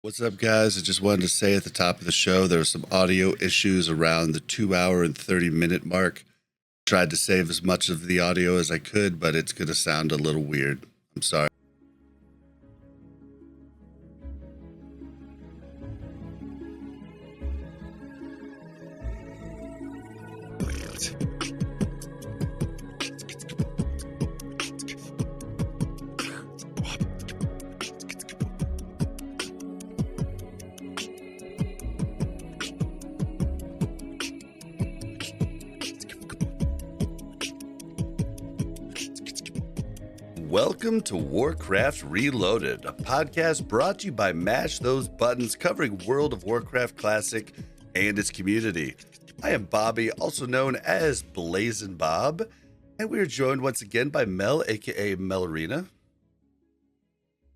What's up, guys? I just wanted to say at the top of the show there were some audio issues around the 2 hour and 30-minute mark. Tried to save as much of the audio as I could, but it's going to sound a little weird. I'm sorry. Welcome to Warcraft Reloaded, a podcast brought to you by Mash Those Buttons, covering World of Warcraft Classic and its community. I am Bobby, also known as Blazin' Bob, and we are joined once again by Mel, aka Melarina.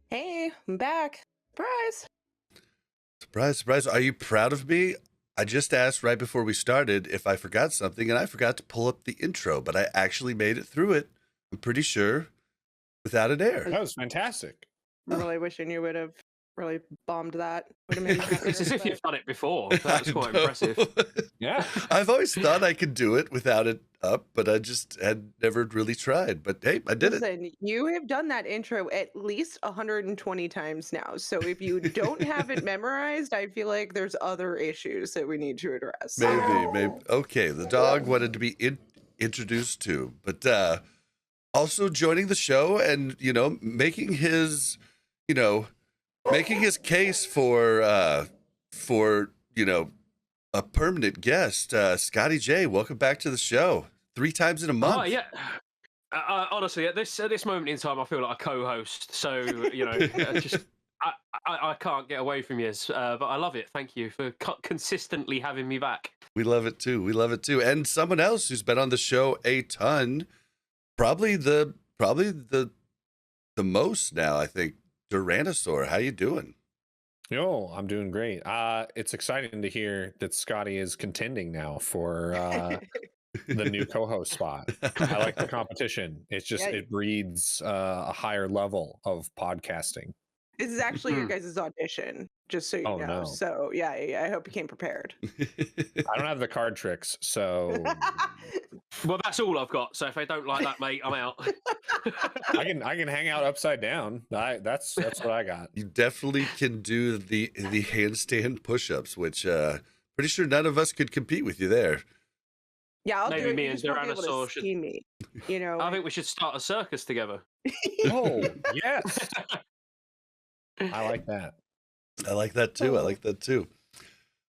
Hey, I'm back. Surprise. Surprise, surprise. Are you proud of me? I just asked right before we started if I forgot something, and I forgot to pull up the intro, but I actually made it through it, I'm pretty sure, without an error. That was fantastic. I'm really wishing you would have really bombed that. Would have made me It's as if you've done it before. That's quite impressive. Yeah. I've always thought I could do it without it up, but I just had never really tried. But hey, I did it. Listen, you have done that intro at least 120 times now. So if you don't have it memorized, I feel like there's other issues that we need to address. Maybe. Okay, the dog wanted to be introduced to, but also joining the show and, making his case for a permanent guest. ScotteJaye, welcome back to the show. 3 times in a month. Oh, yeah. Honestly, at this moment in time, I feel like a co-host. So, I can't get away from you. But I love it. Thank you for consistently having me back. We love it too. And someone else who's been on the show a ton, probably the most now, I think. Duranasaur, how you doing? Yo, I'm doing great. It's exciting to hear that Scotty is contending now for the new co-host spot. I like the competition. It's just it breeds a higher level of podcasting. This is actually your guys' audition, just so you know. No. So yeah, I hope you came prepared. I don't have the card tricks, so Well, that's all I've got. So if they don't like that, mate, I'm out. I can hang out upside down. That's what I got. You definitely can do the handstand push-ups, which pretty sure none of us could compete with you there. Yeah, I'll Maybe do it. me You and just won't be able to Duranasaur should- see me. I think we should start a circus together. Oh, yes. I like that. I like that too.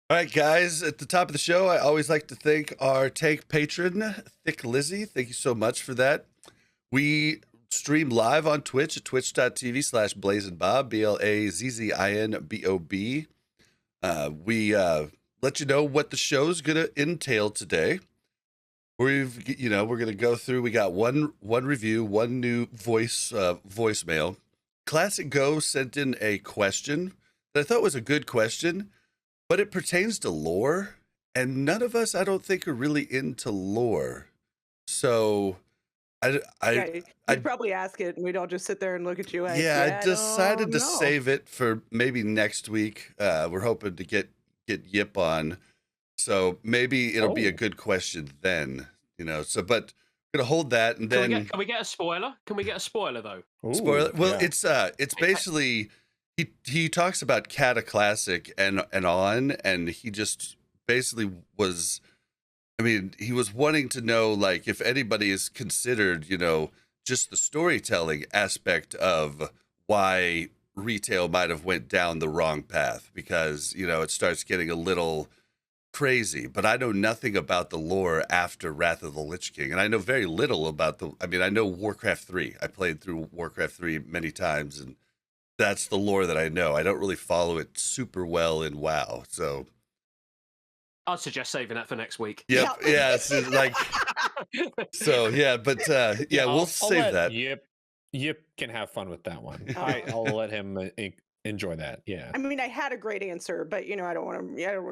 All right, guys, at the top of the show, I always like to thank our tank patron, Thick Lizzie. Thank you so much for that. We stream live on Twitch at twitch.tv/BlazinBob, BLAZZINBOB. We let you know what the show's gonna entail today. We're gonna go through. We got one review, one new voicemail. Classic Go sent in a question that I thought was a good question, but it pertains to lore, and none of us, I don't think, are really into lore. So I'd probably ask it, and we'd all just sit there and look at you. Like, I decided to know. save it for maybe next week. We're hoping to get Yip on, so maybe it'll be a good question then. But we're gonna hold that, and then Can we get a spoiler? Can we get a spoiler though? Ooh, spoiler. Well, yeah. it's basically he talks about Cata Classic and he just basically was. I mean, he was wanting to know, like, if anybody is considered, just the storytelling aspect of why retail might have went down the wrong path, because it starts getting a little crazy. But I know nothing about the lore after Wrath of the Lich King, and I know very little about I know Warcraft 3. I played through Warcraft 3 many times, and that's the lore that I know. I don't really follow it super well in WoW, so I'd suggest saving that for next week. yep. Yeah, so we'll save that. Yip can have fun with that one. I'll let him enjoy that. Yeah. I mean, I had a great answer, but I don't want to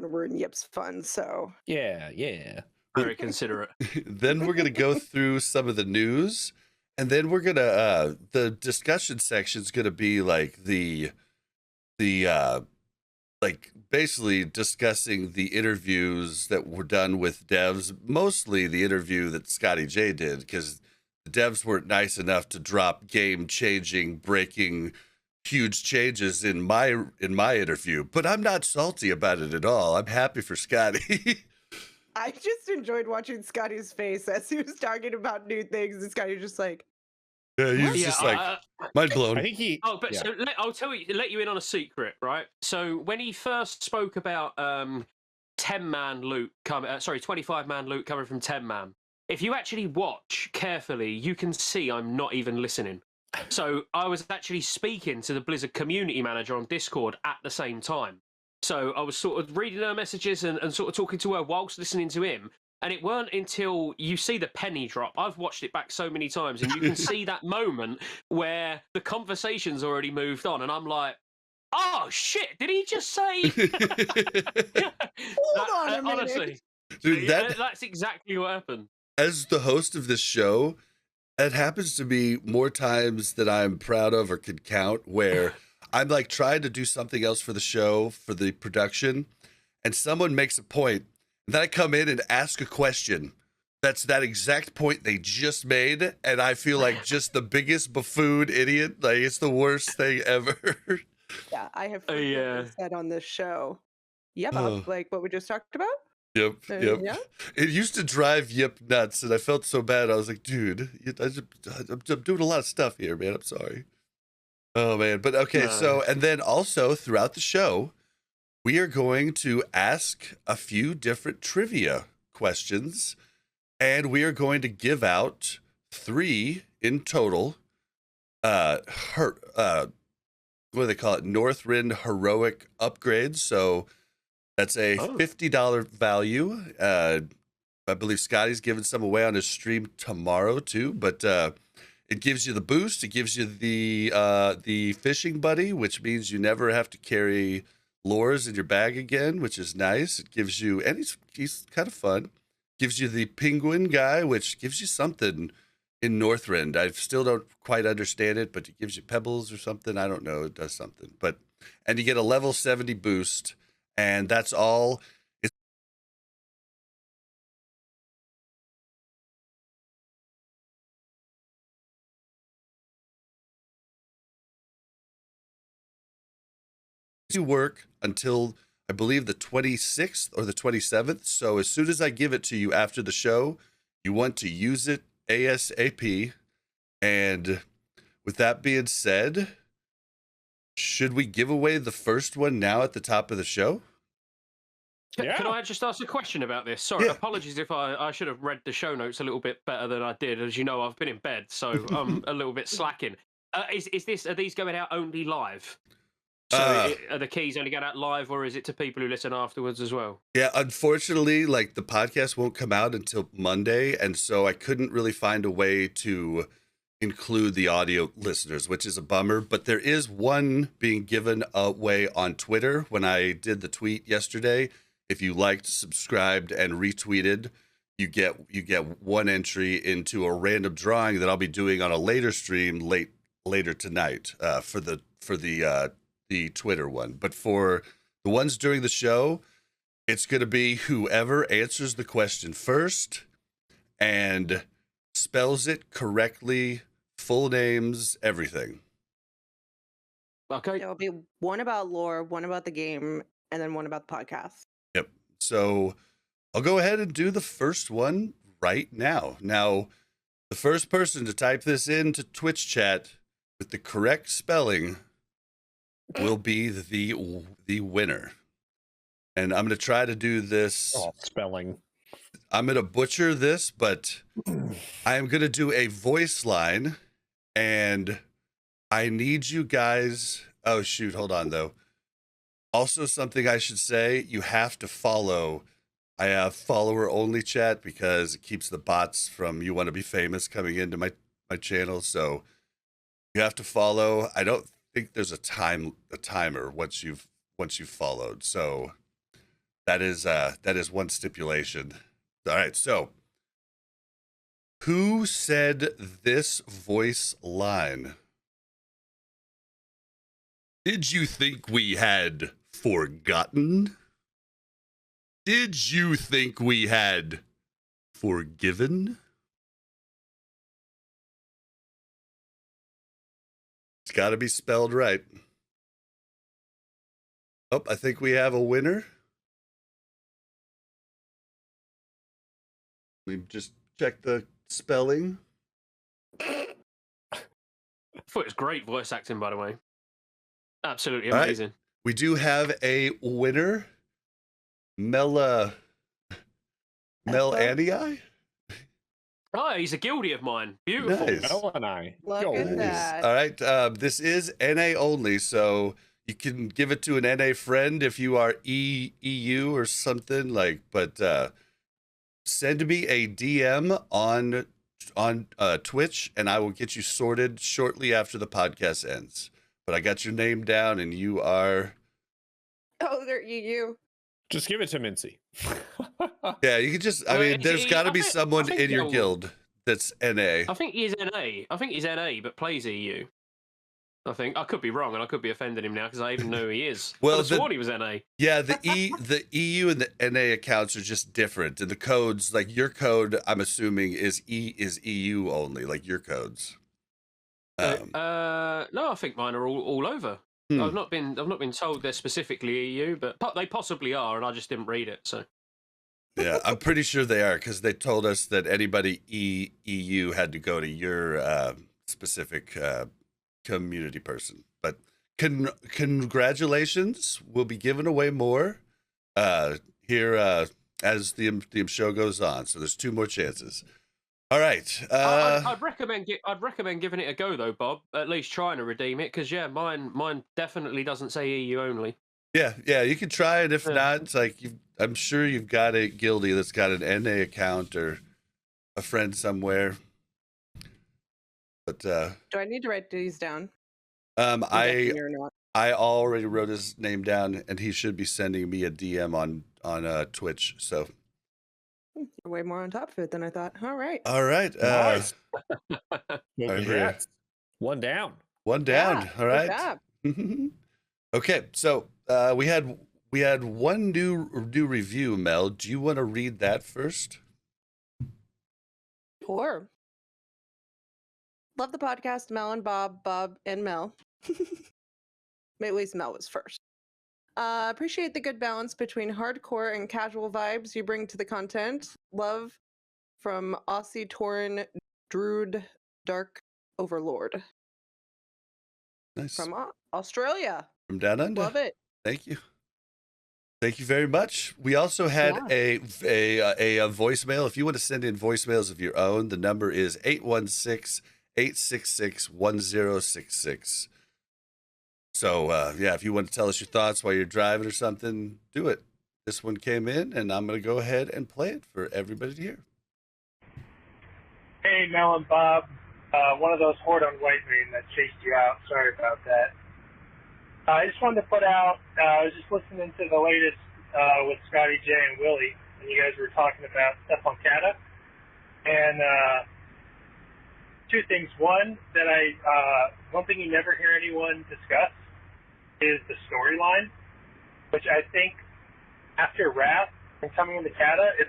ruin Yip's fun. So Yeah. Very considerate. Then we're gonna go through some of the news, and then we're gonna the discussion section's gonna be like the like basically discussing the interviews that were done with devs, mostly the interview that ScotteJaye did, because the devs weren't nice enough to drop game-changing, breaking, huge changes in my interview. But I'm not salty about it at all. I'm happy for Scotty. I just enjoyed watching Scotty's face as he was talking about new things, and Scotty just like, Yeah, he was just like mind blown. I think he. Oh, but so I'll let you in on a secret, right? So when he first spoke about 10-man loot coming, 25-man loot coming from 10-man. If you actually watch carefully, you can see I'm not even listening. So I was actually speaking to the Blizzard community manager on Discord at the same time. So I was sort of reading her messages and sort of talking to her whilst listening to him. And it weren't until you see the penny drop. I've watched it back so many times, and you can see that moment where the conversation's already moved on, and I'm like, "Oh shit! Did he just say?" Hold on a minute. Honestly, Dude, that's exactly what happened. As the host of this show, it happens to be more times than I'm proud of or can count, where I'm like trying to do something else for the show, for the production, and someone makes a point. Then I come in and ask a question. That's that exact point they just made, and I feel like just the biggest buffoon idiot. Like, it's the worst thing ever. Yeah, I have said on this show. Yep, like what we just talked about. Yep. Yeah. It used to drive Yip nuts, and I felt so bad. I was like, dude, I'm doing a lot of stuff here, man. I'm sorry. Oh, man. But okay, so, and then also throughout the show, we are going to ask a few different trivia questions, and we are going to give out 3 in total. What do they call it? Northrend heroic upgrades. So that's a $50 value. I believe Scotty's giving some away on his stream tomorrow too, but it gives you the boost. It gives you the fishing buddy, which means you never have to carry lures in your bag again, which is nice. It gives you, and he's kind of fun. Gives you the penguin guy, which gives you something in Northrend. I still don't quite understand it, but it gives you pebbles or something. I don't know. It does something. And you get a level 70 boost, and that's all. You work until I believe the 26th or the 27th. So as soon as I give it to you after the show, you want to use it ASAP. And with that being said, should we give away the first one now at the top of the show? Can I just ask a question about this? Sorry, apologies if I should have read the show notes a little bit better than I did. As you know, I've been in bed, so I'm a little bit slacking. Are these going out only live? So are the keys only going out live, or is it to people who listen afterwards as well? Yeah, unfortunately, like the podcast won't come out until Monday, and so I couldn't really find a way to include the audio listeners, which is a bummer. But there is one being given away on Twitter when I did the tweet yesterday. If you liked, subscribed, and retweeted, you get one entry into a random drawing that I'll be doing on a later stream later tonight for the Twitter one. But for the ones during the show, it's going to be whoever answers the question first and spells it correctly, full names, everything. Okay. There'll be one about lore, one about the game, and then one about the podcast. Yep. So I'll go ahead and do the first one right now. Now, the first person to type this into Twitch chat with the correct spelling will be the winner. And I'm going to try to do this. Spelling. I'm going to butcher this, but I am going to do a voice line, and I need you guys. Oh, shoot. Hold on, though. Also, something I should say, you have to follow. I have follower only chat because it keeps the bots from You Want to Be Famous coming into my channel. So you have to follow. I don't think there's a timer once you've followed. So that is one stipulation. All right. So who said this voice line? Did you think we had forgotten? Did you think we had forgiven? It's got to be spelled right. Oh, I think we have a winner. We just checked the spelling. I thought it was great voice acting, by the way. Absolutely All right. amazing. We do have a winner. Mel Anii? Oh, he's a guildie of mine. Beautiful. Nice. Mel and I. Look at that. All right. This is NA only, so you can give it to an NA friend if you are EU or something like. But send me a DM on Twitch, and I will get you sorted shortly after the podcast ends. But I got your name down, and you are. Oh, they're EU. Just give it to Mincy. Yeah, you can just. I mean, there's got to be someone in your guild that's NA. I think he's NA. I think he's NA, but plays EU. I think I could be wrong, and I could be offending him now because I even know who he is. Well, I sworn he was NA. Yeah, the EU and the NA accounts are just different, and the codes, like your code, I'm assuming is EU only, like your codes. No, I think mine are all over. I've not been told they're specifically EU, but they possibly are, and I just didn't read it. So yeah, I'm pretty sure they are because they told us that anybody EU had to go to your specific community person. But congratulations! We'll be giving away more here as the show goes on. So there's 2 more chances. All right. I'd recommend giving it a go though, Bob. At least trying to redeem it because mine definitely doesn't say EU only. Yeah, you can try it. If not, it's like I'm sure you've got a guildie that's got an NA account or a friend somewhere. But do I need to write these down? I already wrote his name down, and he should be sending me a DM on Twitch. So. You're way more on top of it than I thought. All right. Nice. Congrats. One down. Yeah, all right. Okay, so we had one new review. Mel, do you want to read that first? Sure. Love the podcast, Mel and Bob and Mel. At least Mel was first. Appreciate the good balance between hardcore and casual vibes you bring to the content. Love from Aussie Torn Druid Dark Overlord. Nice. From Australia. From down under. Love it. Thank you. Thank you very much. We also had a voicemail. If you want to send in voicemails of your own, the number is 816-866-1066. So, yeah, if you want to tell us your thoughts while you're driving or something, do it. This one came in, and I'm going to go ahead and play it for everybody to hear. Hey, Mel and Bob. One of those Horde on White Mane that chased you out. Sorry about that. I just wanted to put out, I was just listening to the latest with ScotteJaye and WillE, and you guys were talking about stuff on Kata. And 2 things. One thing you never hear anyone discuss is the storyline, which I think after Wrath and coming into Kata, I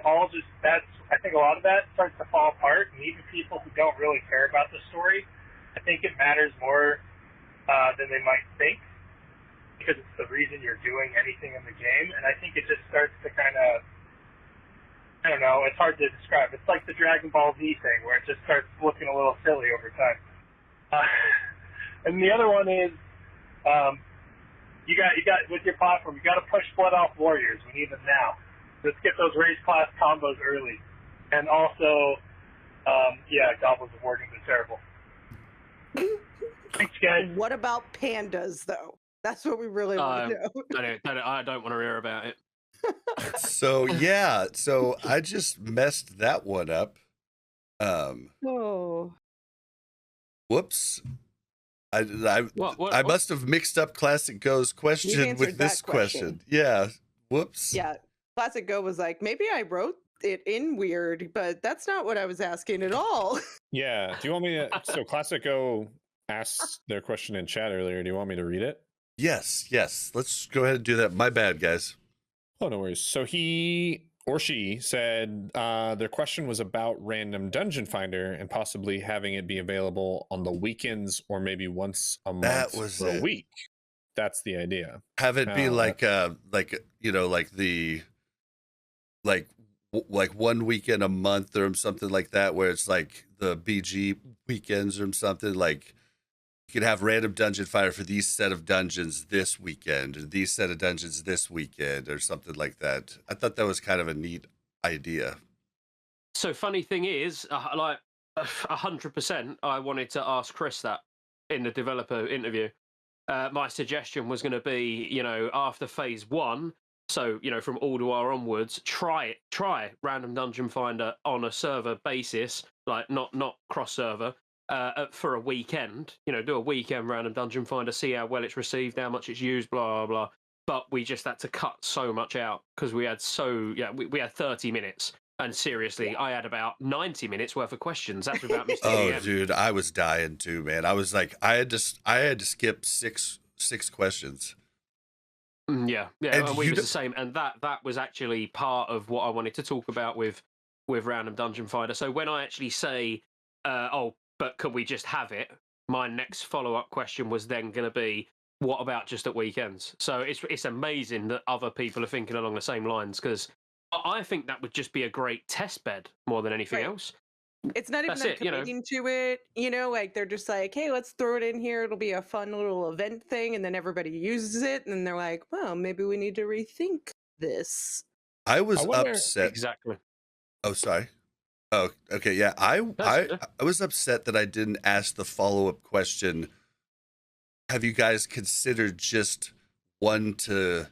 think a lot of that starts to fall apart, and even people who don't really care about the story, I think it matters more than they might think, because it's the reason you're doing anything in the game, and I think it just starts to kind of, I don't know, it's hard to describe. It's like the Dragon Ball Z thing, where it just starts looking a little silly over time. And the other one is, you got with your platform, you got to push Blood Elf Warriors. We need them now. Let's get those race class combos early. And also, Goblins of Workings are terrible. Thanks, guys. What about pandas, though? That's what we really want to know. I don't want to hear about it. So I just messed that one up. Whoops. I must have mixed up Classic Go's question with this question. Yeah. Whoops. Yeah. Classic Go was like, maybe I wrote it in weird, but that's not what I was asking at all. Yeah. Do you want me to? So Classic Go asked their question in chat earlier. Do you want me to read it? Yes, yes. Let's go ahead and do that. My bad, guys. Oh, no worries. So he or she said their question was about random dungeon finder and possibly having it be available on the weekends or maybe once a month That was for a it. week. That's the idea. Have it be like you know, like the like 1 weekend a month or something like that, where it's like the BG weekends or something. Like you could have random dungeon finder for these set of dungeons this weekend, or these set of dungeons this weekend, or something like that. I thought that was kind of a neat idea. So funny thing is, like 100%, I wanted to ask Kris that in the developer interview. My suggestion was going to be, you know, after phase 1, so, you know, from Alduar onwards, try random dungeon finder on a server basis, like not cross server, for a weekend. You know, do a weekend random dungeon finder, see how well it's received, how much it's used, blah blah blah. But we just had to cut so much out because we had we had 30 minutes. And seriously, I had about 90 minutes worth of questions. That's without Mr. Oh, GM. dude, I was dying too, man. I was like, I had to skip six questions. Yeah, and we was the same, and that was actually part of what I wanted to talk about with random dungeon finder. So when I actually say, "Oh, but could we just have it?" My next follow-up question was then going to be, "What about just at weekends?" So it's amazing that other people are thinking along the same lines, because I think that would just be a great test bed more than anything else. It's not even them committing to it, you know, like they're just like, hey, let's throw it in here. It'll be a fun little event thing. And then everybody uses it. And they're like, well, maybe we need to rethink this. I was upset. Exactly. Oh, sorry. Oh, okay. Yeah. I was upset that I didn't ask the follow-up question. Have you guys considered just 1 to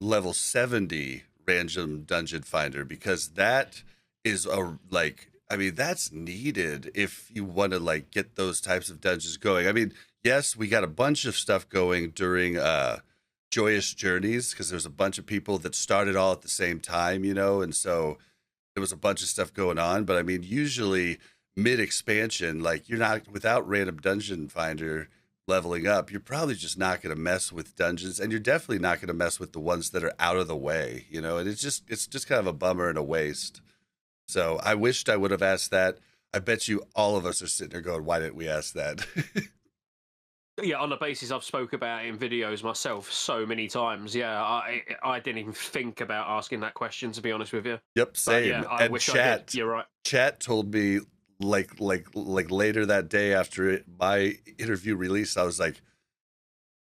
level 70 random dungeon finder? Because that is that's needed if you want to like get those types of dungeons going. I mean, yes, we got a bunch of stuff going during Joyous Journeys because there's a bunch of people that started all at the same time, you know, and so there was a bunch of stuff going on. But I mean, usually mid expansion, like you're not without random dungeon finder leveling up, you're probably just not going to mess with dungeons, and you're definitely not going to mess with the ones that are out of the way, you know. And it's just kind of a bummer and a waste. So I wished I would have asked that. I bet you all of us are sitting there going, why didn't we ask that? Yeah, on the basis I've spoke about it in videos myself so many times. Yeah, I didn't even think about asking that question, to be honest with you. Yep, same. But yeah, I wish I did. You're right. Chat told me like later that day after my interview release, I was like,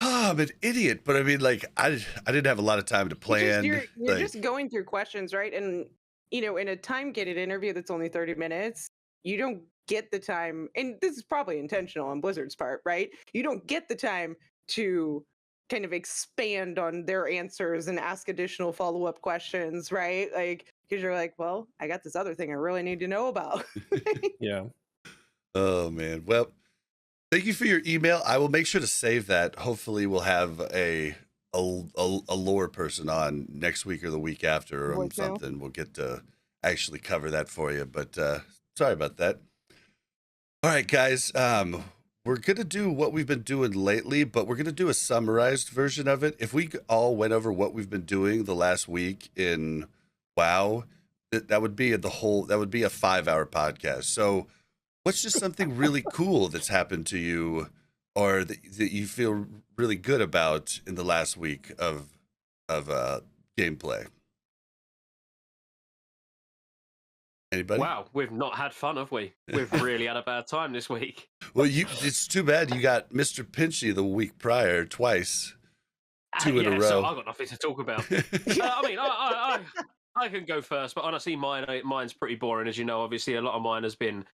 oh, I'm an idiot. But I mean, like, I didn't have a lot of time to plan. You're just going through questions, right? And, you know, in a time-gated interview that's only 30 minutes, you don't get the time, and this is probably intentional on Blizzard's part, right? You don't get the time to kind of expand on their answers and ask additional follow-up questions, right? Like, because you're like, well, I got this other thing I really need to know about. Yeah. Oh, man. Well, thank you for your email. I will make sure to save that. Hopefully we'll have a lore person on next week or the week after or something. We'll get to actually cover that for you. But sorry about that. All right, guys. We're going to do what we've been doing lately, but we're going to do a summarized version of it. If we all went over what we've been doing the last week in WoW, that would be a 5-hour podcast. So what's just something really cool that's happened to you or that you feel really good about in the last week of gameplay? Anybody? Wow, we've not had fun, have we? We've really had a bad time this week. Well, it's too bad you got Mr. Pinchy the week prior twice. 2 in a row. So I've got nothing to talk about. I mean, I can go first, but honestly, mine's pretty boring, as you know. Obviously, a lot of mine has been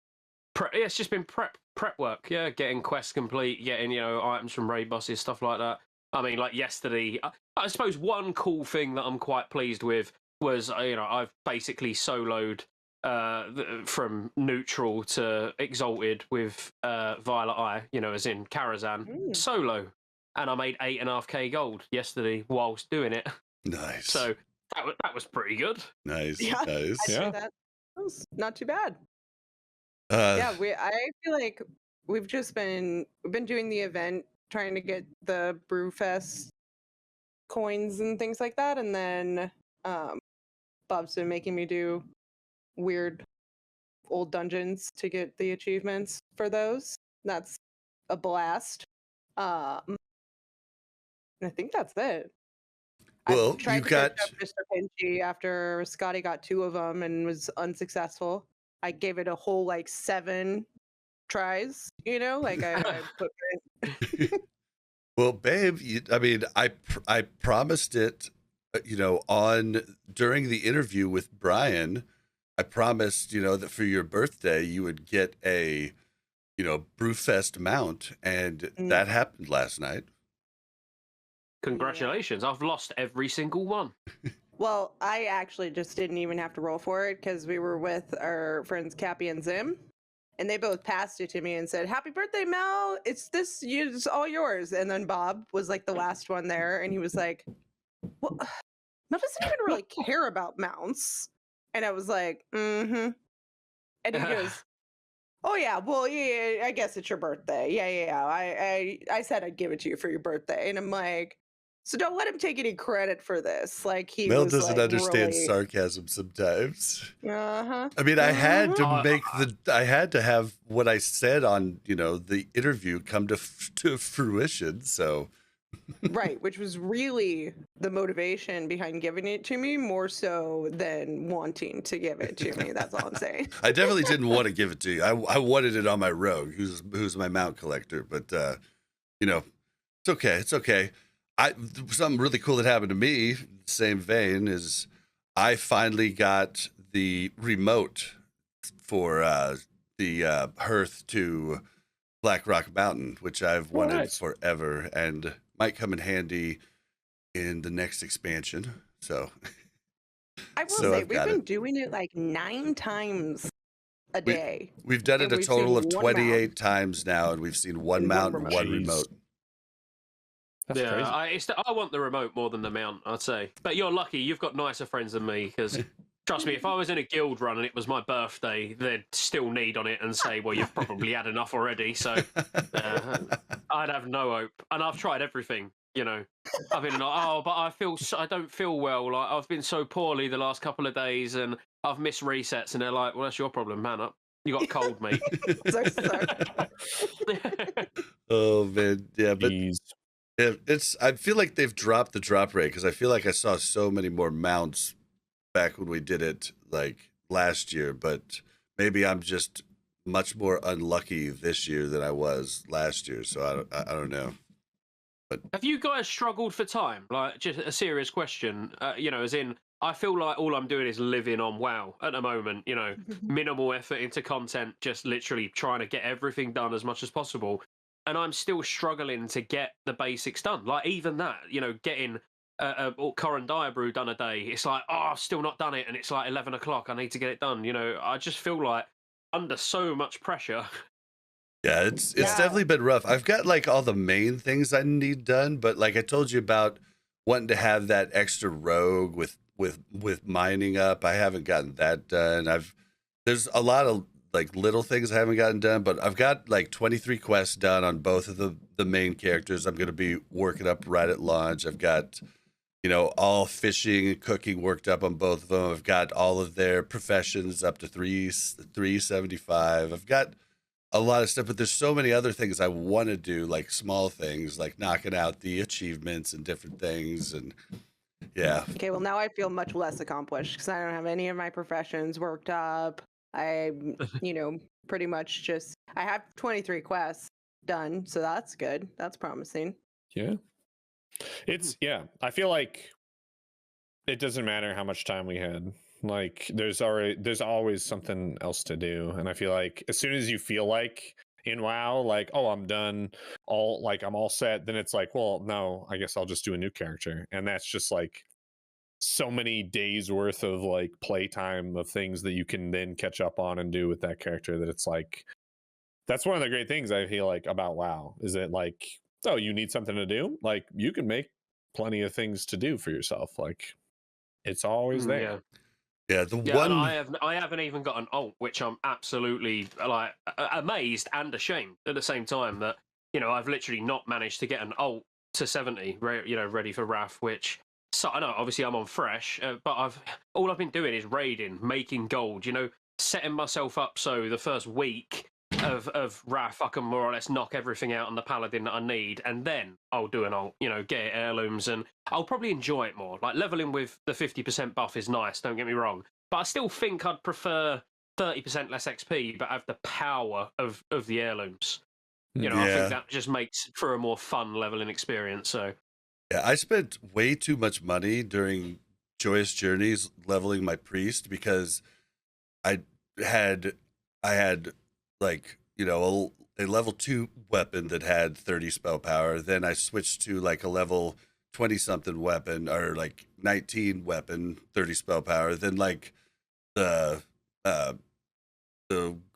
it's just been prep work. Yeah, getting quests complete, getting items from raid bosses, stuff like that. I mean, like yesterday, I suppose one cool thing that I'm quite pleased with was I've basically soloed from neutral to exalted with Violet Eye, as in Karazhan solo, and I made 8.5k gold yesterday whilst doing it. Nice. So that was pretty good. Nice. Yeah, nice. That was not too bad. I feel like we've been doing the event trying to get the Brewfest coins and things like that, and then Bob's been making me do weird old dungeons to get the achievements for those. That's a blast. And I think that's it. Well, I tried you to got finish up Mr. Pinchy after Scotty got 2 of them and was unsuccessful. I gave it a whole like 7 tries, you know, like I put well, babe. I mean, I promised it, you know, on during the interview with Brian. I promised, you know, that for your birthday you would get a, you know, Brewfest mount, and that happened last night. Congratulations! Yeah. I've lost every single one. Well, I actually just didn't even have to roll for it because we were with our friends Cappy and Zim, and they both passed it to me and said, "Happy birthday, Mel! It's all yours." And then Bob was like the last one there, and he was like, "Well, Mel doesn't even really care about mounts." And I was like, "Mm-hmm." And he goes, "Oh yeah, well, yeah, I guess it's your birthday. Yeah. I said I'd give it to you for your birthday." And I'm like, so don't let him take any credit for this. Like Mel doesn't understand really... sarcasm sometimes. Uh-huh. I mean, I had to have what I said on, you know, the interview come to fruition. So, right, which was really the motivation behind giving it to me, more so than wanting to give it to me. That's all I'm saying. I definitely didn't want to give it to you. I wanted it on my rogue, who's my mount collector. But you know, it's okay. It's okay. Something really cool that happened to me, same vein, is I finally got the remote for the Hearth to Black Rock Mountain, which I've wanted forever, and might come in handy in the next expansion. So I will say we've been doing it like 9 times a day. We've done it a total of 28 times now, and we've seen one mount and one remote. That's crazy. I want the remote more than the mount, I'd say. But you're lucky. You've got nicer friends than me, because trust me, if I was in a guild run and it was my birthday, they'd still need on it and say, well, you've probably had enough already. So I'd have no hope. And I've tried everything, you know. I've been like, but I don't feel well. Like, I've been so poorly the last couple of days and I've missed resets. And they're like, well, that's your problem, man up. You got a cold, mate. So sorry. Oh, man. Yeah, but... I feel like they've dropped the drop rate, because I feel like I saw so many more mounts back when we did it like last year, but maybe I'm just much more unlucky this year than I was last year. So I don't know. But have you guys struggled for time? Like, just a serious question, you know, as in, I feel like all I'm doing is living on WoW at the moment, you know, minimal effort into content, just literally trying to get everything done as much as possible. And I'm still struggling to get the basics done. Like, even that, you know, getting a Corran Diabrew done a day, it's like, oh, I've still not done it. And it's like 11 o'clock. I need to get it done. You know, I just feel like under so much pressure. Yeah, it's definitely been rough. I've got like all the main things I need done. But like I told you about wanting to have that extra rogue with mining up, I haven't gotten that done. There's a lot of like little things I haven't gotten done, but I've got like 23 quests done on both of the main characters. I'm going to be working up right at launch. I've got, you know, all fishing and cooking worked up on both of them. I've got all of their professions up to 375. I've got a lot of stuff, but there's so many other things I want to do, like small things, like knocking out the achievements and different things. And yeah. Okay, well, now I feel much less accomplished because I don't have any of my professions worked up. I, you know, pretty much just, I have 23 quests done, so that's good. That's promising. Yeah. I feel like it doesn't matter how much time we had. Like, there's always something else to do. And I feel like as soon as you feel like in WoW, like, oh, I'm done, I'm all set, then it's like, well, no, I guess I'll just do a new character. And that's just like so many days worth of like playtime of things that you can then catch up on and do with that character, that it's like, that's one of the great things I feel like about WoW, is that like, oh, you need something to do, like you can make plenty of things to do for yourself. Like, it's always there. And I haven't even got an alt, which I'm absolutely like amazed and ashamed at the same time that I've literally not managed to get an ult to 70, ready for Wrath, which, so I know, obviously I'm on fresh, but all I've been doing is raiding, making gold, setting myself up so the first week of Wrath, I can more or less knock everything out on the Paladin that I need, and then I'll do an ult, get heirlooms, and I'll probably enjoy it more. Like, leveling with the 50% buff is nice, don't get me wrong, but I still think I'd prefer 30% less XP, but have the power of the heirlooms. I think that just makes for a more fun leveling experience. So, yeah, I spent way too much money during Joyous Journeys leveling my priest because I had like, a level 2 weapon that had 30 spell power. Then I switched to like a level 20 something weapon, or like 19 weapon, 30 spell power. Then like the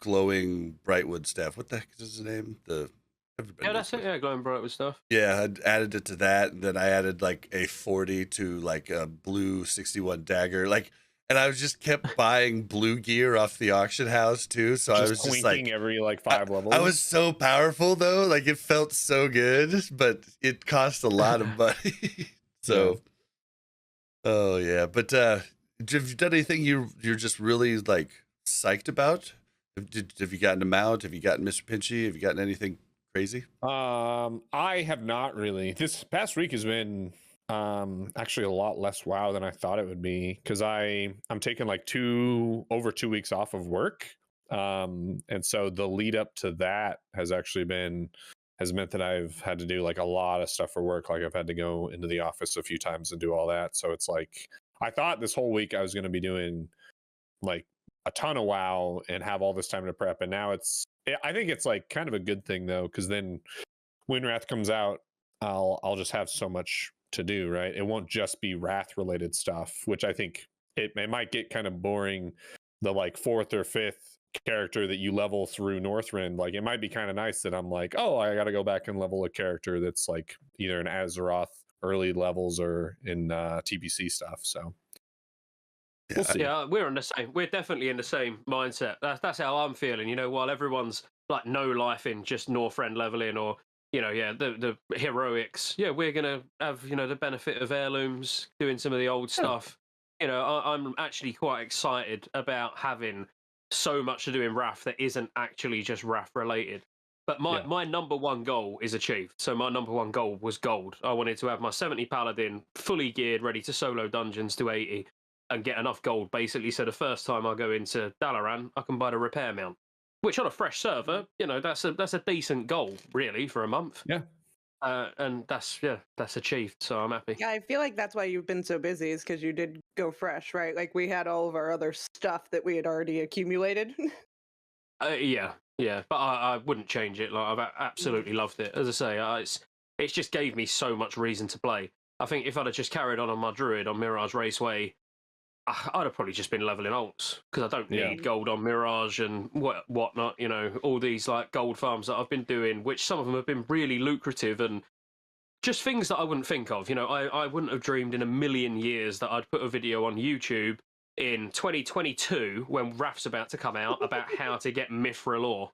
glowing Brightwood staff. What the heck is his name? That's it. Yeah, glowing Brightwood stuff. Yeah, I added it to that, and then I added like a 40 to like a blue 61 dagger. Like, and I just kept buying blue gear off the auction house too. So I was just like every like 5 levels. I was so powerful though. Like, it felt so good, but it cost a lot of money. So, oh yeah. But have you done anything you're just really like psyched about? Have you gotten a mount? Have you gotten Mr. Pinchy? Have you gotten anything crazy? I have not really. This past week has been actually a lot less WoW than I thought it would be, because I'm taking like over 2 weeks off of work, and so the lead up to that has meant that I've had to do like a lot of stuff for work. Like, I've had to go into the office a few times and do all that. So it's like, I thought this whole week I was going to be doing like a ton of WoW and have all this time to prep, and now I think it's like kind of a good thing though, because then when Wrath comes out, I'll just have so much to do, right? It won't just be Wrath related stuff, which I think it might get kind of boring. The like 4th or 5th character that you level through Northrend, like, it might be kind of nice that I'm like, oh, I got to go back and level a character that's like either in Azeroth early levels or in TBC stuff. So we'll see. Yeah, we're definitely in the same mindset. That's how I'm feeling. While everyone's like no life in just Northrend leveling, or the heroics. Yeah, we're gonna have the benefit of heirlooms, doing some of the old stuff. I'm actually quite excited about having so much to do in Wrath that isn't actually just Wrath related. But my number one goal is achieved. So my number one goal was gold. I wanted to have my 70 Paladin fully geared, ready to solo dungeons to 80, and get enough gold, basically, so the first time I go into Dalaran, I can buy the repair mount. Which on a fresh server, that's a decent goal, really, for a month. Yeah. And that's achieved, so I'm happy. Yeah, I feel like that's why you've been so busy, is because you did go fresh, right? Like, we had all of our other stuff that we had already accumulated. Yeah, but I wouldn't change it. Like, I've absolutely loved it. As I say, it's just gave me so much reason to play. I think if I'd have just carried on my Druid on Mirage Raceway, I'd have probably just been leveling alts, because I don't need gold on Mirage and whatnot. All these like gold farms that I've been doing, which some of them have been really lucrative and just things that I wouldn't think of. I wouldn't have dreamed in a million years that I'd put a video on YouTube in 2022 when Wrath's about to come out about how to get Mithril ore.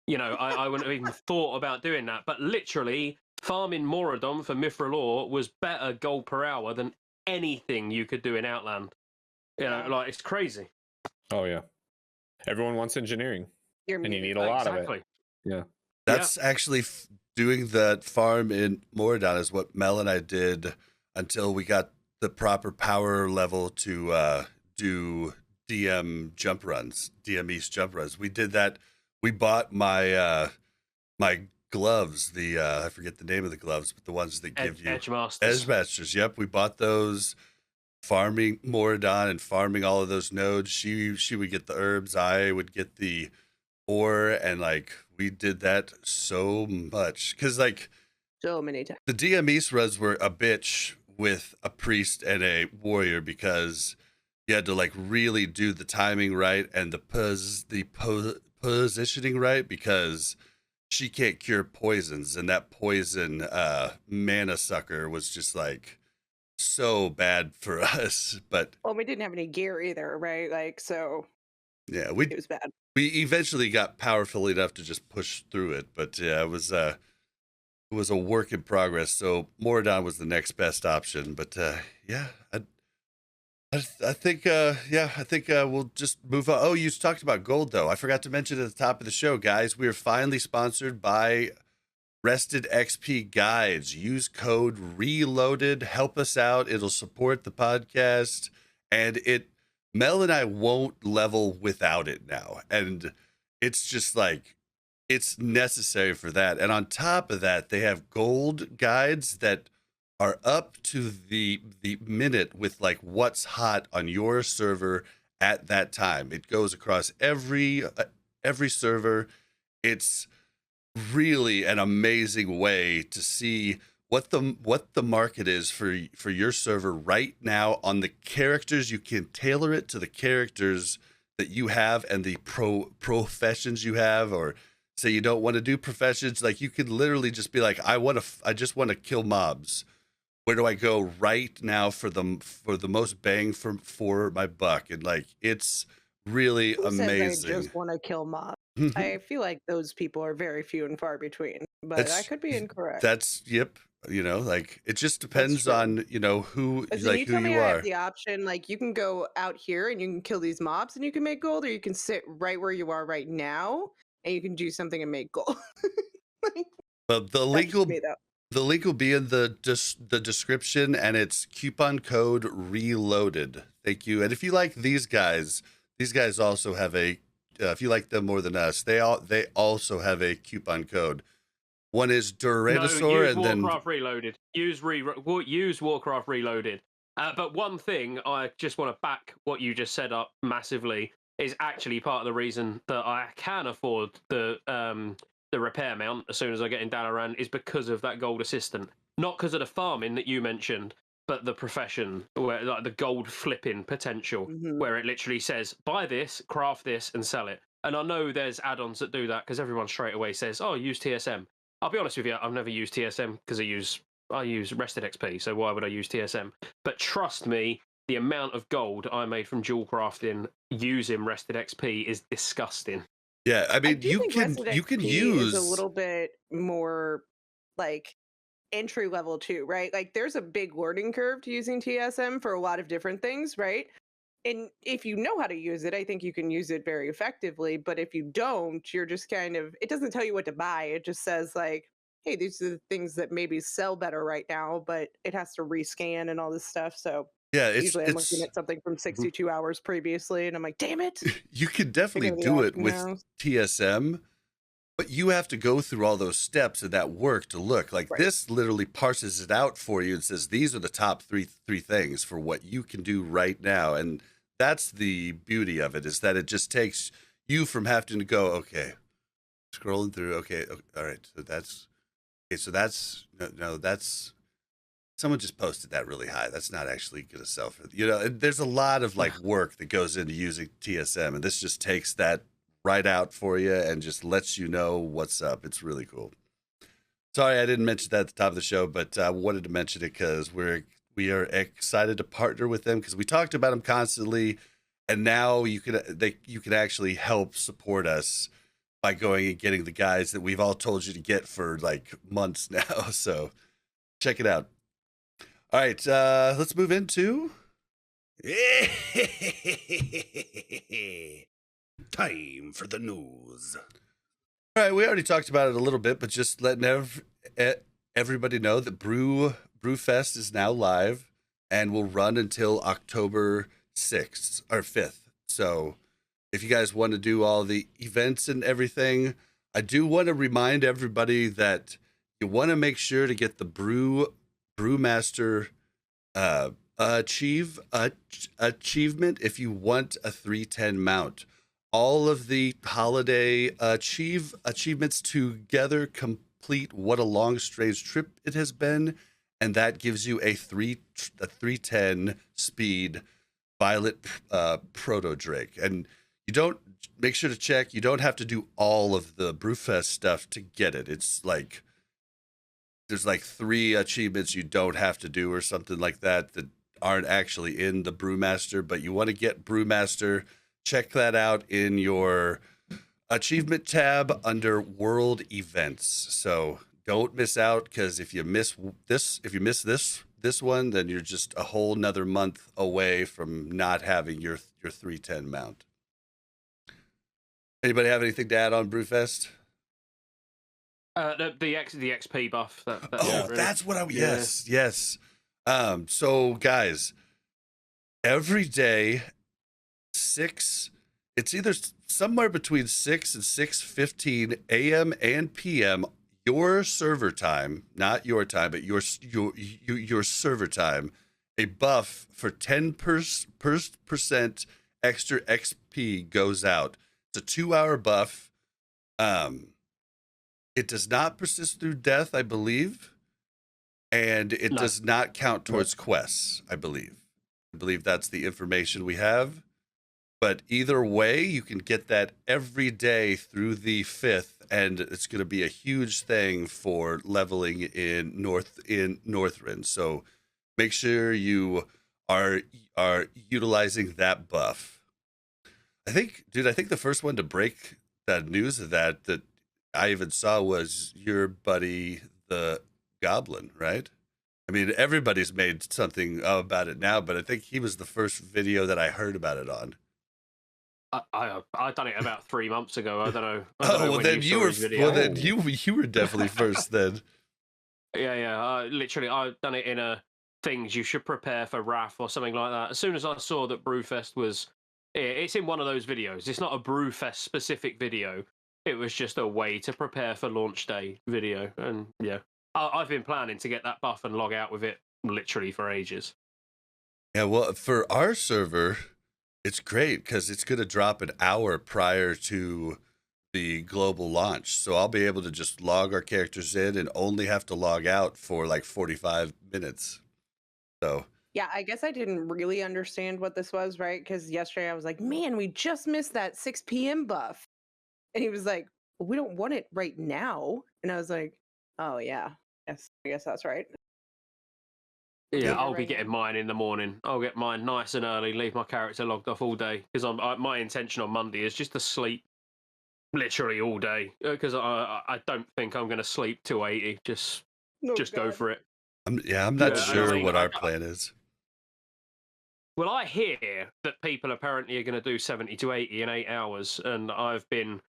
I wouldn't have even thought about doing that. But literally, farming Moradon for Mithril ore was better gold per hour than anything you could do in Outland. Like, it's crazy. Oh yeah, everyone wants engineering, and you need a lot of it. Yeah, that's actually doing that farm in Moradon is what Mel and I did until we got the proper power level to do DM jump runs, DM East jump runs. We did that. We bought my my gloves. I forget the name of the gloves, but the ones that give you Edgemasters. Yep, we bought those. Farming Moradon and farming all of those nodes. She would get the herbs, I would get the ore, and like we did that so much because like so many times the DM East runs were a bitch with a priest and a warrior, because you had to like really do the timing right and the positioning right, because she can't cure poisons, and that poison mana sucker was just like so bad for us. But we didn't have any gear either, right? Like, so yeah, it was bad. We eventually got powerful enough to just push through it, but yeah, it was it was a work in progress. So Moradon was the next best option. But yeah, I think we'll just move on. Oh, you talked about gold though. I forgot to mention at the top of the show, guys. We are finally sponsored by Rested XP Guides. Use code RELOADED. Help us out. It'll support the podcast, and Mel and I won't level without it now. And it's just like, it's necessary for that. And on top of that, they have gold guides that are up to the minute with like what's hot on your server at that time. It goes across every server. It's really an amazing way to see what the market is for your server right now on the characters. You can tailor it to the characters that you have and the professions you have, or say you don't want to do professions. Like, you can literally just be like, I just want to kill mobs. Where do I go right now for the most bang for my buck? And like, it's really amazing. I just want to kill mobs. I feel like those people are very few and far between, but I could be incorrect. Yep. You know, like, it just depends on, you know, who, so like, you who tell me you I are. have the option, like, you can go out here and you can kill these mobs and you can make gold, or you can sit right where you are right now and you can do something and make gold. But the link will be in the description, and it's coupon code RELOADED. Thank you. And if you like these guys also have a, if you like them more than us, they also have a coupon code. One is Duranasaur, and then Warcraft Reloaded. Use Warcraft Reloaded. But one thing I just want to back what you just said up massively is actually part of the reason that I can afford the repair mount as soon as I get in Dalaran is because of that gold assistant. Not because of the farming that you mentioned, but the profession, where like the gold flipping potential, where it literally says buy this, craft this, and sell it. And I know there's add-ons that do that because everyone straight away says, "Oh, use TSM." I'll be honest with you, I've never used TSM because I use Rested XP, so why would I use TSM? But trust me, the amount of gold I made from dual crafting using Rested XP is disgusting. Yeah, I mean, you can use a little bit more like entry level too, right? Like, there's a big learning curve to using TSM for a lot of different things, right? And if you know how to use it, I think you can use it very effectively. But if you don't, you're just kind of, it doesn't tell you what to buy. It just says like, hey, these are the things that maybe sell better right now, but it has to rescan and all this stuff. So yeah, usually I'm looking at something from 62 hours previously, and I'm like, damn it. You can definitely do it with TSM, but you have to go through all those steps and that work to look like this literally parses it out for you and says, these are the top three things for what you can do right now. And that's the beauty of it, is that it just takes you from having to go, okay, scrolling through. Okay. All right. So that's, okay. So that's, no, that's, someone just posted that really high. That's not actually going to sell for, you know, there's a lot of like work that goes into using TSM, and this just takes that right out for you and just lets you know what's up. It's really cool. Sorry, I didn't mention that at the top of the show, but I wanted to mention it because we are excited to partner with them, because we talked about them constantly, and now you can actually help support us by going and getting the guys that we've all told you to get for like months now. So check it out. All right, let's move into time for the news. All right, we already talked about it a little bit, but just letting everybody know that Brewfest is now live and will run until October 6th or 5th. So if you guys want to do all the events and everything, I do want to remind everybody that you want to make sure to get the Brewmaster achievement if you want a 310 mount. All of the holiday achievements together complete what a long strange trip it has been, and that gives you a 310 speed Violet Proto Drake. And you don't, make sure to check, you don't have to do all of the Brewfest stuff to get it. It's like there's like 3 achievements you don't have to do or something like that aren't actually in the Brewmaster, but you want to get Brewmaster. Check that out in your achievement tab under world events. So don't miss out, because if you miss this one, then you're just a whole nother month away from not having your 310 mount. Anybody have anything to add on Brewfest? The XP buff. That's what yes. So guys, every day, it's either somewhere between 6 and 6:15 a.m. and p.m. your server time, not your time, but your server time, a buff for 10% extra XP goes out. It's a 2-hour buff. It does not persist through death, I believe, and it does not count towards quests, I believe. I believe that's the information we have. But either way, you can get that every day through the 5th, and it's going to be a huge thing for leveling in Northrend. So make sure you are utilizing that buff. I think the first one to break that news of that I even saw was your buddy, the Goblin, right? I mean, everybody's made something about it now, but I think he was the first video that I heard about it on. I done it about 3 months ago. I don't know. Then you were definitely first then. Yeah. Literally, I've done it in a things you should prepare for Wrath or something like that. As soon as I saw that Brewfest was, it's in one of those videos. It's not a Brewfest specific video. It was just a way to prepare for launch day video. And yeah, I've been planning to get that buff and log out with it literally for ages. Yeah, well, for our server, it's great because it's going to drop an hour prior to the global launch. So I'll be able to just log our characters in and only have to log out for like 45 minutes. So yeah, I guess I didn't really understand what this was, right? Because yesterday I was like, man, we just missed that 6 p.m. buff. And he was like, well, we don't want it right now. And I was like, oh, yeah. Yes, I guess that's right. Yeah, I'll be getting mine in the morning. I'll get mine nice and early, leave my character logged off all day. Because my intention on Monday is just to sleep literally all day. Because I don't think I'm going to sleep 280. Just go for it. I'm not sure what our plan is. Well, I hear that people apparently are going to do 70 to 80 in 8 hours. And I've been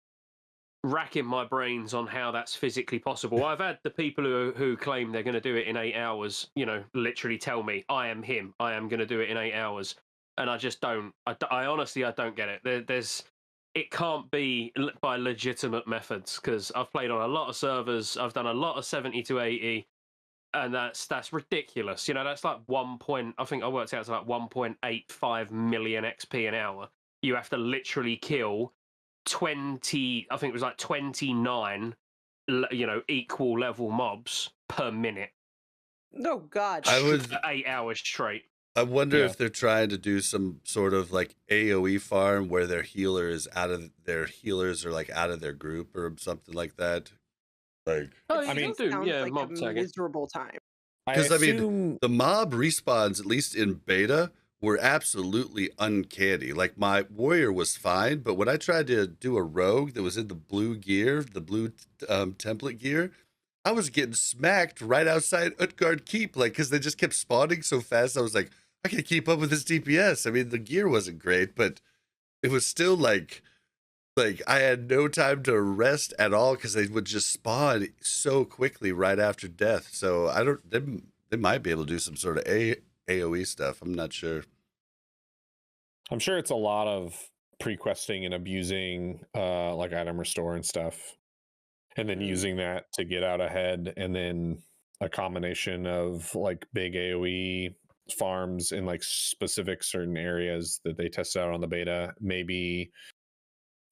racking my brains on how that's physically possible. I've had the people who claim they're going to do it in 8 hours, literally tell me, I am him. I am going to do it in 8 hours. And I just don't. I honestly, I don't get it. It can't be by legitimate methods, because I've played on a lot of servers. I've done a lot of 70 to 80. And that's ridiculous. That's like I think I worked out to like 1.85 million XP an hour. You have to literally kill 20, I think it was like 29, equal level mobs per minute. Oh God! 8 hours straight. I wonder if they're trying to do some sort of like AOE farm where their healers are like out of their group or something like that. Like, I mean, like mob a miserable time. Because I mean, the mob respawns, at least in beta, were absolutely uncanny. Like, my warrior was fine, but when I tried to do a rogue that was in the blue gear, the blue template gear, I was getting smacked right outside Utgard Keep, like, because they just kept spawning so fast. I was like, I can't keep up with this DPS. I mean, the gear wasn't great, but it was still like I had no time to rest at all because they would just spawn so quickly right after death. So they might be able to do some sort of AOE stuff. I'm not sure. I'm sure it's a lot of pre-questing and abusing like item restore and stuff, and then using that to get out ahead, and then a combination of like big AOE farms in like specific certain areas that they tested out on the beta.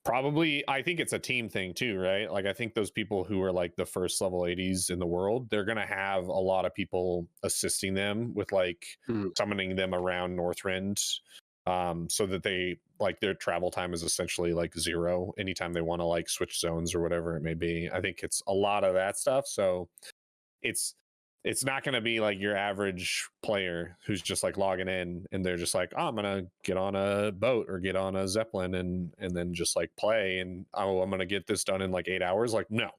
Probably, I think it's a team thing too, right? Like, I think those people who are like the first level 80s in the world, they're going to have a lot of people assisting them with like summoning them around Northrend, so that they like their travel time is essentially like 0 anytime they want to like switch zones or whatever it may be. I think it's a lot of that stuff. So it's not going to be like your average player who's just like logging in and they're just like, oh, I'm going to get on a boat or get on a Zeppelin and then just like play and I'm going to get this done in like 8 hours. Like, no,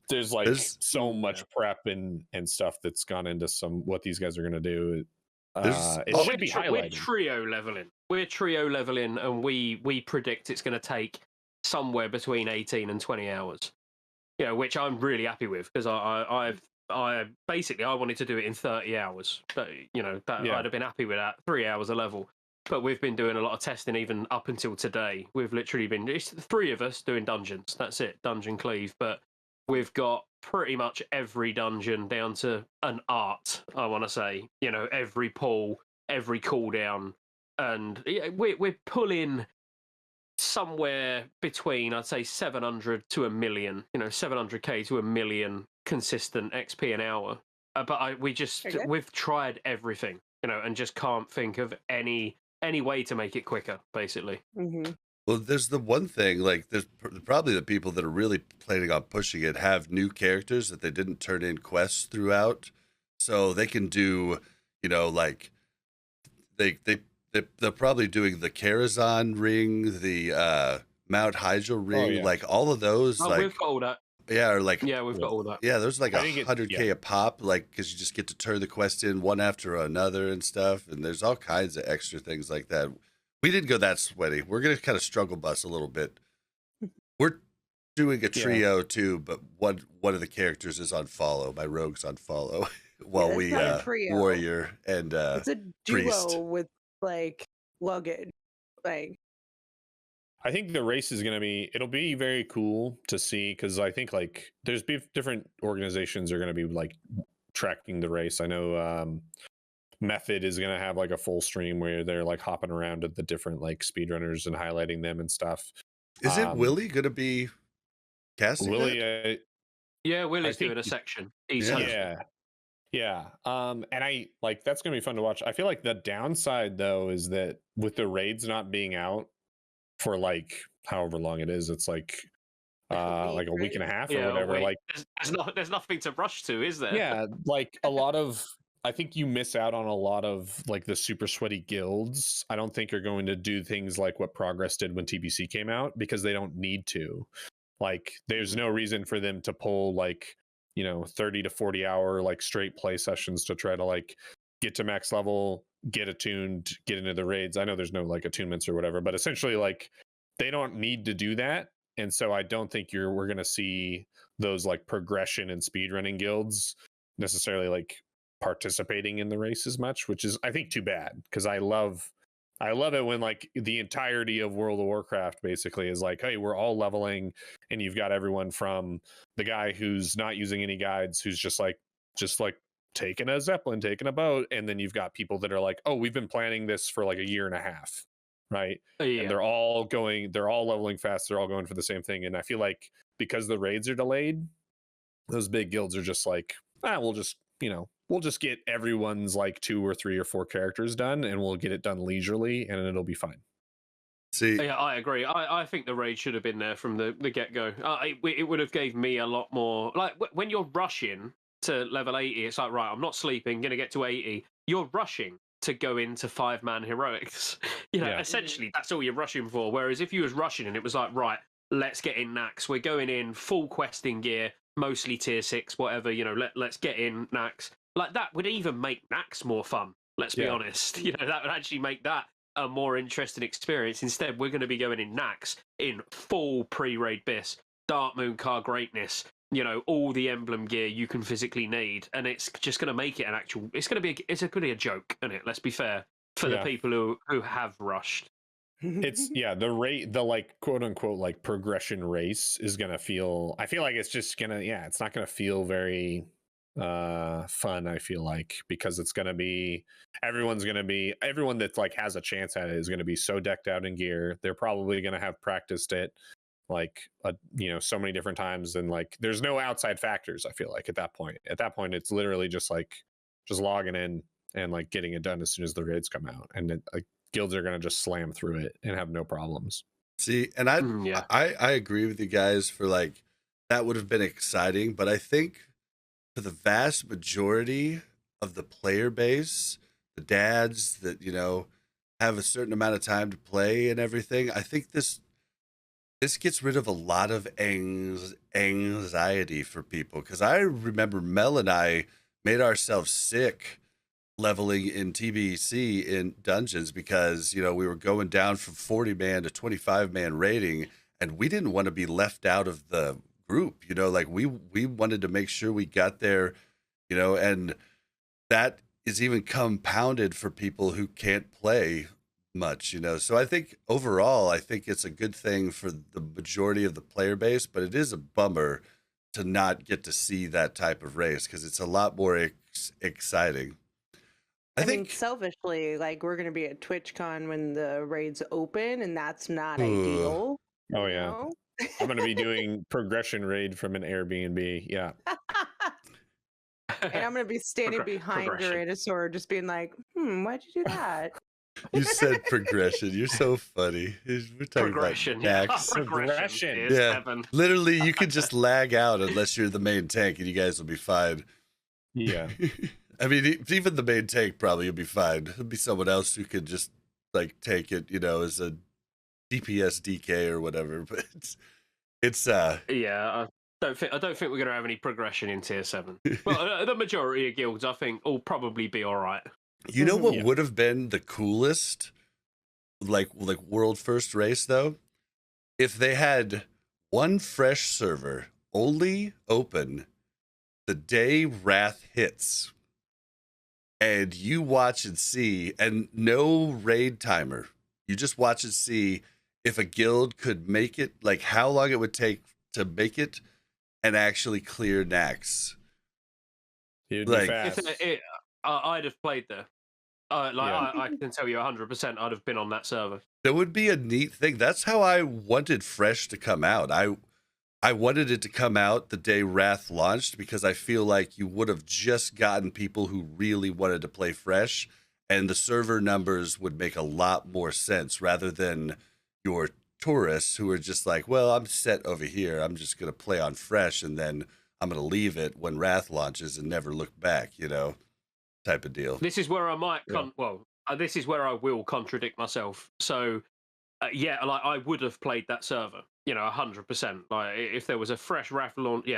there's like so much prep and stuff that's gone into what these guys are going to do. It should be highlighted. We're trio leveling, and we predict it's going to take somewhere between 18 and 20 hours. You know, which I'm really happy with, because I basically I wanted to do it in 30 hours. But I'd have been happy with that. 3 hours a level. But we've been doing a lot of testing even up until today. We've literally been, it's 3 of us doing dungeons. That's it, dungeon cleave. But we've got pretty much every dungeon down to an art, I want to say. You know, every pull, every cooldown. And we're pulling somewhere between, I'd say, 700 to a million, 700k to a million consistent XP an hour. But we've tried everything, and just can't think of any way to make it quicker, basically. Mm-hmm. Well, there's the one thing, like, there's probably the people that are really planning on pushing it have new characters that they didn't turn in quests throughout, so they can do, like, they're probably doing the Karazhan ring, the Mount Hydra ring, like all of those. Oh, like, we've got all that. Yeah, or like we've got all that. Yeah, there's like 100k a pop, like, because you just get to turn the quest in one after another and stuff, and there's all kinds of extra things like that. We didn't go that sweaty. We're gonna kind of struggle bus a little bit. We're doing a trio too, but one of the characters is on follow. My rogue's on follow, while we warrior and it's a duo priest. with like luggage, like. I think the race is it'll be very cool to see, because I think like there's different organizations are going to be like tracking the race. I know Method is going to have like a full stream where they're like hopping around at the different like speedrunners and highlighting them and stuff. Is it WillE going to be casting WillE? WillE's doing a section. Yeah. And I like, that's going to be fun to watch. I feel like the downside though is that with the raids not being out for like however long it is, it's like a week and a half or whatever. Like there's nothing to rush to, is there? Yeah, like I think you miss out on a lot of like the super sweaty guilds. I don't think are going to do things like what Progress did when TBC came out, because they don't need to. Like there's no reason for them to pull like 30 to 40 hour like straight play sessions to try to like get to max level, get attuned, get into the raids. I know there's no like attunements or whatever, but essentially like they don't need to do that. And so I don't think we're going to see those like progression and speedrunning guilds necessarily like participating in the race as much, which is I think too bad, because I love it when like the entirety of World of Warcraft basically is like, hey, we're all leveling, and you've got everyone from the guy who's not using any guides, who's just like taking a Zeppelin, taking a boat, and then you've got people that are like, oh, we've been planning this for like a year and a half, right? And they're all leveling fast, they're all going for the same thing. And I feel like because the raids are delayed, those big guilds are just like, we'll just get everyone's like 2 or 3 or 4 characters done, and we'll get it done leisurely, and it'll be fine. See, yeah, I agree. I think the raid should have been there from the get-go. It would have gave me a lot more, like when you're rushing to level 80, it's like, right, I'm not sleeping, gonna get to 80. You're rushing to go into 5-man heroics. Essentially that's all you're rushing for. Whereas if you was rushing and it was like, right, let's get in Nax, we're going in full questing gear, mostly tier 6, whatever, let's get in Nax. Like that would even make Nax more fun, let's be honest. That would actually make that a more interesting experience. Instead, we're going to be going in Nax in full pre-raid bis, Dark Moon car greatness, all the emblem gear you can physically need, and it's just going to make it it's going to be a joke, isn't it? Let's be fair, for the people who have rushed. It's the like quote unquote like progression race is going to I feel like it's just going to, it's not going to feel very fun, I feel like, because it's going to be everyone that like has a chance at it is going to be so decked out in gear. They're probably going to have practiced it like so many different times, and like there's no outside factors. I feel like at that point it's literally just logging in and like getting it done as soon as the raids come out, and guilds are going to just slam through it and have no problems. See, and I agree with you guys for like that would have been exciting, but I think for the vast majority of the player base, the dads that have a certain amount of time to play and everything, I think this gets rid of a lot of anxiety for people, because I remember Mel and I made ourselves sick leveling in TBC in dungeons because, you know, we were going down from 40-man to 25-man raiding, and we didn't want to be left out of the group, you know, like we wanted to make sure we got there, you know, and that is even compounded for people who can't play much, you know. So I think overall, I think it's a good thing for the majority of the player base, but it is a bummer to not get to see that type of race because it's a lot more exciting. I mean, selfishly, like, we're going to be at TwitchCon when the raids open, and that's not ideal. Oh, yeah. Know? I'm going to be doing progression raid from an Airbnb. Yeah. And I'm going to be standing behind Duranasaur just being like, why'd you do that? You said progression. You're so funny. We're talking progression, about progression. Yeah. Literally, you could just lag out unless you're the main tank and you guys will be fine. Yeah. I mean, even the main tank probably will be fine. It'll be someone else who could just like take it, you know, as a DPS DK or whatever. But it's yeah. I don't think we're going to have any progression in tier 7. Well, the majority of guilds, I think, will probably be all right. You know what would have been the coolest, like world first race though, if they had one fresh server only open the day Wrath hits, and you watch and see, and no raid timer. You just watch and see if a guild could make it, like how long it would take to make it and actually clear Nax. It'd be fast. I'd have played there. I can tell you 100% I'd have been on that server. That would be a neat thing. That's how I wanted Fresh to come out. I wanted it to come out the day Wrath launched because I feel like you would have just gotten people who really wanted to play Fresh, and the server numbers would make a lot more sense rather than your tourists who are just like, well, I'm set over here. I'm just going to play on Fresh, and then I'm going to leave it when Wrath launches and never look back, you know, type of deal. This is where I might, this is where I will contradict myself. So, like I would have played that server, you know, 100%. Like if there was a fresh Wrath launch,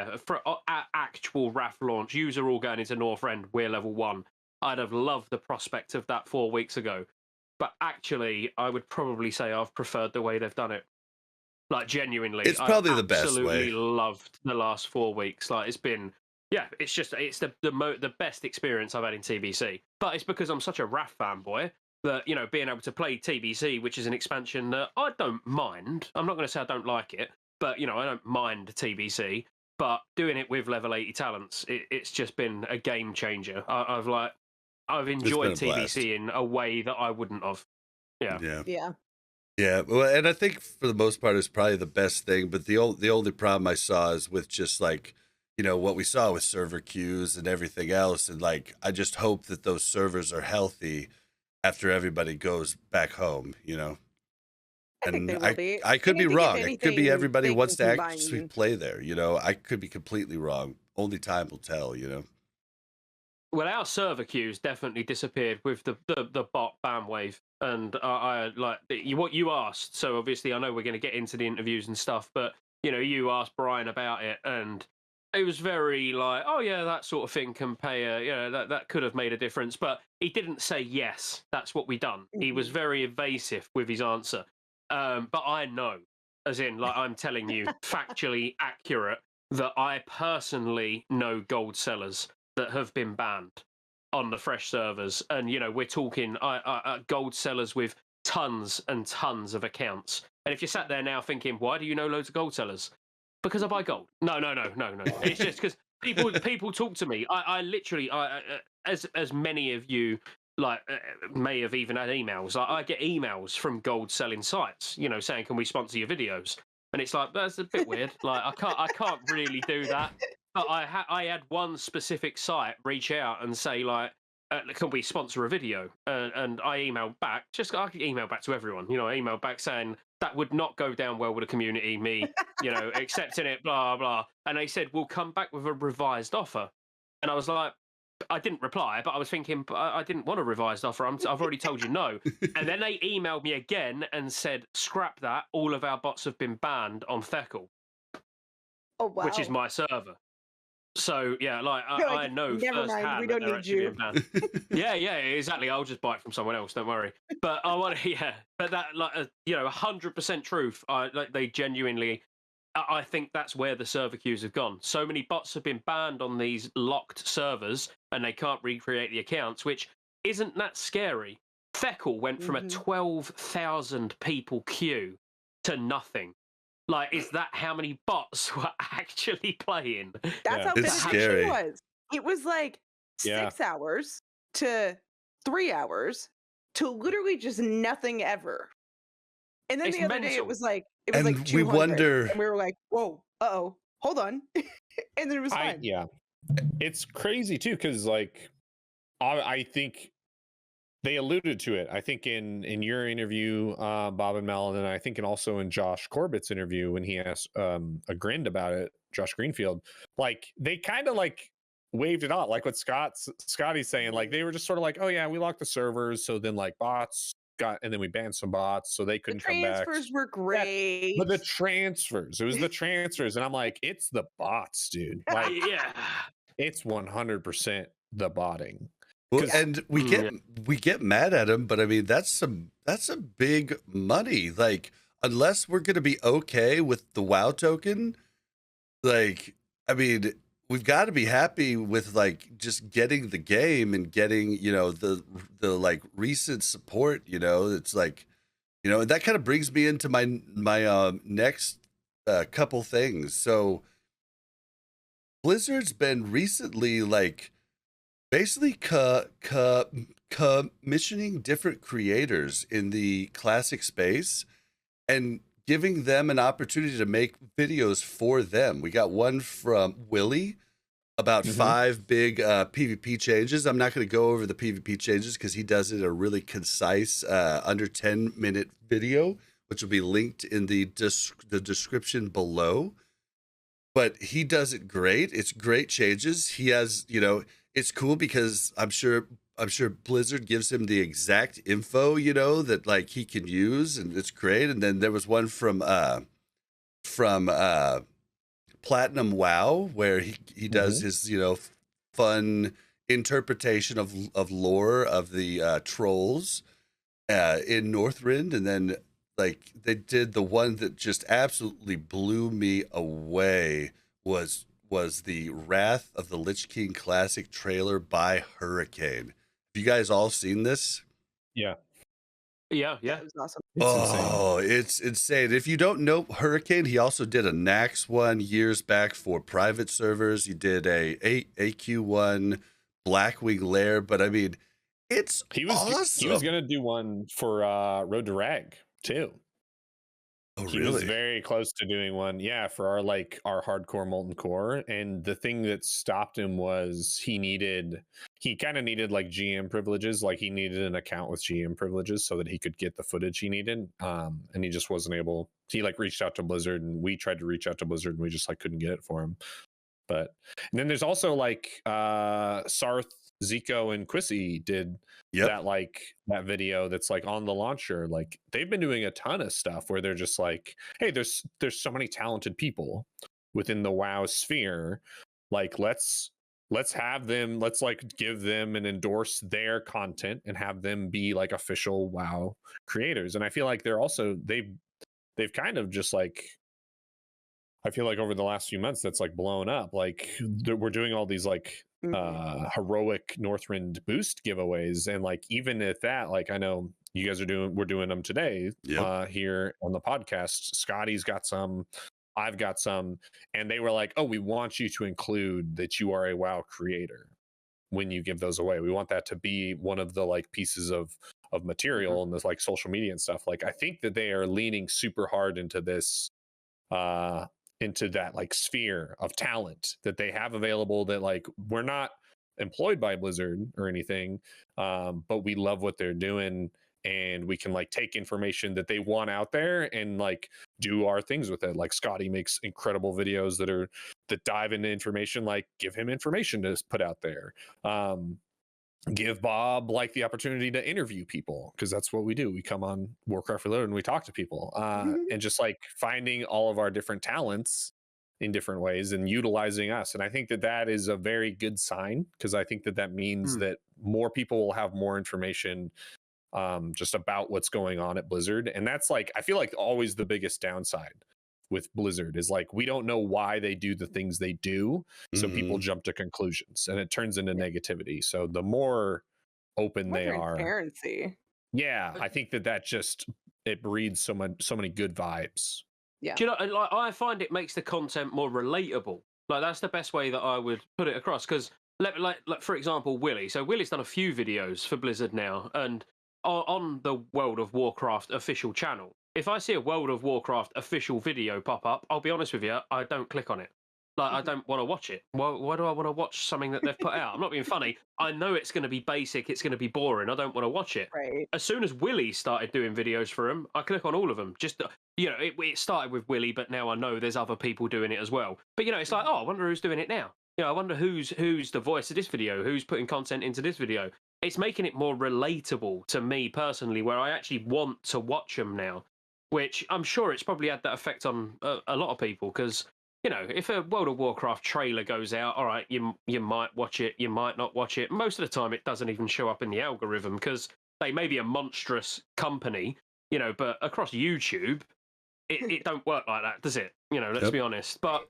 actual Wrath launch, user all going into North End, we're level 1. I'd have loved the prospect of that 4 weeks ago. But actually, I would probably say I've preferred the way they've done it. Like genuinely, it's probably the best way. Absolutely loved the last 4 weeks. Like it's been, it's the best experience I've had in TBC. But it's because I'm such a Wrath fanboy that, you know, being able to play TBC, which is an expansion that I don't mind. I'm not going to say I don't like it, but, you know, I don't mind TBC. But doing it with level 80 talents, it's just been a game changer. I've enjoyed TBC in a way that I wouldn't have. Yeah. Well, and I think for the most part, it's probably the best thing. But the only problem I saw is with just like, you know, what we saw with server queues and everything else. And like, I just hope that those servers are healthy after everybody goes back home, you know. I think they will be. I could be wrong. It could be everybody wants to actually play there, you know. I could be completely wrong. Only time will tell, you know. Well, our server queues definitely disappeared with the bot ban wave, and I like what you asked. So obviously, I know we're going to get into the interviews and stuff, but you know, you asked Brian about it, and it was very like, oh yeah, that sort of thing can pay. That could have made a difference, but he didn't say yes. That's what we done. He was very evasive with his answer, but I know, as in, like I'm telling you, factually accurate, that I personally know gold sellers that have been banned on the fresh servers, and you know we're talking gold sellers with tons and tons of accounts. And if you sat there now thinking, why do you know loads of gold sellers? Because I buy gold. No. It's just because people talk to me. I literally, as many of you like may have even had emails. I get emails from gold selling sites, you know, saying, can we sponsor your videos? And it's like, that's a bit weird. Like I can't really do that. But I had one specific site reach out and say, like, can we sponsor a video? And I emailed back, I could email back to everyone, you know, I emailed back saying that would not go down well with the community, me, you know, accepting it, blah, blah. And they said, we'll come back with a revised offer. And I was like, I didn't reply, but I was thinking I didn't want a revised offer. I've already told you no. And then they emailed me again and said, scrap that. All of our bots have been banned on Feckle. Oh, wow. Which is my server. So, yeah, like, I know never mind, we don't need you. Yeah, exactly. I'll just buy it from someone else. Don't worry. But I want to, but that, like, 100% truth. Like, they genuinely, I think that's where the server queues have gone. So many bots have been banned on these locked servers and they can't recreate the accounts, which isn't that scary. Feckle went from a 12,000 people queue to nothing. Like, is that how many bots were actually playing? That's how big the scary. was. It was like 6 hours to 3 hours to literally just nothing ever. And then the other day it was like 200, we wonder, and we were like, whoa, hold on. And then it was fine. It's crazy too, because like I think they alluded to it. I think in your interview, Bob and Mel, and I think also in Josh Corbett's interview when he asked a grinned about it, Josh Greenfield, like they kind of like waved it out, like what Scotty's saying, like they were just sort of like, oh yeah, we locked the servers, so then like bots got, and then we banned some bots so they couldn't come back. The transfers were great. But the transfers, it was the transfers, and I'm like, it's the bots, dude. Like, it's 100% the botting. Well, and we get mad at him, but I mean that's some big money. Like, unless we're gonna be okay with the WoW token, like, I mean, we've got to be happy with like just getting the game and getting, the like recent support. It's like, and that kind of brings me into my next couple things. So Blizzard's been recently like basically commissioning different creators in the classic space and giving them an opportunity to make videos for them. We got one from WillE about 5 big PvP changes. I'm not going to go over the PvP changes because he does it in a really concise, under 10-minute video, which will be linked in the description below. But he does it great. It's great changes. He has, it's cool because I'm sure Blizzard gives him the exact info, that like he can use, and it's great. And then there was one from Platinum WoW where he does his, fun interpretation of lore of the trolls in Northrend. And then like they did the one that just absolutely blew me away was the Wrath of the Lich King Classic trailer by Hurricane. Have you guys all seen this? Yeah. It was awesome. It's insane. If you don't know Hurricane, he also did a Nax one years back for private servers. He did a AQ1 Blackwing Lair, but I mean, he was awesome. He was gonna do one for Road to Rag too. Oh, really? He was very close to doing one, for our hardcore Molten Core. And the thing that stopped him was he kind of needed like GM privileges. Like he needed an account with GM privileges so that he could get the footage he needed. And he just wasn't able. He like reached out to Blizzard, and we tried to reach out to Blizzard, and we just like couldn't get it for him. But and then there's also like Sarth, Zico, and Quissy did that video that's like on the launcher. Like they've been doing a ton of stuff where they're just like, hey, there's so many talented people within the WoW sphere. Like let's have them, let's like give them and endorse their content and have them be like official WoW creators. And I feel like they're also they've kind of just like, I feel like over the last few months that's like blown up. Like we're doing all these like heroic Northrend boost giveaways, and like even at that, like I know you guys we're doing them today here on the podcast. Scotty's got some, I've got some, and they were like, oh, we want you to include that you are a WoW creator when you give those away. We want that to be one of the like pieces of material and this like social media and stuff. Like I think that they are leaning super hard into this into that like sphere of talent that they have available, that like we're not employed by Blizzard or anything, but we love what they're doing, and we can like take information that they want out there and like do our things with it. Like Scotty makes incredible videos that dive into information, like give him information to put out there. Give Bob like the opportunity to interview people, because that's what we do. We come on Warcraft Reloaded and we talk to people, and just like finding all of our different talents in different ways and utilizing us. And I think that is a very good sign, because I think that means that more people will have more information just about what's going on at Blizzard. And that's like, I feel like always the biggest downside with Blizzard is like, we don't know why they do the things they do. So people jump to conclusions and it turns into negativity. So the more open they are, transparency. Yeah, I think that just, it breeds so many good vibes. Yeah. Do you know, like, I find it makes the content more relatable. Like, that's the best way that I would put it across. Because, like for example, WillE. So WillE's done a few videos for Blizzard now, and on the World of Warcraft official channel. If I see a World of Warcraft official video pop up, I'll be honest with you, I don't click on it. Like, I don't want to watch it. Why do I want to watch something that they've put out? I'm not being funny. I know it's going to be basic. It's going to be boring. I don't want to watch it. Right. As soon as WillE started doing videos for him, I click on all of them. Just, you know, it started with WillE, but now I know there's other people doing it as well. But, you know, it's like, oh, I wonder who's doing it now. You know, I wonder who's the voice of this video, who's putting content into this video. It's making it more relatable to me personally, where I actually want to watch them now, which I'm sure it's probably had that effect on a lot of people, because, you know, if a World of Warcraft trailer goes out, all right, you might watch it, you might not watch it. Most of the time, it doesn't even show up in the algorithm, because they may be a monstrous company, you know, but across YouTube, it don't work like that, does it? You know, let's be honest. But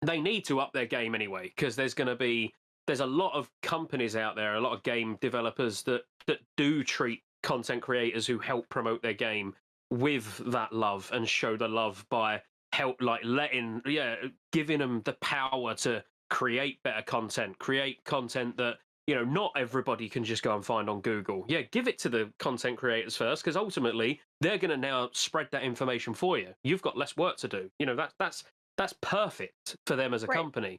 they need to up their game anyway, because there's a lot of companies out there, a lot of game developers that do treat content creators who help promote their game with that love and show the love by giving them the power to create better content, create content that, you know, not everybody can just go and find on Google. Yeah, give it to the content creators first, because ultimately they're going to now spread that information for you. You've got less work to do. You know, that's perfect for them as a company.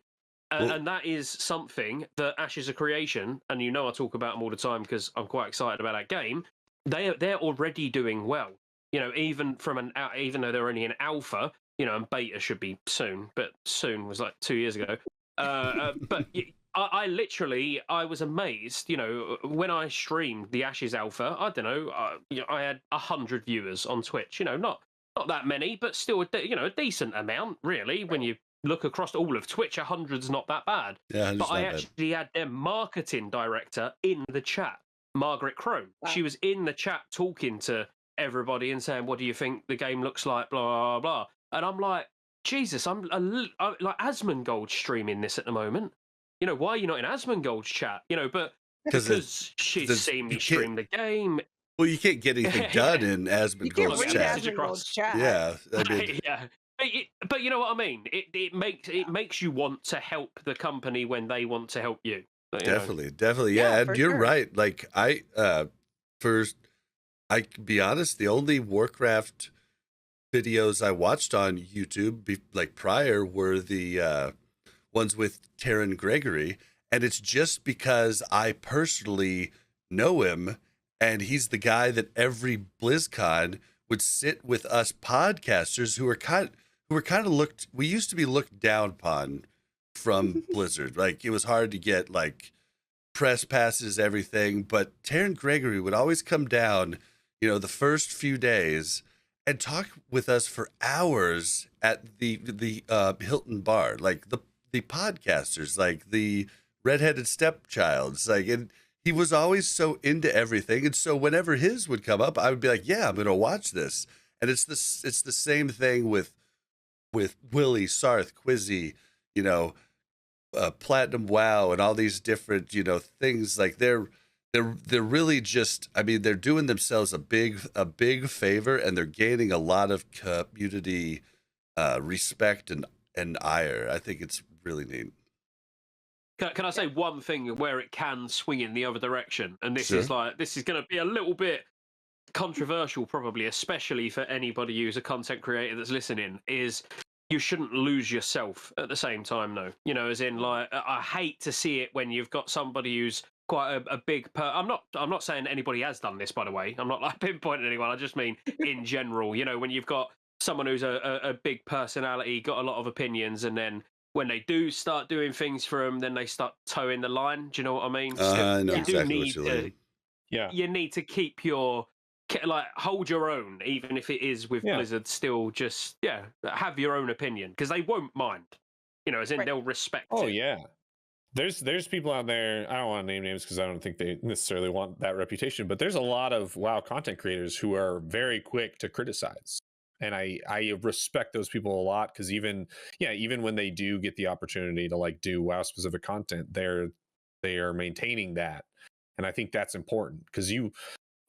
And that is something that Ashes of Creation, and you know I talk about them all the time because I'm quite excited about that game, they're already doing well. You know, even though they're only in alpha, you know, and beta should be soon, but soon was like 2 years ago. But I was amazed, you know, when I streamed the Ashes alpha, I don't know, I had 100 viewers on Twitch, you know, not that many, but still, a decent amount, really, when you look across all of Twitch. 100's not that bad. Yeah, but I actually had their marketing director in the chat, Margaret Crone. Wow. She was in the chat talking to everybody and saying, what do you think the game looks like, blah, blah, blah. And I'm like, Jesus, I'm like Asmongold streaming this at the moment. You know, why are you not in Asmongold's chat? You know, but because she's seen me stream the game. Well, you can't get anything done in Asmongold's chat. Yeah, I mean, yeah. But you know what I mean? It makes you want to help the company when they want to help you. Definitely. Yeah, and you're right. Like I can be honest, the only Warcraft videos I watched on YouTube like prior were the ones with Taryn Gregory, and it's just because I personally know him, and he's the guy that every BlizzCon would sit with us podcasters who were kind of we used to be looked down upon from Blizzard. Like, it was hard to get like press passes, everything, but Taryn Gregory would always come down, you know, the first few days and talk with us for hours at the Hilton bar, like the podcasters, like the redheaded stepchilds, like, and he was always so into everything. And so whenever his would come up, I would be like, yeah, I'm going to watch this. And it's the same thing with WillE, Sarth, Quizzy, you know, Platinum WoW, and all these different, you know, things. Like they're really just, I mean, they're doing themselves a big favor, and they're gaining a lot of community respect and ire. I think it's really neat. Can I say one thing where it can swing in the other direction? And this is going to be a little bit controversial, probably, especially for anybody who's a content creator that's listening, is you shouldn't lose yourself at the same time, though. You know, as in, like, I hate to see it when you've got somebody who's quite a big. I'm not saying anybody has done this, by the way. I'm not like pinpointing anyone. I just mean in general. You know, when you've got someone who's a big personality, got a lot of opinions, and then when they do start doing things for them, then they start towing the line. Do you know what I mean? I know you do exactly need what you to. mean. Yeah. You need to keep your hold your own, even if it is with Blizzard. Still, just have your own opinion because they won't mind. You know, as in they'll respect. Oh it. yeah. There's people out there, I don't want to name names because I don't think they necessarily want that reputation, but there's a lot of WoW content creators who are very quick to criticize. And I respect those people a lot because even when they do get the opportunity to like do WoW specific content, they are maintaining that. And I think that's important because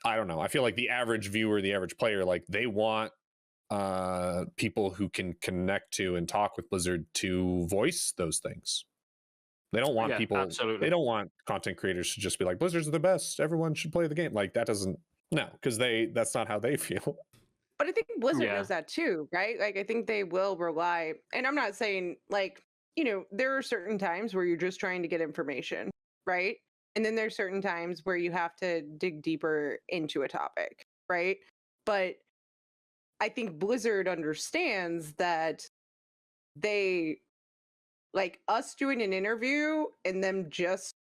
I don't know, I feel like the average viewer, the average player, like they want people who can connect to and talk with Blizzard to voice those things. They don't want people. Absolutely. They don't want content creators to just be like, Blizzard's the best, everyone should play the game. Like that doesn't, no, because that's not how they feel. But I think Blizzard knows that too, right? Like I think they will rely, and I'm not saying like, you know, there are certain times where you're just trying to get information, right? And then there's certain times where you have to dig deeper into a topic, right? But I think Blizzard understands that they, like us doing an interview and them just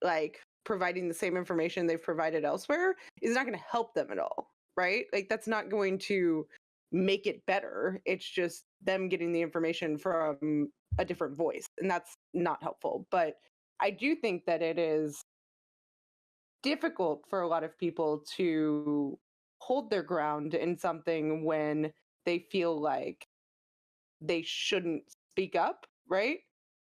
like providing the same information they've provided elsewhere is not going to help them at all, right? Like that's not going to make it better. It's just them getting the information from a different voice, and that's not helpful. But I do think that it is difficult for a lot of people to hold their ground in something when they feel like they shouldn't speak up, right?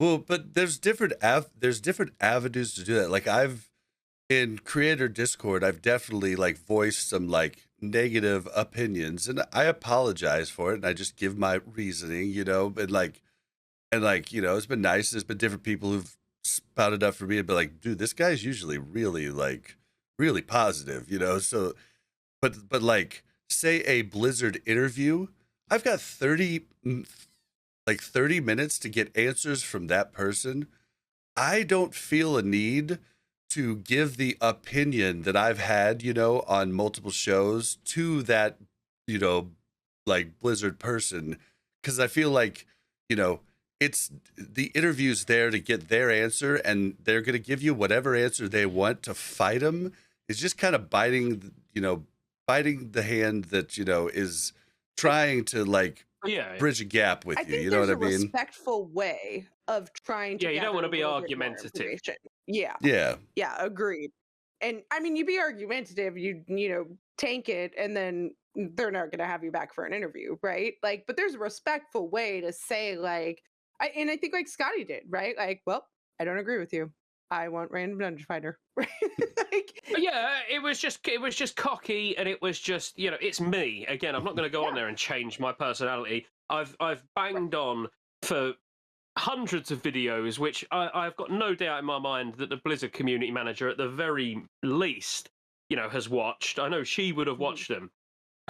Well, but there's different avenues to do that. Like in creator Discord, I've definitely like voiced some like negative opinions, and I apologize for it, and I just give my reasoning, you know, and you know, it's been nice. There's been different people who've spouted up for me and be like, dude, this guy's usually really positive, you know. So, but like, say a Blizzard interview, I've got 30 minutes to get answers from that person. I don't feel a need to give the opinion that I've had, you know, on multiple shows to that, you know, like Blizzard person, because I feel like, you know, it's the interview's there to get their answer, and they're going to give you whatever answer they want. To fight them is just kind of biting the hand that, you know, is trying to like bridge a gap with you. You know what I mean? There's a respectful way of trying to. Yeah, you don't want to be argumentative. Yeah. Yeah. Agreed. And I mean, you be argumentative, you know, tank it, and then they're not going to have you back for an interview, right? Like, but there's a respectful way to say, like, I think like Scotty did, right? Like, well, I don't agree with you. I want random dungeon fighter. Like, yeah, it was just cocky, and it was just, you know, it's me again. I'm not going to go on there and change my personality. I've banged on for hundreds of videos, which I've got no doubt in my mind that the Blizzard community manager, at the very least, you know, has watched. I know she would have watched them.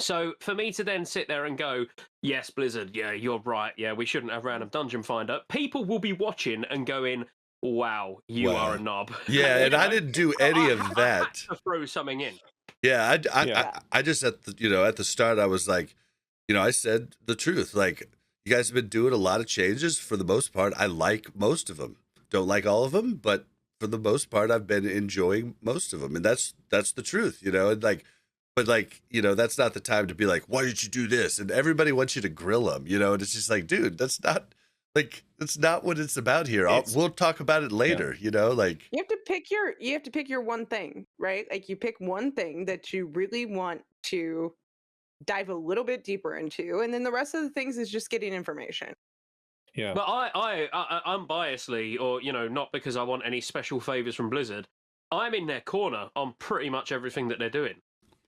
So for me to then sit there and go, yes, Blizzard, yeah, you're right. Yeah, we shouldn't have random dungeon finder. People will be watching and going, wow, you are a knob. Yeah, and I didn't do any of that. I had to throw something in. Yeah, I just at the start I was like, you know, I said the truth. Like, you guys have been doing a lot of changes. For the most part, I like most of them. Don't like all of them, but for the most part, I've been enjoying most of them, and that's the truth, you know. And like, but like, you know, that's not the time to be like, why did you do this? And everybody wants you to grill them, you know. And it's just like, dude, that's not what it's about here. We'll talk about it later, you know. Like, you have to pick your one thing, right? Like, you pick one thing that you really want to dive a little bit deeper into, and then the rest of the things is just getting information. Yeah. But I unbiasedly, or, you know, not because I want any special favors from Blizzard, I'm in their corner on pretty much everything that they're doing.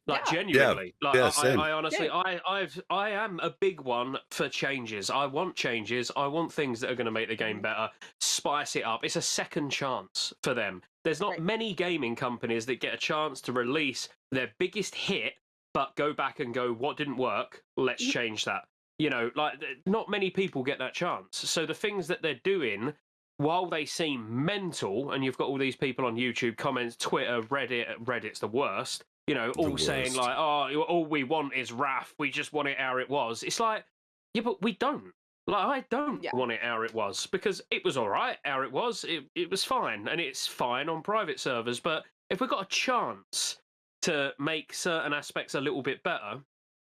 Like, genuinely. Like, I honestly, I am a big one for changes. I want changes. I want things that are going to make the game better, spice it up. It's a second chance for them. There's not many gaming companies that get a chance to release their biggest hit, but go back and go, what didn't work? Let's change that. You know, like, not many people get that chance. So the things that they're doing while they seem mental, and you've got all these people on YouTube, comments, Twitter, Reddit's the worst, you know, all saying like, oh, all we want is Wrath, we just want it how it was. It's like, yeah, but we don't. Like, I don't want it how it was, because it was all right how it was. It was fine, and it's fine on private servers. But if we've got a chance to make certain aspects a little bit better,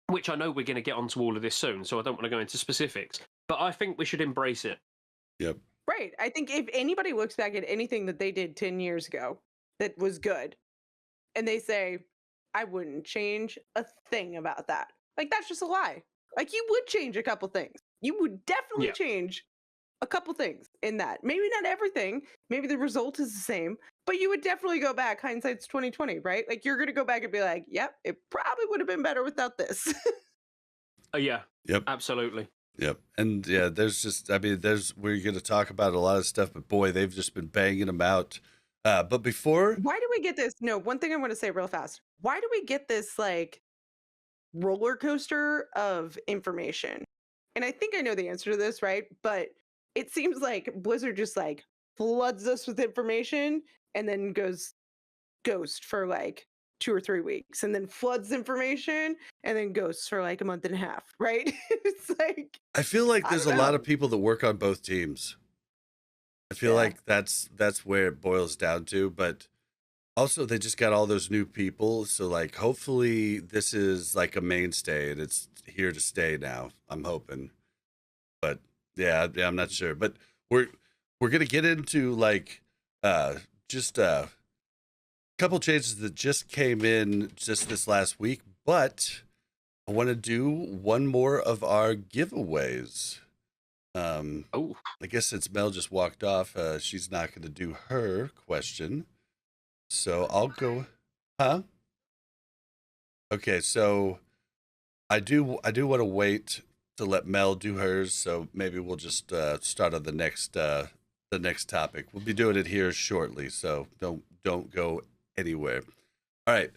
which I know we're going to get onto all of this soon, so I don't want to go into specifics, but I think we should embrace it. Yep. Right. I think if anybody looks back at anything that they did 10 years ago that was good, and they say, I wouldn't change a thing about that. Like, that's just a lie. Like, you would change a couple things. You would definitely change a couple things in that. Maybe not everything. Maybe the result is the same, but you would definitely go back. Hindsight's 2020, right? Like, you're going to go back and be like, yep, it probably would have been better without this. Yeah. Yep. Absolutely. Yep. And yeah, there's just, I mean, we're going to talk about a lot of stuff, but boy, they've just been banging them out. But before. Why do we get this? No, one thing I want to say real fast. Why do we get this, like, roller coaster of information? And I think I know the answer to this, right? But it seems like Blizzard just like floods us with information and then goes ghost for like 2 or 3 weeks, and then floods information and then ghosts for like a month and a half, right? It's like, I feel like there's a lot of people that work on both teams. I feel like that's where it boils down to, but also they just got all those new people, so like hopefully this is like a mainstay and it's here to stay now. I'm hoping. But yeah, I'm not sure. But we're gonna get into like just a couple changes that just came in just this last week, but I want to do one more of our giveaways. I guess since Mel just walked off, she's not going to do her question, so I'll go. Huh? Okay, so I do want to wait to let Mel do hers, so maybe we'll just start on the next topic. We'll be doing it here shortly, so don't go anywhere. All right.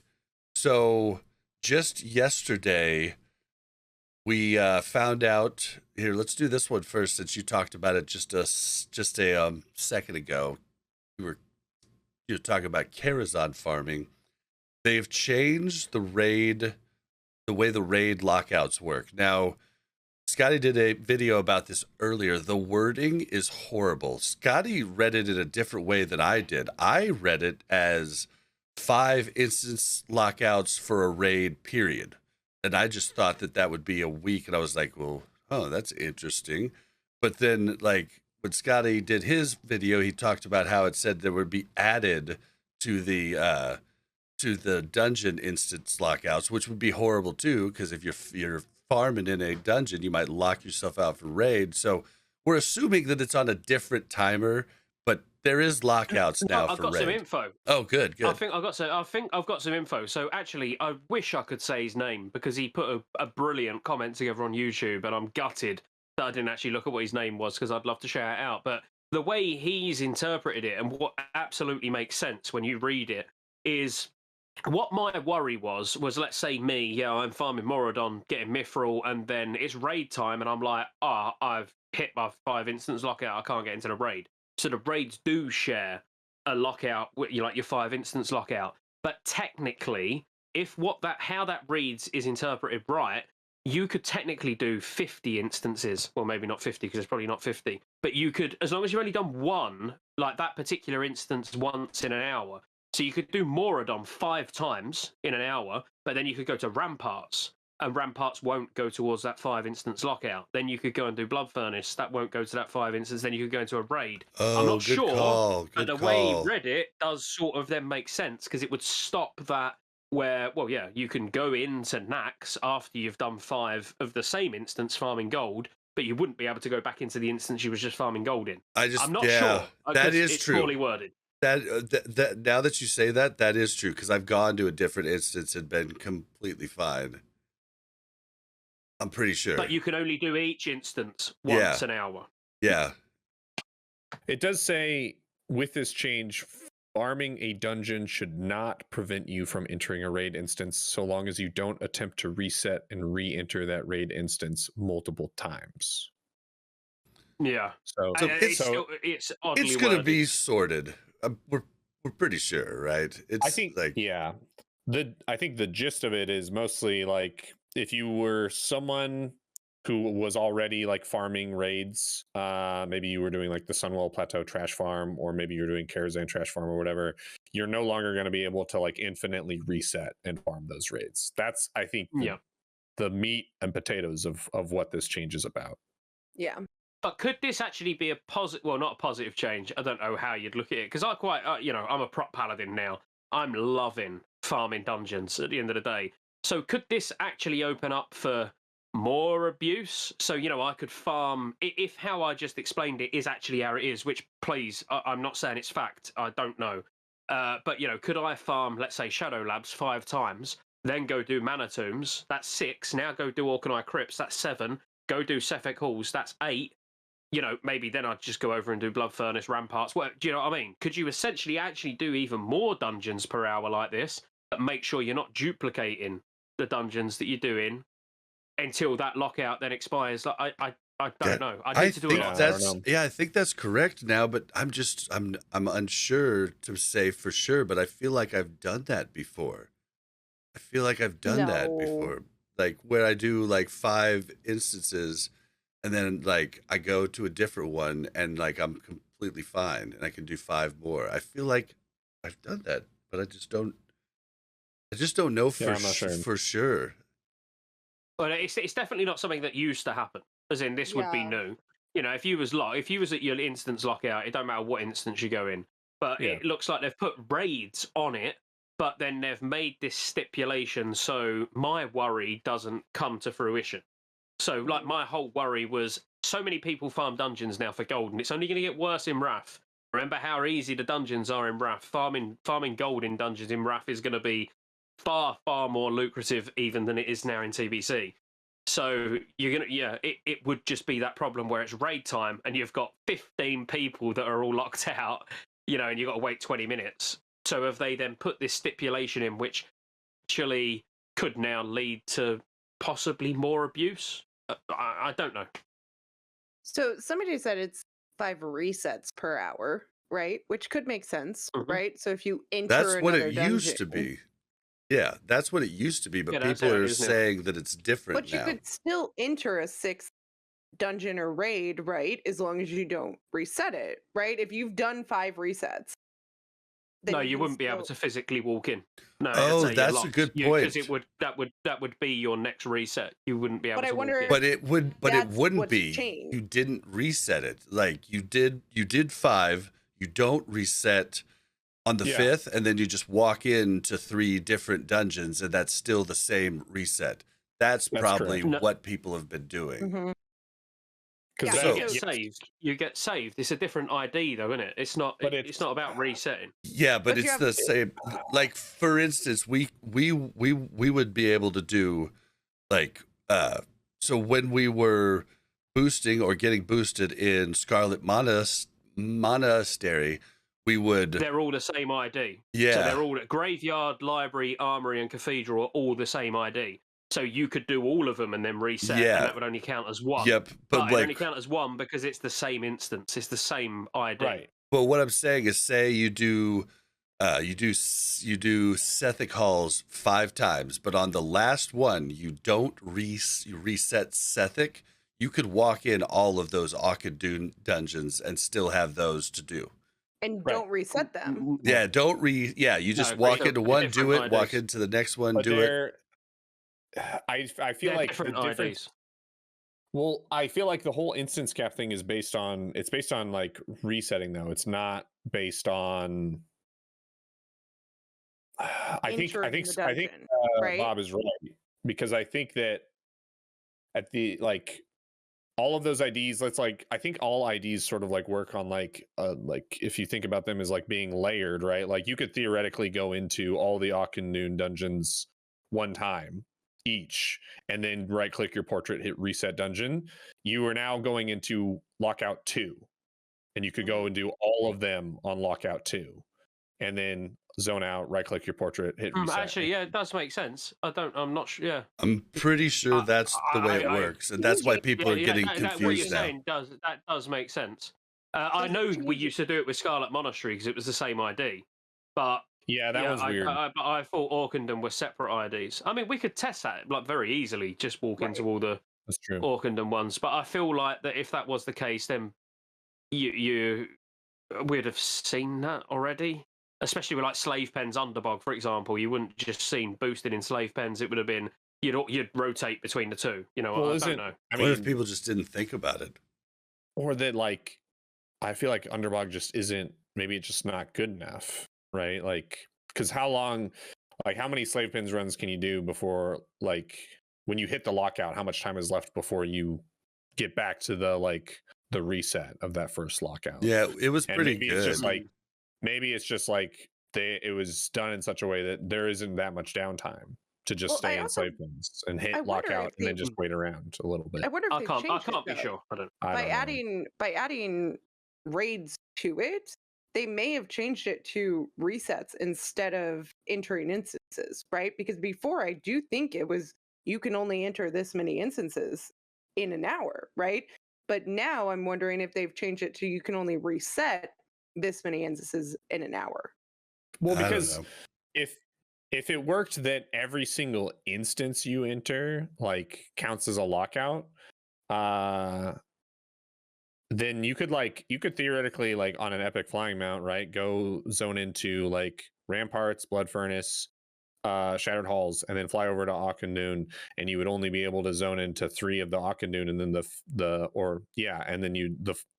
So just yesterday, we found out here. Let's do this one first, since you talked about it just a second ago. You were talking about Karazhan farming. They've changed the way the raid lockouts work. Now, Scotty did a video about this earlier. The wording is horrible. Scotty read it in a different way than I did. I read it as 5 instance lockouts for a raid period. And I just thought that would be a week. And I was like, well, oh, that's interesting. But then, like, when Scotty did his video, he talked about how it said there would be added to the dungeon instance lockouts, which would be horrible too, because if you're farming in a dungeon, you might lock yourself out for raid. So we're assuming that it's on a different timer, but there is lockouts now I've for got raid. some info. Oh, good. I think I've got some info. So actually, I wish I could say his name, because he put a brilliant comment together on YouTube, and I'm gutted that I didn't actually look at what his name was, because I'd love to share it out. But the way he's interpreted it, and what absolutely makes sense when you read it, is what my worry was let's say me, I'm farming Moradon, getting Mithril, and then it's raid time, and I'm like, I've hit my 5 instance lockout, I can't get into the raid. So the raids do share a lockout, like your 5 instance lockout. But technically, how that reads is interpreted right, you could technically do 50 instances. Well, maybe not 50, because it's probably not 50. But you could, as long as you've only done one, like that particular instance once in an hour. So you could do Moradon 5 times in an hour, but then you could go to Ramparts, and Ramparts won't go towards that 5 instance lockout. Then you could go and do Blood Furnace, that won't go to that 5 instance. Then you could go into a raid. I'm not sure, but the way he read it does sort of then make sense, because it would stop that where, you can go into Nax after you've done 5 of the same instance farming gold, but you wouldn't be able to go back into the instance you was just farming gold in. I'm not sure. That is it's true. poorly worded. That now that you say that is true, because I've gone to a different instance and been completely fine. I'm pretty sure. But you can only do each instance once an hour. Yeah. It does say, with this change, farming a dungeon should not prevent you from entering a raid instance, so long as you don't attempt to reset and re-enter that raid instance multiple times. Yeah. So, It's oddly It's going to worded. be sorted. We're pretty sure, right? It's I think I think the gist of it is mostly like if you were someone who was already like farming raids, maybe you were doing like the Sunwell Plateau trash farm, or maybe you're doing Karazhan trash farm or whatever, you're no longer going to be able to like infinitely reset and farm those raids. That's, I think, the meat and potatoes of what this change is about. Yeah. But could this actually be a positive? Well, not a positive change. I don't know how you'd look at it, because I quite, I'm a prop paladin now. I'm loving farming dungeons at the end of the day. So could this actually open up for more abuse? So, I could farm, if how I just explained it is actually how it is, which, please, I'm not saying it's fact. I don't know. But, could I farm, let's say, Shadow Labs 5 times, then go do Mana Tombs? That's 6. Now go do Orkanai Crypts. That's 7. Go do Sefek Halls. That's 8. Maybe then I'd just go over and do Blood Furnace, Ramparts. Well, do you know what I mean? Could you essentially actually do even more dungeons per hour like this, but make sure you're not duplicating the dungeons that you're doing until that lockout then expires? Like, I don't know. I need to do a lot. I think that's correct now, but I'm unsure to say for sure, but I feel like I've done that before. Like where I do like 5 instances, and then like I go to a different one and like I'm completely fine and I can do 5 more. I feel like I've done that, but I just don't know for sure. But it's definitely not something that used to happen. As in, this would be new. If you was at your instance lockout, it don't matter what instance you go in. But it looks like they've put raids on it, but then they've made this stipulation so my worry doesn't come to fruition. So, like, my whole worry was so many people farm dungeons now for gold, and it's only going to get worse in Wrath. Remember how easy the dungeons are in Wrath. Farming gold in dungeons in Wrath is going to be far, far more lucrative even than it is now in TBC. So you're gonna, it would just be that problem where it's raid time and you've got 15 people that are all locked out, and you've got to wait 20 minutes. So have they then put this stipulation in which actually could now lead to possibly more abuse? I don't know. So somebody said it's 5 resets per hour, right? Which could make sense, right? So if you enter that's what it dungeon, used to be. Yeah, that's what it used to be, but people are saying that it's different now. But you could still enter a 6th dungeon or raid, right? As long as you don't reset it, right? If you've done 5 resets. No, you wouldn't be able to physically walk in. No. Oh, that's a good point. Because that would be your next reset. You wouldn't be able to walk in. But it wouldn't be. Changed. You didn't reset it. Like you did 5. You don't reset on the 5th, and then you just walk into 3 different dungeons, and that's still the same reset. That's probably what people have been doing. Because you get saved. It's a different ID, though, isn't it? It's not. It's not about resetting. Yeah, but it's the same. Like for instance, we would be able to do like so when we were boosting or getting boosted in Scarlet Monastery. They're all the same ID. Yeah. So they're all Graveyard, Library, Armory, and Cathedral are all the same ID. So you could do all of them and then reset, and that would only count as 1. Yep, but it only count as 1 because it's the same instance. It's the same ID. Right. But what I'm saying is, say you do Sethek Halls 5 times, but on the last one you don't reset Sethek. You could walk in all of those Addon dungeons and still have those to do. And don't reset them. Yeah, you just walk into one, do it, walk into the next one, do it. I feel like different IDs. Well, I feel like the whole instance cap thing is based on like resetting, though. It's not based on I think right? Bob is right, because I think that at the like all of those IDs, I think all IDs sort of like work on like if you think about them as like being layered, right? Like you could theoretically go into all the Addon dungeons one time each, and then right click your portrait, hit reset dungeon. You are now going into lockout 2, and you could go and do all of them on lockout 2, and then zone out, right click your portrait, hit reset. Actually, yeah, it does make sense. I'm not sure. Yeah, I'm pretty sure that's the way it works, and that's why people are getting confused what you're now. saying does make sense. I know we used to do it with Scarlet Monastery because it was the same ID, but yeah, that was weird. But I thought Orkingdom were separate IDs. I mean, we could test that like very easily. Just walk into all the That's true. Orkingdom ones, but I feel like that if that was the case, then you we'd have seen that already. Especially with like Slave Pens Underbog, for example, you wouldn't just seen boosted in Slave Pens. It would have been you'd rotate between the two. You know, Well, I don't know. I What mean, if people just didn't think about it? or that like, I feel like Underbog just isn't. Maybe it's just not good enough, right? Like, because how long, like, how many Slave Pens runs can you do before, like, when you hit the lockout? How much time is left before you get back to the reset of that first lockout? Yeah, it was And pretty maybe good. it's just like, maybe it's just like it was done in such a way that there isn't that much downtime to just stay in Slave Pens and hit lockout and then just wait around a little bit. I wonder if I can't be it, sure. I don't. By adding raids to it, they may have changed it to resets instead of entering instances, right? Because before, I do think it was you can only enter this many instances in an hour, right? But now I'm wondering if they've changed it to you can only reset this many instances in an hour. Well, because if it worked that every single instance you enter like counts as a lockout, then you could theoretically, like, on an epic flying mount, right, go zone into like Ramparts, Blood Furnace, Shattered Halls, and then fly over to Auchindoun, and you would only be able to zone into 3 of the Auchindoun, and then the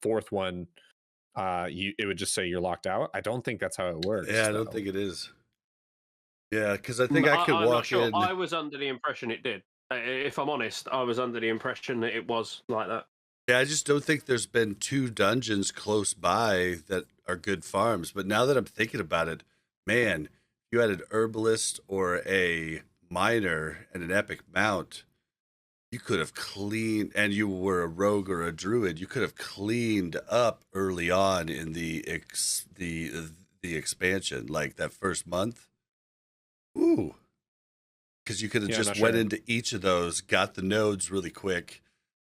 fourth one, it would just say you're locked out. I don't think that's how it works. Yeah, I don't think it is. Yeah, because I think I could I'm walk not sure. in. I was under the impression it did. If I'm honest, I was under the impression that it was like that. Yeah, I just don't think there's been 2 dungeons close by that are good farms. But now that I'm thinking about it, man, if you had an herbalist or a miner and an epic mount, you could have cleaned, and you were a rogue or a druid, you could have cleaned up early on in the expansion, like that first month. Ooh, because you could have just went into each of those, got the nodes really quick,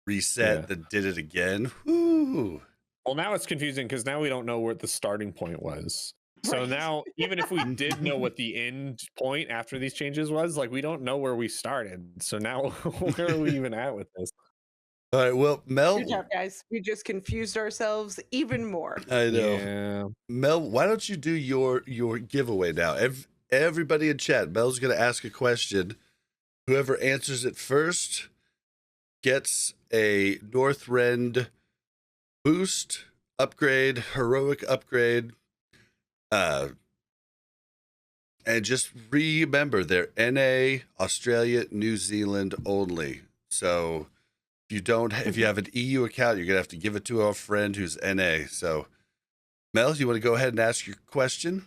reset, then did it again. Ooh. Well, now it's confusing because now we don't know what the starting point was. So now, even if we did know what the end point after these changes was, like, we don't know where we started. So now, where are we even at with this? All right, well, Mel. Good job, guys. We just confused ourselves even more. I know. Yeah. Mel, why don't you do your giveaway now? Everybody in chat, Mel's going to ask a question. Whoever answers it first gets a Northrend boost, upgrade, heroic upgrade. And just remember, they're NA, Australia, New Zealand only. So if you have an EU account, you're gonna have to give it to a friend who's NA. So, Mel, you want to go ahead and ask your question?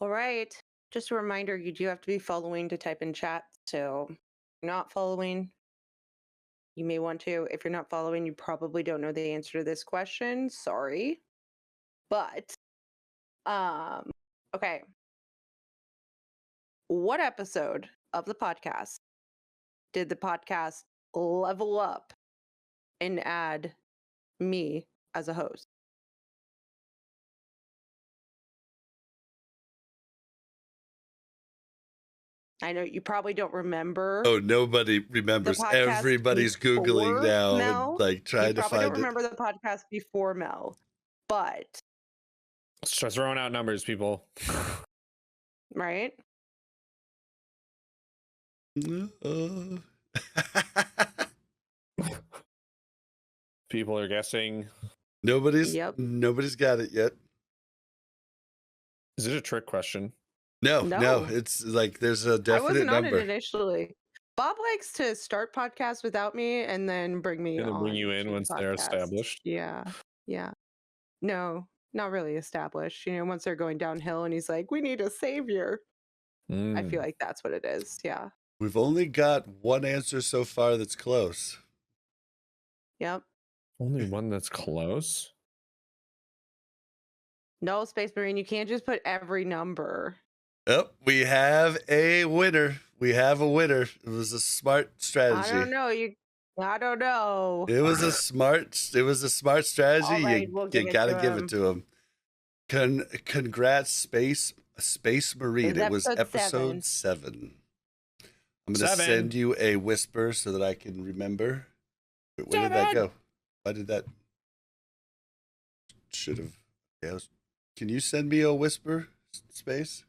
All right. Just a reminder, you do have to be following to type in chat. So, if you're not following, you may want to. If you're not following, you probably don't know the answer to this question. Sorry. But okay. What episode of the podcast did the podcast level up and add me as a host? I know you probably don't remember. Oh, nobody remembers. Everybody's Googling now Mel. and like trying to find I don't remember the podcast before Mel, but Let's start throwing out numbers, people. Right? People are guessing. Nobody's got it yet. Is it a trick question? No. It's like there's a definite I wasn't number. on it initially. Bob likes to start podcasts without me and then bring me Gonna on. bring you in once they're established. Yeah. No, not really established. Once they're going downhill and he's like, we need a savior. I feel like that's what it is. Yeah. We've only got one answer so far that's close. Yep. Only one that's close? No, Space Marine, you can't just put every number. Oh, we have a winner. We have a winner. It was a smart strategy. I don't know. I don't know. It was a smart strategy. All right, you we'll give you it gotta to give him. it to him. Congrats, Space Marine. It was episode 7. I'm gonna 7. send you a whisper so that I can remember. Where did that go? Why did that? Should have. Yeah, can you send me a whisper, Space?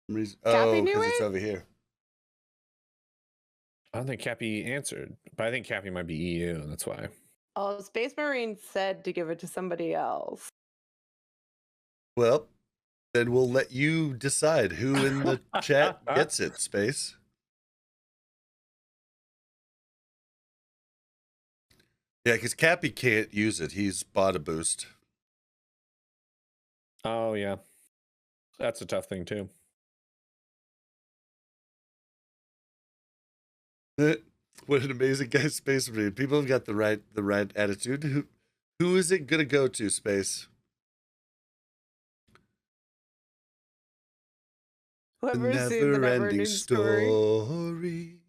Oh, because it's over here. I don't think Cappy answered, but I think Cappy might be EU. That's why. Oh, Space Marine said to give it to somebody else. Well, then we'll let you decide who in the chat gets it, Space. Yeah, because Cappy can't use it. He's bought a boost. Oh, yeah. That's a tough thing, too. What an amazing guy, Space Marine. People have got the right attitude. Who is it gonna go to, Space? Whoever's seen the Never-Ending Story.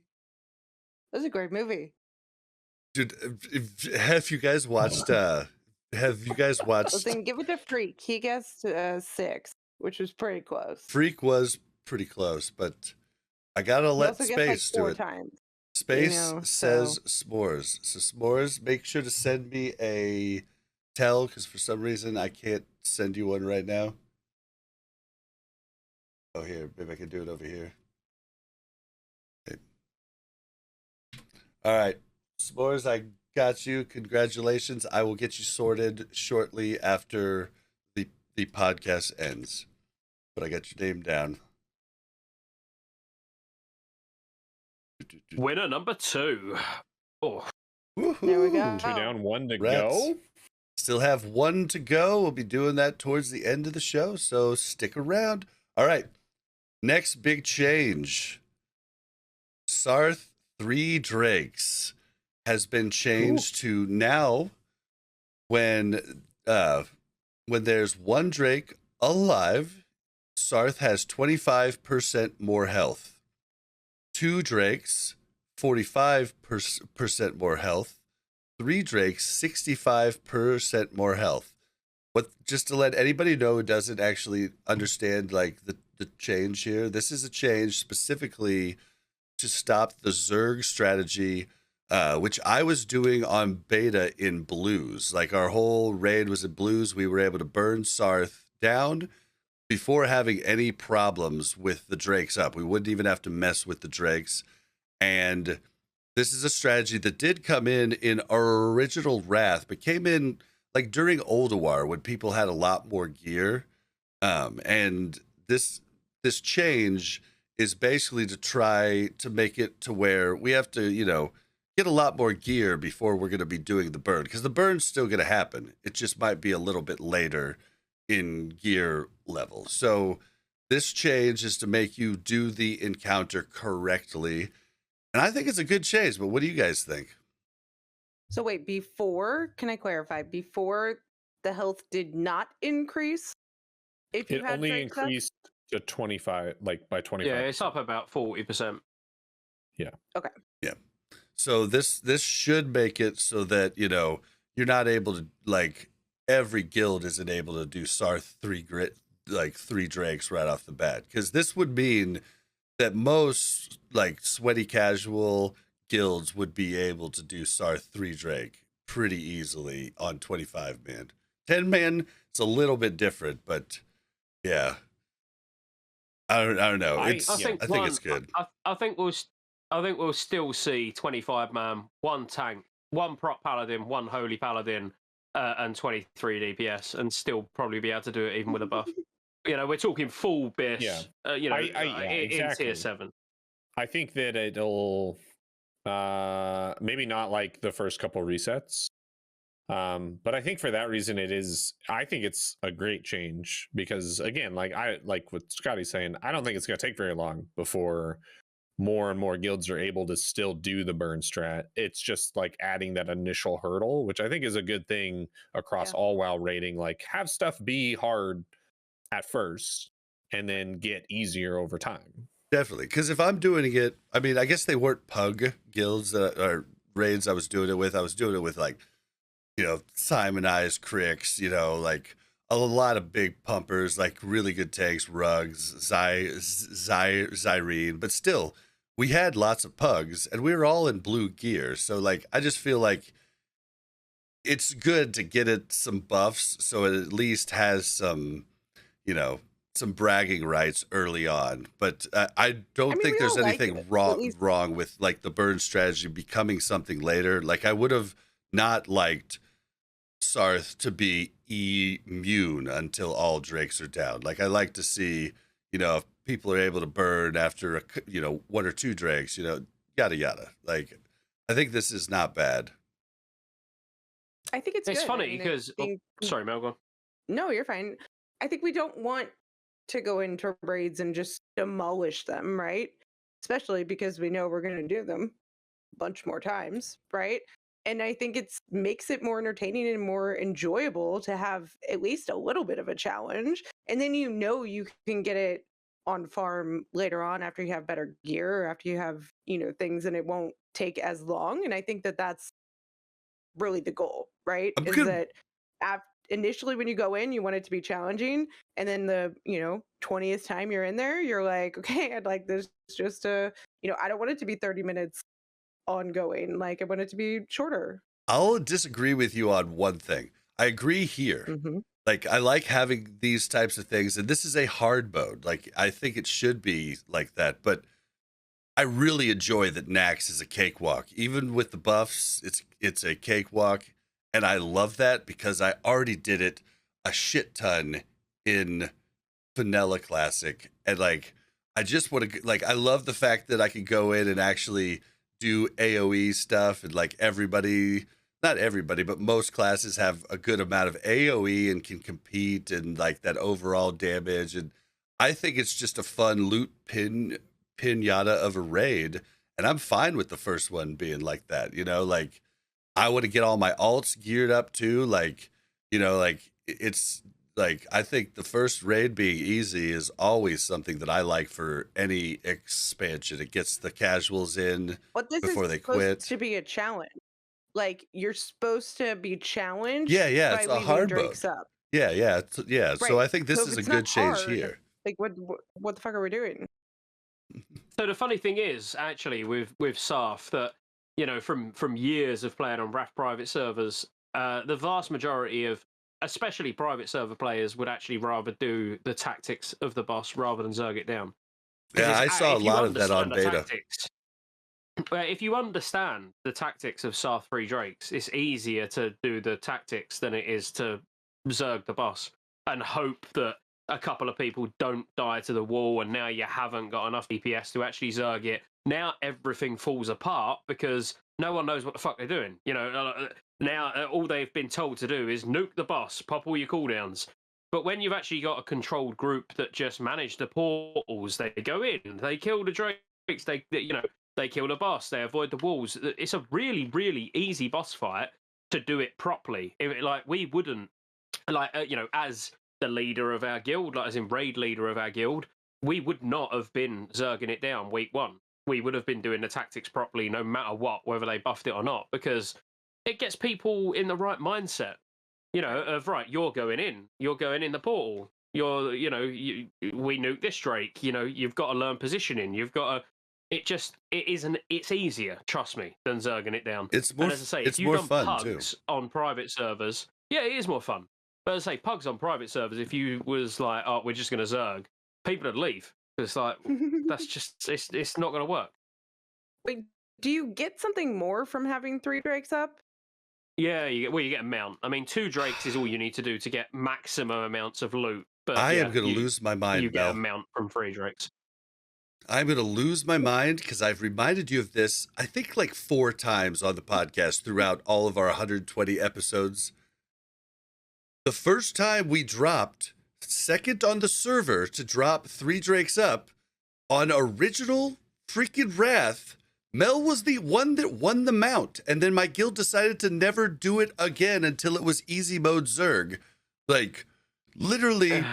That was a great movie. Dude, have you guys watched? Well, then give it to Freak. He gets 6, which was pretty close. Freak was pretty close, but I gotta let Space do it. Times. Space says s'mores. So s'mores, make sure to send me a tell, because for some reason I can't send you one right now. Oh, here, maybe I can do it over here. Okay. All right, s'mores, I got you. Congratulations. I will get you sorted shortly after the podcast ends. But I got your name down. Winner number 2. Oh, there we go. 2 down, 1 to go. Still have 1 to go. We'll be doing that towards the end of the show, so stick around. All right, next big change. Sarth 3 Drakes has been changed to now when there's 1 Drake alive, Sarth has 25% more health. 2 Drakes, 45% more health. 3 Drakes, 65% more health. Just to let anybody know who doesn't actually understand like the change here, this is a change specifically to stop the Zerg strategy, which I was doing on beta in blues. Like our whole raid was in blues. We were able to burn Sarth down before having any problems with the Drakes up. We wouldn't even have to mess with the Drakes. And this is a strategy that did come in our original Wrath, but came in like during Oldawar when people had a lot more gear. And this change is basically to try to make it to where we have to, get a lot more gear before we're going to be doing the burn, because the burn's still going to happen. It just might be a little bit later in gear level. So this change is to make you do the encounter correctly. And I think it's a good change, but what do you guys think? So wait, can I clarify? Before the health did not increase? If you It had only increased to 25, like by 25. yeah, it's up about 40%. Yeah. Okay. Yeah. So this should make it so that, you're not able to, like, every guild isn't able to do Sarth 3 Drakes right off the bat, because this would mean that most like sweaty casual guilds would be able to do Sarth 3 Drake pretty easily on 25 man. 10 man, it's a little bit different, but yeah, I don't know. I think it's good. I think we'll still see 25 man, 1 tank, 1 prop paladin, 1 holy paladin, and 23 DPS, and still probably be able to do it even with a buff. We're talking full bish. Yeah. In tier 7. I think that it'll maybe not like the first couple resets, but I think for that reason I think it's a great change, because again, like what Scotty's saying, I don't think it's going to take very long before more and more guilds are able to still do the burn strat. It's just like adding that initial hurdle, which I think is a good thing across all WoW rating. Like, have stuff be hard at first and then get easier over time. Definitely, because if I'm doing it, I mean, I guess they weren't pug guilds or raids I was doing it with. I was doing it with, like, you know, Simonized Cricks, you know, like a lot of big pumpers, like really good tanks, Rugs, Zyrene, but still, we had lots of pugs, and we were all in blue gear. So, like, I just feel like it's good to get it some buffs, so it at least has some, you know, some bragging rights early on. But I don't think there's anything wrong with, like, the burn strategy becoming something later. Like, I would have not liked Sarth to be immune until all drakes are down. Like, I like to see, you know, if people are able to burn after you know, 1 or 2 drakes, you know, yada yada. Like, I think this is not bad. I think it's good. Funny I because sorry, Mel, go on. No, you're fine. I think we don't want to go into raids and just demolish them, right? Especially because we know we're going to do them a bunch more times, right? And I think it makes it more entertaining and more enjoyable to have at least a little bit of a challenge. And then, you know, you can get it on farm later on after you have better gear or after you have, you know, things, and it won't take as long. And I think that that's really the goal, right? That initially when you go in, you want it to be challenging, and then the, you know, 20th time you're in there, you're like, okay, I'd like this just to, you know, I don't want it to be 30 minutes ongoing. Like, I want it to be shorter. I'll disagree with you on one thing. I agree here. Mm-hmm. Like, I like having these types of things, and this is a hard mode. Like, I think it should be like that, but I really enjoy that Nax is a cakewalk. Even with the buffs, it's a cakewalk. And I love that because I already did it a shit ton in Vanilla Classic. And, like, I just want to, like, I love the fact that I can go in and actually do AoE stuff. And, like, not everybody, but most classes have a good amount of AoE and can compete and, like, that overall damage. And I think it's just a fun loot pinata of a raid. And I'm fine with the first one being like that, you know, like, I want to get all my alts geared up too. Like, you know, like, it's like, I think the first raid being easy is always something that I like for any expansion. It gets the casuals in before they quit. To be a challenge. Like, you're supposed to be challenged. Yeah, by it's a hard drakes mode. Up. Yeah. Right. So I think this is a good change hard, here. Like, what the fuck are we doing? So the funny thing is, actually, with Sarth, that, you know, from years of playing on RAF private servers, the vast majority of, especially private server players, would actually rather do the tactics of the boss rather than Zerg it down. Yeah, I saw a lot of that on beta. If you understand the tactics of Sarth 3 Drakes, it's easier to do the tactics than it is to Zerg the boss and hope that a couple of people don't die to the wall, and now you haven't got enough DPS to actually Zerg it. Now everything falls apart because no one knows what the fuck they're doing. You know, now all they've been told to do is nuke the boss, pop all your cooldowns. But when you've actually got a controlled group that just manage the portals, they go in, they kill the drakes, they kill the boss, they avoid the walls. It's a really, really easy boss fight to do it properly. We wouldn't, you know, as the leader of our guild, like as in raid leader of our guild, we would not have been Zerging it down week 1. We would have been doing the tactics properly no matter what, whether they buffed it or not, because it gets people in the right mindset, you know, of, right, you're going in the portal, we nuke this Drake, you know, you've got to learn positioning, you've got to, it's easier, trust me, than Zerging it down. It's more, and as I say, it's if you've more done fun pugs too. On private servers, yeah, it is more fun. But as I say, pugs on private servers, if you was like, oh, we're just going to Zerg, people would leave. It's like, that's just, it's not going to work. Wait, do you get something more from having 3 drakes up? Yeah, you get a mount. I mean, 2 drakes is all you need to do to get maximum amounts of loot. But I am going to lose my mind, You get a mount from 3 drakes. I'm going to lose my mind because I've reminded you of this, I think, like 4 times on the podcast throughout all of our 120 episodes. The first time we dropped second on the server to drop 3 drakes up on original freaking Wrath, Mel was the one that won the mount, and then my guild decided to never do it again until it was easy mode Zerg. Like, literally,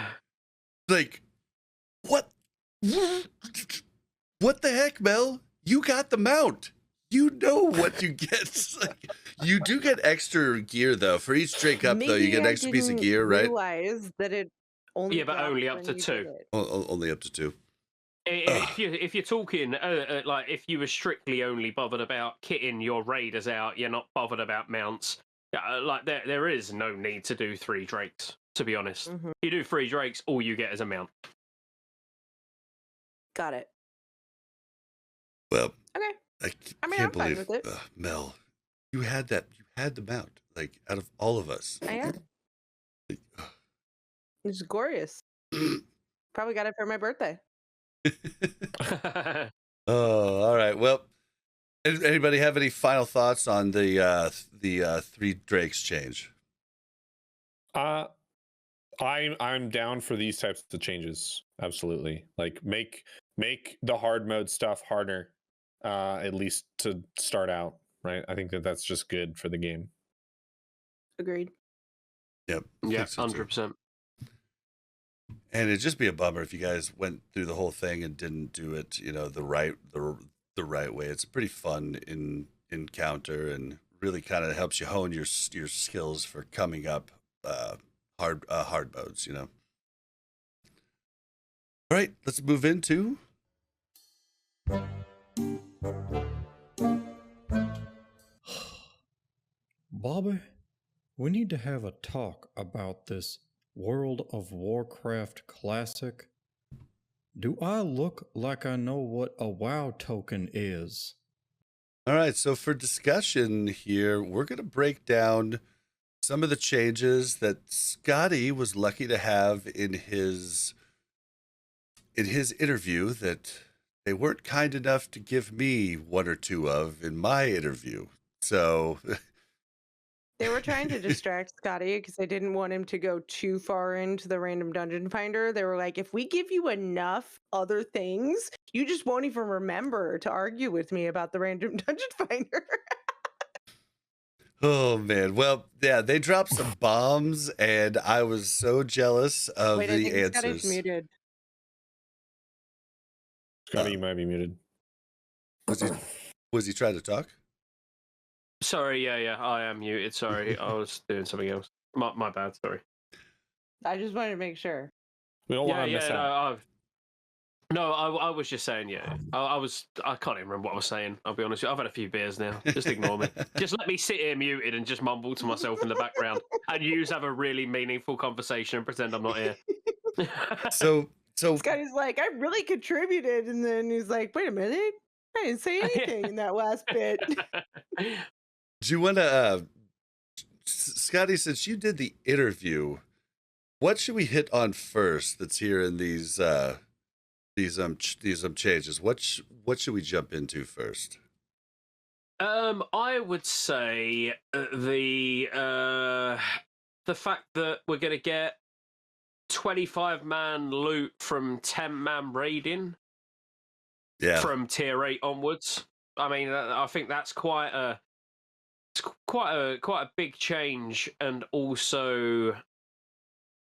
like, what? What the heck, Mel? You got the mount. You know what you get. Like, you do get extra gear, though. For each Drake up, though, you get an extra piece of gear, right? Realize that it only but only up to 2. Only up to 2. If you're talking like if you were strictly only bothered about kitting your raiders out, you're not bothered about mounts. Like there is no need to do 3 drakes. To be honest, you do 3 drakes, all you get is a mount. Got it. Well, okay. I mean, can't I'm fine believe, with it. Mel, you had that. You had the mount. Like, out of all of us. I am. It's glorious. Probably got it for my birthday. Oh, all right. Well, anybody have any final thoughts on the 3 Drakes change? I'm down for these types of changes. Absolutely. Like make the hard mode stuff harder, at least to start out. Right. I think that's just good for the game. Agreed. Yep. Yeah, 100%. And it'd just be a bummer if you guys went through the whole thing and didn't do it, the right way. It's a pretty fun encounter and really kind of helps you hone your skills for coming up hard modes. All right, let's move into. Bobby, we need to have a talk about this World of Warcraft Classic. Do I look like I know what a WoW token is? All right, so for discussion here, we're going to break down some of the changes that Scotty was lucky to have in his interview that they weren't kind enough to give me 1 or 2 of in my interview. So they were trying to distract Scotty because they didn't want him to go too far into the random dungeon finder. They were like, if we give you enough other things, you just won't even remember to argue with me about the random dungeon finder. Oh, man. Well, yeah, they dropped some bombs, and I was so jealous of Wait, the I think answers. Scotty's muted. Scotty, you might be muted. Was he trying to talk? Sorry, yeah, I am muted. Sorry, I was doing something else. My bad. Sorry. I just wanted to make sure. We don't want to miss out. I was just saying, yeah. I can't even remember what I was saying. I'll be honest with you. I've had a few beers now. Just ignore me. Just let me sit here muted and just mumble to myself in the background, and you have a really meaningful conversation and pretend I'm not here. So Scotty's like, I really contributed, and then he's like, wait a minute, I didn't say anything in that last bit. Do you want to, Scotty, since you did the interview, what should we hit on first that's here in these changes? What should we jump into first? I would say the fact that we're going to get 25-man loot from 10-man raiding. Yeah. From tier 8 onwards. I mean, I think that's quite a big change, and also,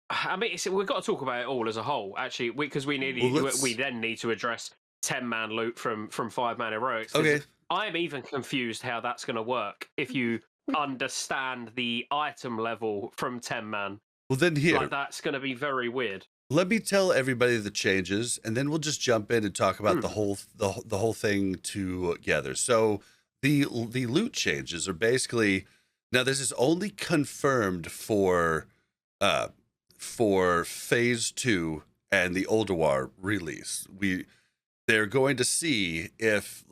I mean, we've got to talk about it all as a whole, actually, because we then need to address 10-man loot from 5-man heroics. Okay. I'm even confused how that's going to work if you understand the item level from 10-man. Well, then here, like, that's going to be very weird. Let me tell everybody the changes, and then we'll just jump in and talk about the whole thing together. So the loot changes are basically, now this is only confirmed for phase 2 and the Ulduar release. They're going to see if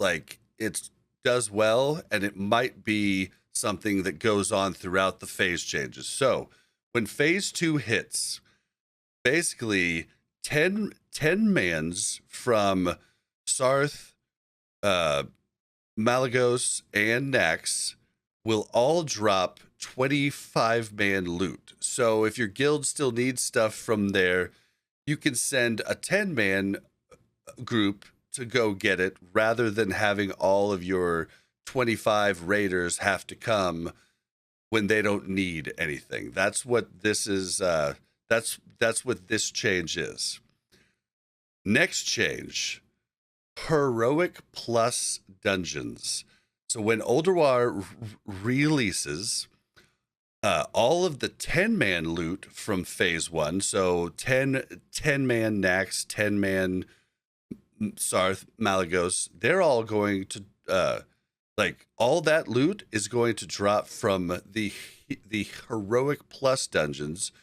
it does well, and it might be something that goes on throughout the phase changes. So when phase 2 hits, basically 10 mans from Sarth, Malagos, and Nax will all drop 25-man loot. So if your guild still needs stuff from there, you can send a 10-man group to go get it rather than having all of your 25 raiders have to come when they don't need anything. That's what this is. That's what this change is. Next change, heroic plus dungeons. So when Ulduar releases, all of the 10-man loot from phase 1, so 10-man Nax, 10-man Sarth, Malagos, they're all going to like all that loot is going to drop from the heroic plus dungeons,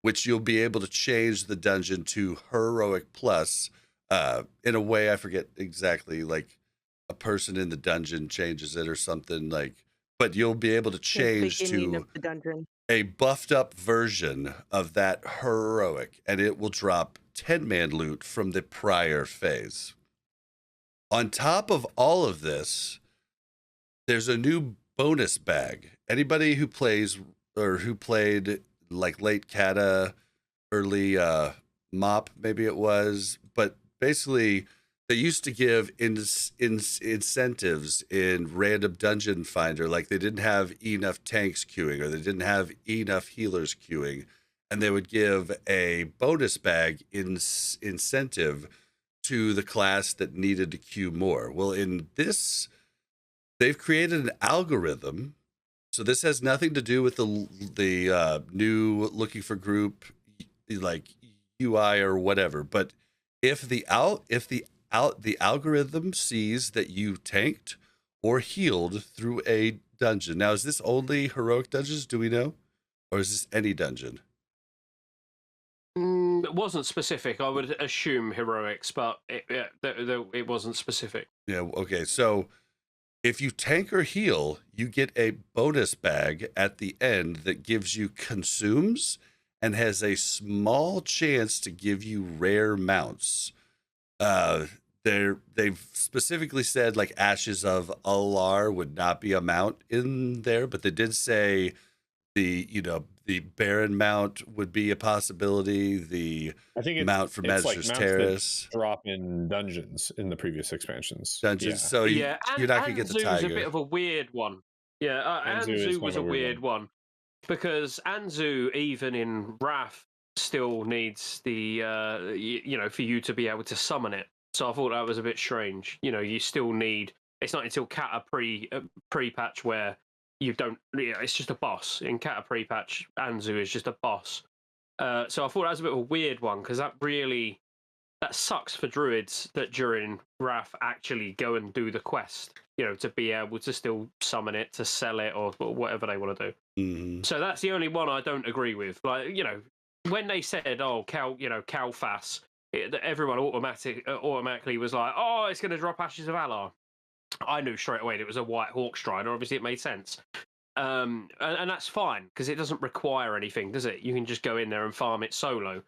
which you'll be able to change the dungeon to heroic plus in a way I forget exactly, like a person in the dungeon changes it or something, like, but you'll be able to change to the dungeon. A buffed up version of that heroic, and it will drop 10-man loot from the prior phase. On top of all of this, there's a new bonus bag. Anybody who plays or who played like late Kata, early Mop, maybe it was, but basically they used to give incentives in random dungeon finder, like they didn't have enough tanks queuing or they didn't have enough healers queuing, and they would give a bonus bag incentive to the class that needed to queue more. Well, in this, they've created an algorithm. So this has nothing to do with the new looking for group like UI or whatever. But if the algorithm sees that you tanked or healed through a dungeon. Now, is this only heroic dungeons? Do we know, or is this any dungeon? It wasn't specific. I would assume heroics, but it wasn't specific. Yeah. Okay. So if you tank or heal, you get a bonus bag at the end that gives you consumes and has a small chance to give you rare mounts. They've specifically said like Ashes of Alar would not be a mount in there, but they did say the Baron mount would be a possibility. I think mount from Magister's Terrace drop in dungeons in the previous expansions. So you're not gonna get the Tiger. Anzu's a bit of a weird one. Yeah, Anzu was a weird one because Anzu, even in Wrath, still needs the for you to be able to summon it. So I thought that was a bit strange. You still need. It's not until Kata pre-patch where you don't. It's just a boss in Kata pre-patch. Anzu is just a boss. So I thought that was a bit of a weird one because that sucks for druids that during Wrath actually go and do the quest. To be able to still summon it, to sell it, or whatever they want to do. Mm-hmm. So that's the only one I don't agree with. Like when they said, "Oh, Calfas," everyone automatically was like, "Oh, it's going to drop Ashes of Alar." I knew straight away that it was a White Hawk Strider. Obviously, it made sense, and that's fine because it doesn't require anything, does it? You can just go in there and farm it solo.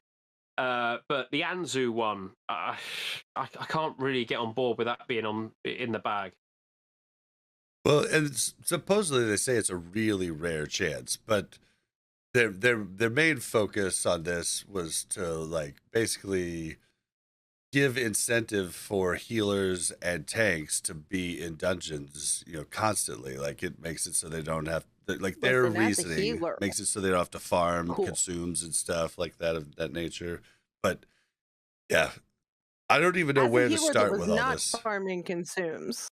But the Anzu one, I can't really get on board with that being in the bag. Well, and supposedly they say it's a really rare chance, but their main focus on this was to like basically give incentive for healers and tanks to be in dungeons, constantly. Like it makes it so they don't have their reasoning makes it so they don't have to farm consumes and stuff like that of that nature. But yeah, I don't even know where to start with all this. Farming consumes.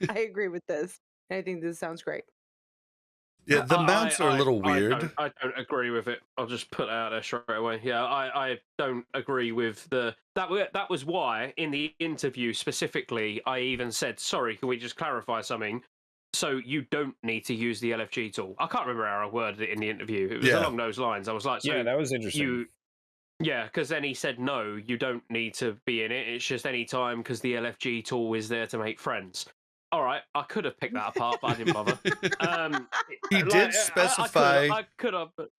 I agree with this. I think this sounds great. Yeah, the mounts are a little weird. I don't agree with it. I'll just put it out there straight away. Yeah, I don't agree with that was why in the interview specifically I even said, sorry, can we just clarify something? So you don't need to use the LFG tool. I can't remember how I worded it in the interview. It was along those lines. I was like, yeah, that was interesting. Because then he said, no, you don't need to be in it. It's just any time because the LFG tool is there to make friends. All right, I could have picked that apart, but I didn't bother. He did specify. I could have. But...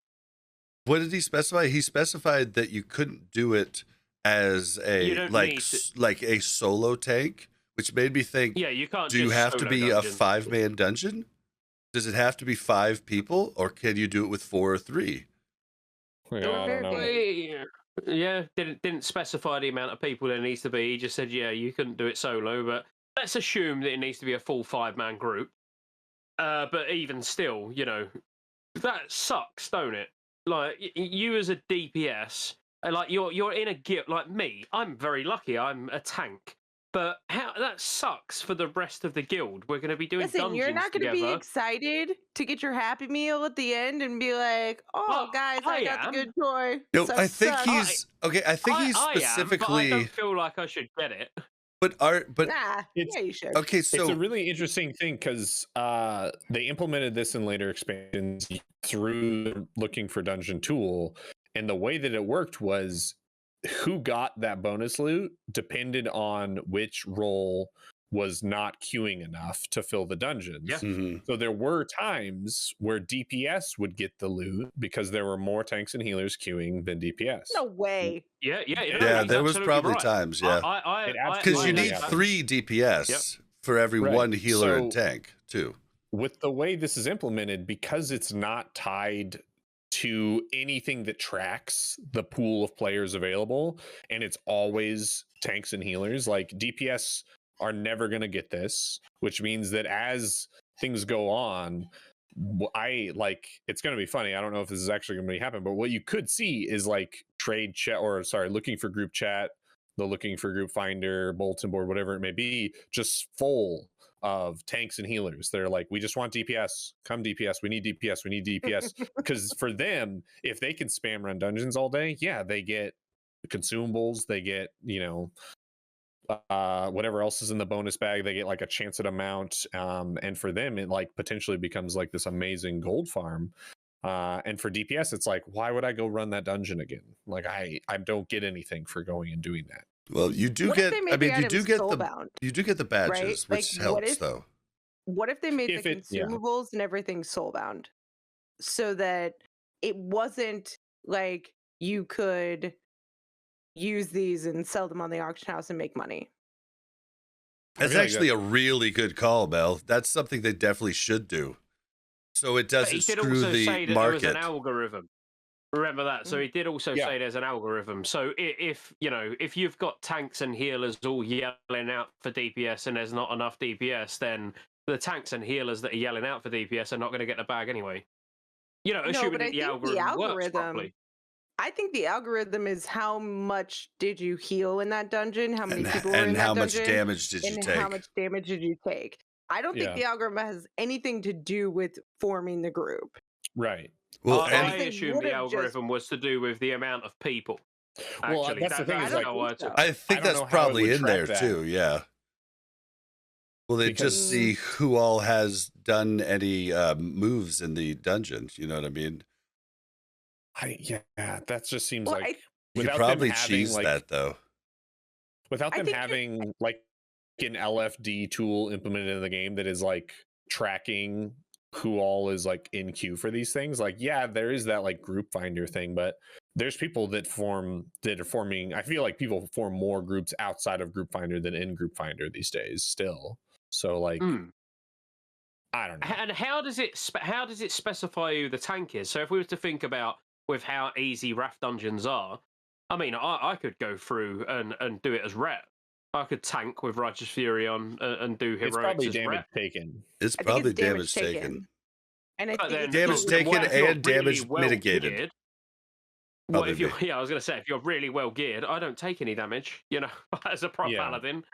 What did he specify? He specified that you couldn't do it as a like a solo tank, which made me think. Yeah, you can't. Do you have to be a 5-man dungeon? Does it have to be 5 people, or can you do it with 4 or 3? Yeah, I don't know. Yeah, didn't specify the amount of people there needs to be. He just said, yeah, you couldn't do it solo, but let's assume that it needs to be a full 5-man group. But even still, that sucks, don't it? Like you as a DPS, like you're in a guild like me. I'm very lucky. I'm a tank. But how that sucks for the rest of the guild. We're going to be doing dungeons you're not going to be together. excited to get your Happy Meal at the end and be like, "Oh, guys, I got the good toy." No, Sucks, I think sucks. he's okay. I think he's specifically. I don't feel like I should get it. But nah, yeah, you should. Okay, so it's a really interesting thing because they implemented this in later expansions through looking for dungeon tool, and the way that it worked was who got that bonus loot depended on which role was not queuing enough to fill the dungeons. Yeah. So there were times where DPS would get the loot because there were more tanks and healers queuing than DPS. No way. Yeah. There was probably times, because you need 3 DPS for every 1 healer and tank too. With the way this is implemented, because it's not tied to anything that tracks the pool of players available, and it's always tanks and healers, like DPS are never going to get this, which means that as things go on, it's going to be funny. I don't know if this is actually going to happen, but what you could see is like looking for group chat, the looking for group finder, bulletin board, whatever it may be, just full of tanks and healers. They're like, we just want DPS. Come DPS. We need DPS. We need DPS. Because for them, if they can spam run dungeons all day, yeah, they get consumables. They get, whatever else is in the bonus bag. They get like a chance at a mount. And for them, it like potentially becomes like this amazing gold farm. And for DPS, it's like, why would I go run that dungeon again? Like I don't get anything for going and doing that. Well, you do get. I mean, you do get the badges, right? which helps though. What if they made the consumables and everything soulbound, so that it wasn't like you could use these and sell them on the auction house and make money? That's actually a really good call, Mel. That's something they definitely should do. So it doesn't screw the market. There was an algorithm. Remember that. So he did also say there's an algorithm. So if you've got tanks and healers all yelling out for DPS and there's not enough DPS, then the tanks and healers that are yelling out for DPS are not going to get the bag anyway. Assuming that the algorithm works properly. I think the algorithm is how much did you heal in that dungeon, how many people were in that dungeon, and how much damage did you take. How much damage did you take? I don't think the algorithm has anything to do with forming the group. Right. Well, I assume the algorithm was to do with the amount of people. Well, that's the thing. I think that's probably in there too. Yeah. Well, they just see who all has done any moves in the dungeons. You know what I mean? That just seems like you probably cheese that though. Without them having like an LFD tool implemented in the game that is like tracking who all is like in queue for these things, like there is that like group finder thing, but there's people that are forming. I feel like people form more groups outside of group finder than in group finder these days still. So like I don't know. And how does it specify who the tank is? So if we were to think about with how easy Wrath dungeons are, I mean, I could go through and do it as Ret. I could tank with Righteous Fury on and do heroics. It's probably as damage Ret. taken. It's probably damage taken. And I think damage taken and damage mitigated. Well, if you're, I was going to say, if you're really well geared, I don't take any damage, as a pro paladin.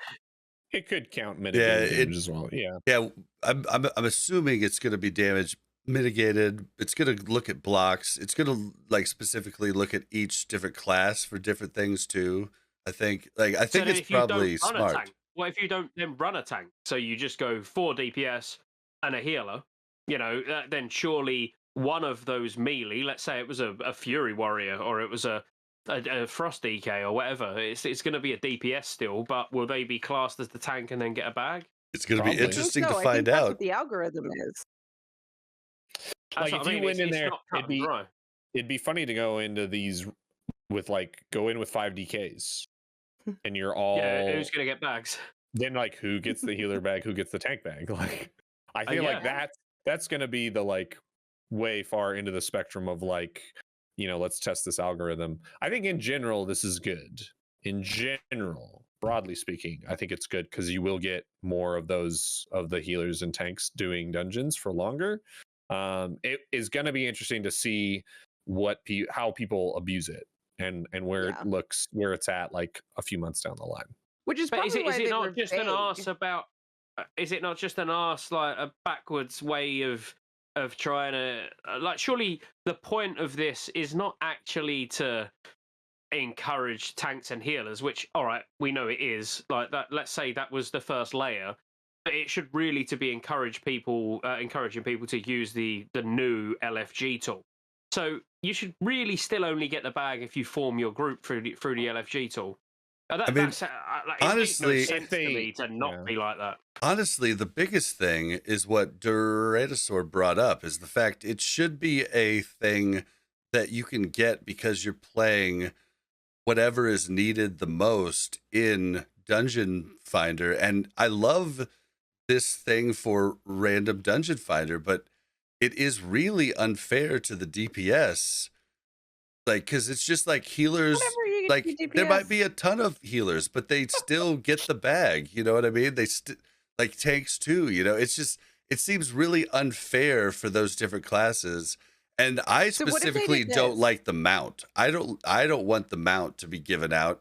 It could count mitigated damage as well. Yeah. I'm assuming it's going to be damage mitigated. It's going to look at blocks. It's going to like specifically look at each different class for different things too. I think it's probably smart. What if you don't then run a tank? So you just go 4 DPS and a healer. Then surely one of those melee, let's say it was a Fury Warrior or it was a Frost DK or whatever, it's going to be a DPS still, but will they be classed as the tank and then get a bag? It's going to be interesting to find out. That's what the algorithm is. Like if you went in there, it'd be funny to go into these with go in with 5 DKs, and you're all who's going to get bags? Then who gets the healer bag? Who gets the tank bag? I feel like that's going to be the way far into the spectrum of let's test this algorithm. I think in general, this is good. In general, broadly speaking, I think it's good because you will get more of the healers and tanks doing dungeons for longer. It is going to be interesting to see how people abuse it and where it looks, where it's at like a few months down the line. Which is probably is it not just an arse about? Is it not just an arse, like a backwards way of trying to like? Surely the point of this is not actually to encourage tanks and healers, which, all right, we know it is like that. Let's say that was the first layer, but it should really to be encouraging people to use the new LFG tool. So you should really still only get the bag if you form your group through the LFG tool. Honestly, it makes no sense to me to not be like that. Honestly, the biggest thing is what Duranasaur brought up, is the fact it should be a thing that you can get because you're playing whatever is needed the most in Dungeon Finder. And I love this thing for random Dungeon Finder, but it is really unfair to the DPS. Like, because it's just like healers, like there might be a ton of healers, but they still get the bag. You know what I mean? They like tanks too, it's just, it seems really unfair for those different classes. And I specifically don't like the mount. I don't want the mount to be given out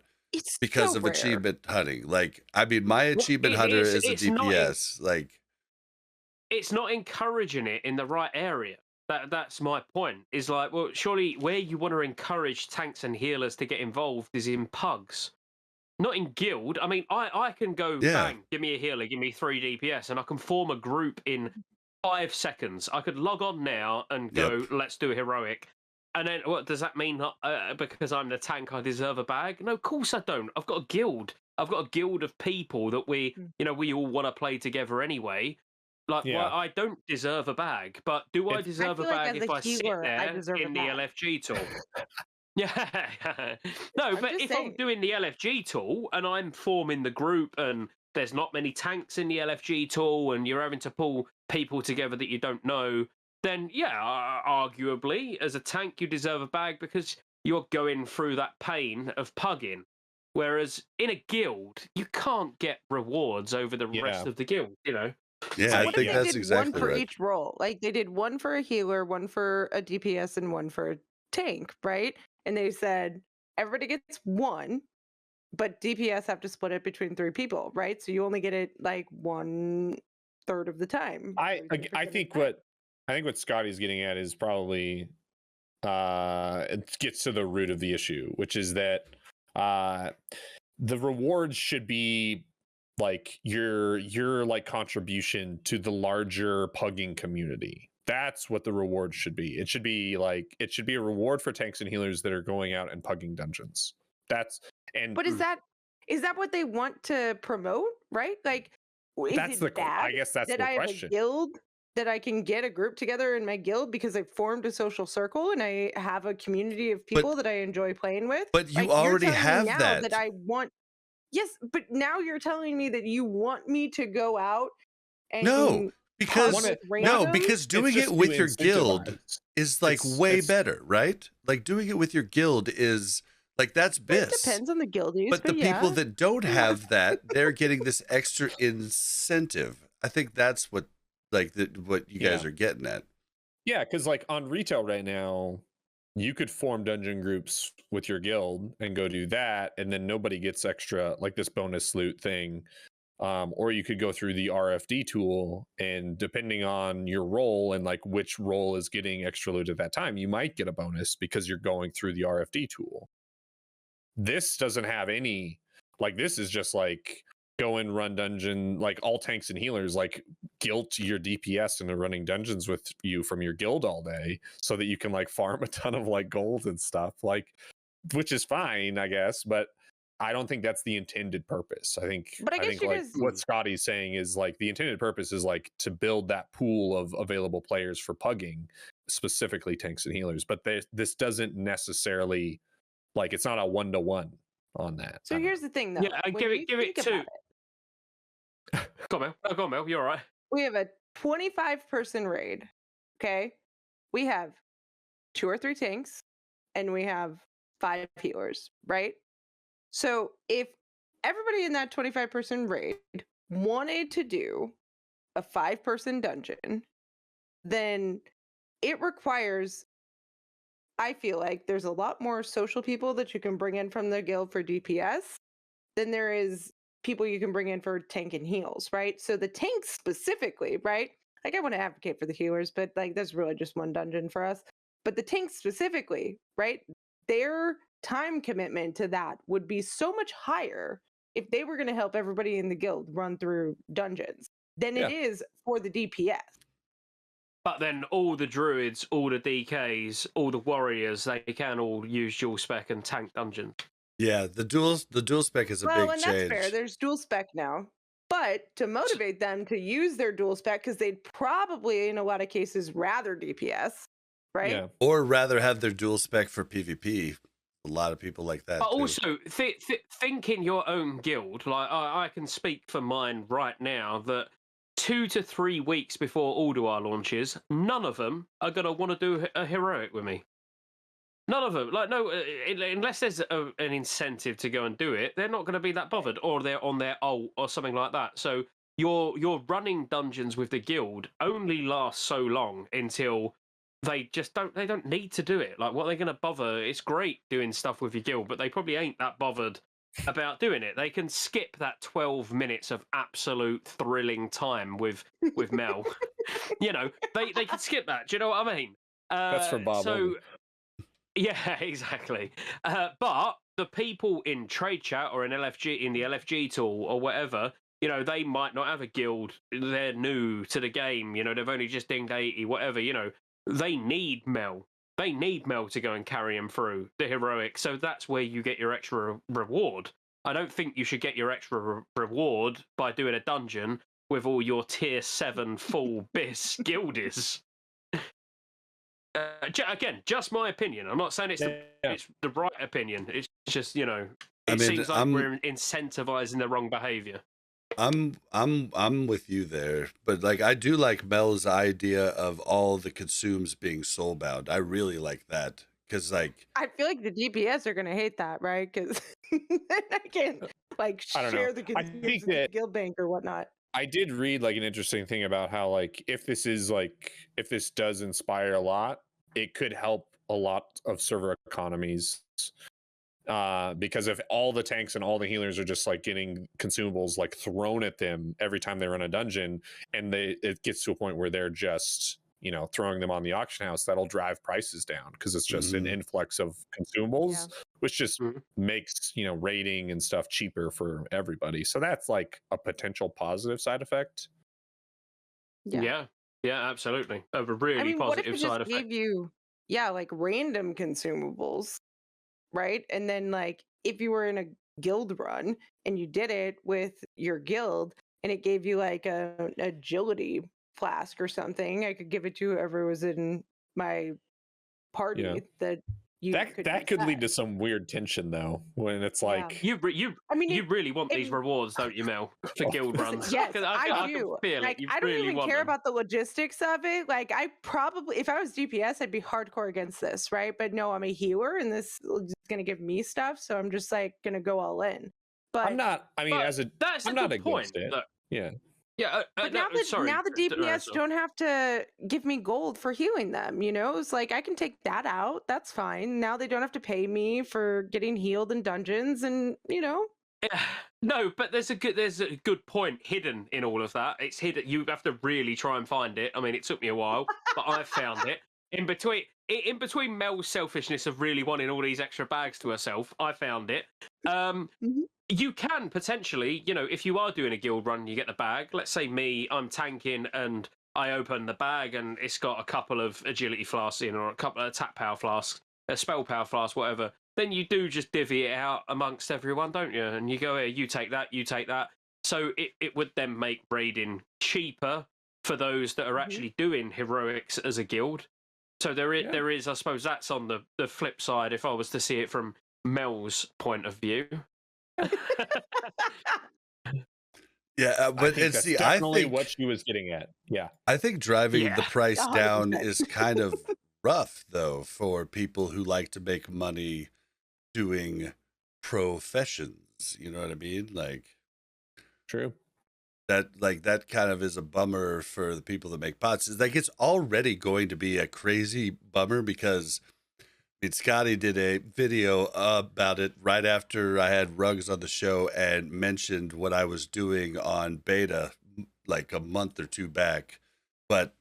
because of achievement hunting. Like, I mean, my achievement hunter is a DPS. Like, it's not encouraging it in the right area. That's my point. Is like, well, surely where you want to encourage tanks and healers to get involved is in pugs, not in guild. I mean, I can go bang, give me a healer, give me 3 DPS, and I can form a group in 5 seconds. I could log on now and go, let's do a heroic. And then what does that mean? Because I'm the tank, I deserve a bag? No, of course I don't. I've got a guild. I've got a guild of people that we all want to play together anyway. Like, well, I don't deserve a bag, but do I deserve a bag if I sit there in the LFG tool? No, but if I'm doing the LFG tool and I'm forming the group and there's not many tanks in the LFG tool and you're having to pull people together that you don't know, then arguably as a tank you deserve a bag because you're going through that pain of pugging. Whereas in a guild, you can't get rewards over the rest of the guild, Yeah, so I think that's exactly one for right. each role. Like they did one for a healer, one for a DPS, and one for a tank, right? And they said everybody gets one, but DPS have to split it between 3 people, right? So you only get it like 1/3 of the time. I think what Scotty's getting at is probably it gets to the root of the issue, which is that the rewards should be like your like contribution to the larger pugging community. That's what the reward should be. It should be a reward for tanks and healers that are going out and pugging dungeons. But is that what they want to promote, right? Like, I guess that's the question. I have a guild that I can get a group together in my guild because I've formed a social circle and I have a community of people that I enjoy playing with. But you already have that. That I want. Yes, but now you're telling me that you want me to go out and because doing it with your guild is like way better, right? Like doing it with your guild is like that's BIS. It depends on the guild use, but the people that don't have that, they're getting this extra incentive. I think that's what what you guys are getting at. Yeah, because like on retail right now, you could form dungeon groups with your guild and go do that, and then nobody gets extra like this bonus loot thing. Or you could go through the RFD tool, and depending on your role and like which role is getting extra loot at that time, you might get a bonus because you're going through the RFD tool. This doesn't have any, like this is just like go and run dungeon, like all tanks and healers like guilt your DPS into running dungeons with you from your guild all day so that you can like farm a ton of like gold and stuff, like, which is fine, I guess, but I don't think that's the intended purpose. I think like what Scotty's saying is like the intended purpose is like to build that pool of available players for pugging, specifically tanks and healers, but this doesn't necessarily, like, it's not a 1-to-1 on that. So here's the thing, though. Yeah, give it 2. Go on, Mel. You're all right. We have a 25-person raid. Okay, we have 2 or 3 tanks, and we have 5 healers, right? So if everybody in that 25-person raid wanted to do a 5-person dungeon, then it requires, I feel like there's a lot more social people that you can bring in from the guild for DPS than there is people you can bring in for tank and heals, right? So the tanks specifically, right? Like I want to advocate for the healers, but like that's really just one dungeon for us. But the tanks specifically, right? Their time commitment to that would be so much higher if they were going to help everybody in the guild run through dungeons than it is for the DPS. But then all the druids, all the DKs, all the warriors, they can all use dual spec and tank dungeons. Yeah, the dual spec is a big change. That's fair. There's dual spec now. But to motivate them to use their dual spec, because they'd probably, in a lot of cases, rather DPS, right? Yeah. Or rather have their dual spec for PvP. A lot of people like that. But too. also, think in your own guild. Like I can speak for mine right now that 2 to 3 weeks before Alduar launches, none of them are going to want to do a heroic with me. None of them. Like, no, unless there's an incentive to go and do it, they're not going to be that bothered, or they're on their ult or something like that. So your running dungeons with the guild only last so long until they just don't need to do it. Like, what are they going to bother? It's great doing stuff with your guild, but they probably ain't that bothered about doing it. They can skip that 12 minutes of absolute thrilling time with Mel. You know, they can skip that. Do you know what I mean? That's for Bob. So, yeah, exactly. But the people in trade chat or in the LFG tool or whatever, you know, they might not have a guild. They're new to the game. You know, they've only just dinged 80, whatever. You know, they need Mel. They need Mel to go and carry him through the heroic. So that's where you get your extra reward. I don't think you should get your extra reward by doing a dungeon with all your tier 7 full bis guildies. Again, just my opinion. I'm not saying it's the right opinion. It's just, you know, it seems like we're incentivizing the wrong behavior. I'm with you there, but like I do like Mel's idea of all the consumes being soulbound. I really like that because like I feel like the DPS are gonna hate that, right? Because I can't like share the consumes with the guild bank or whatnot. I did read like an interesting thing about how like if this does inspire a lot, it could help a lot of server economies. Because if all the tanks and all the healers are just like getting consumables like thrown at them every time they run a dungeon, and it gets to a point where they're just, you know, throwing them on the auction house, that'll drive prices down because it's just an influx of consumables, which just makes, you know, raiding and stuff cheaper for everybody. So that's like a potential positive side effect. Yeah, absolutely. A really positive side effect. Gave you, like random consumables. Right. And then like if you were in a guild run and you did it with your guild and it gave you like an agility flask or something, I could give it to whoever was in my party that could lead to some weird tension though, when it's like you really want these rewards, don't you, Mel, for guild runs? Yes, I do. Like, I don't even care about the logistics of it. Like I probably, if I was DPS, I'd be hardcore against this, right? But no, I'm a healer, and this is gonna give me stuff, so I'm just like gonna go all in. But I'm not. I mean, I'm not against it. Yeah. Yeah, but now the DPS don't have to give me gold for healing them. You know, it's like I can take that out. That's fine. Now they don't have to pay me for getting healed in dungeons, and you know. No, but there's a good point hidden in all of that. It's hidden. You have to really try and find it. I mean, it took me a while, but I found it. In between Mel's selfishness of really wanting all these extra bags to herself, I found it. You can potentially, you know, if you are doing a guild run, you get the bag. Let's say I'm tanking and I open the bag and it's got a couple of agility flasks in or a couple of attack power flasks, a spell power flask, whatever. Then you do just divvy it out amongst everyone, don't you? And you go, here, you take that, you take that. So it would then make raiding cheaper for those that are actually doing heroics as a guild. So there is, I suppose that's on the flip side if I was to see it from Mel's point of view. But that's definitely what she was getting at. Yeah, I think driving the price down is kind of rough though for people who like to make money doing professions. You know what I mean? Like, True. that kind of is a bummer for the people that make pots. It's like it's already going to be a crazy bummer because Scotty did a video about it right after I had Rugs on the show and mentioned what I was doing on beta like a month or two back. But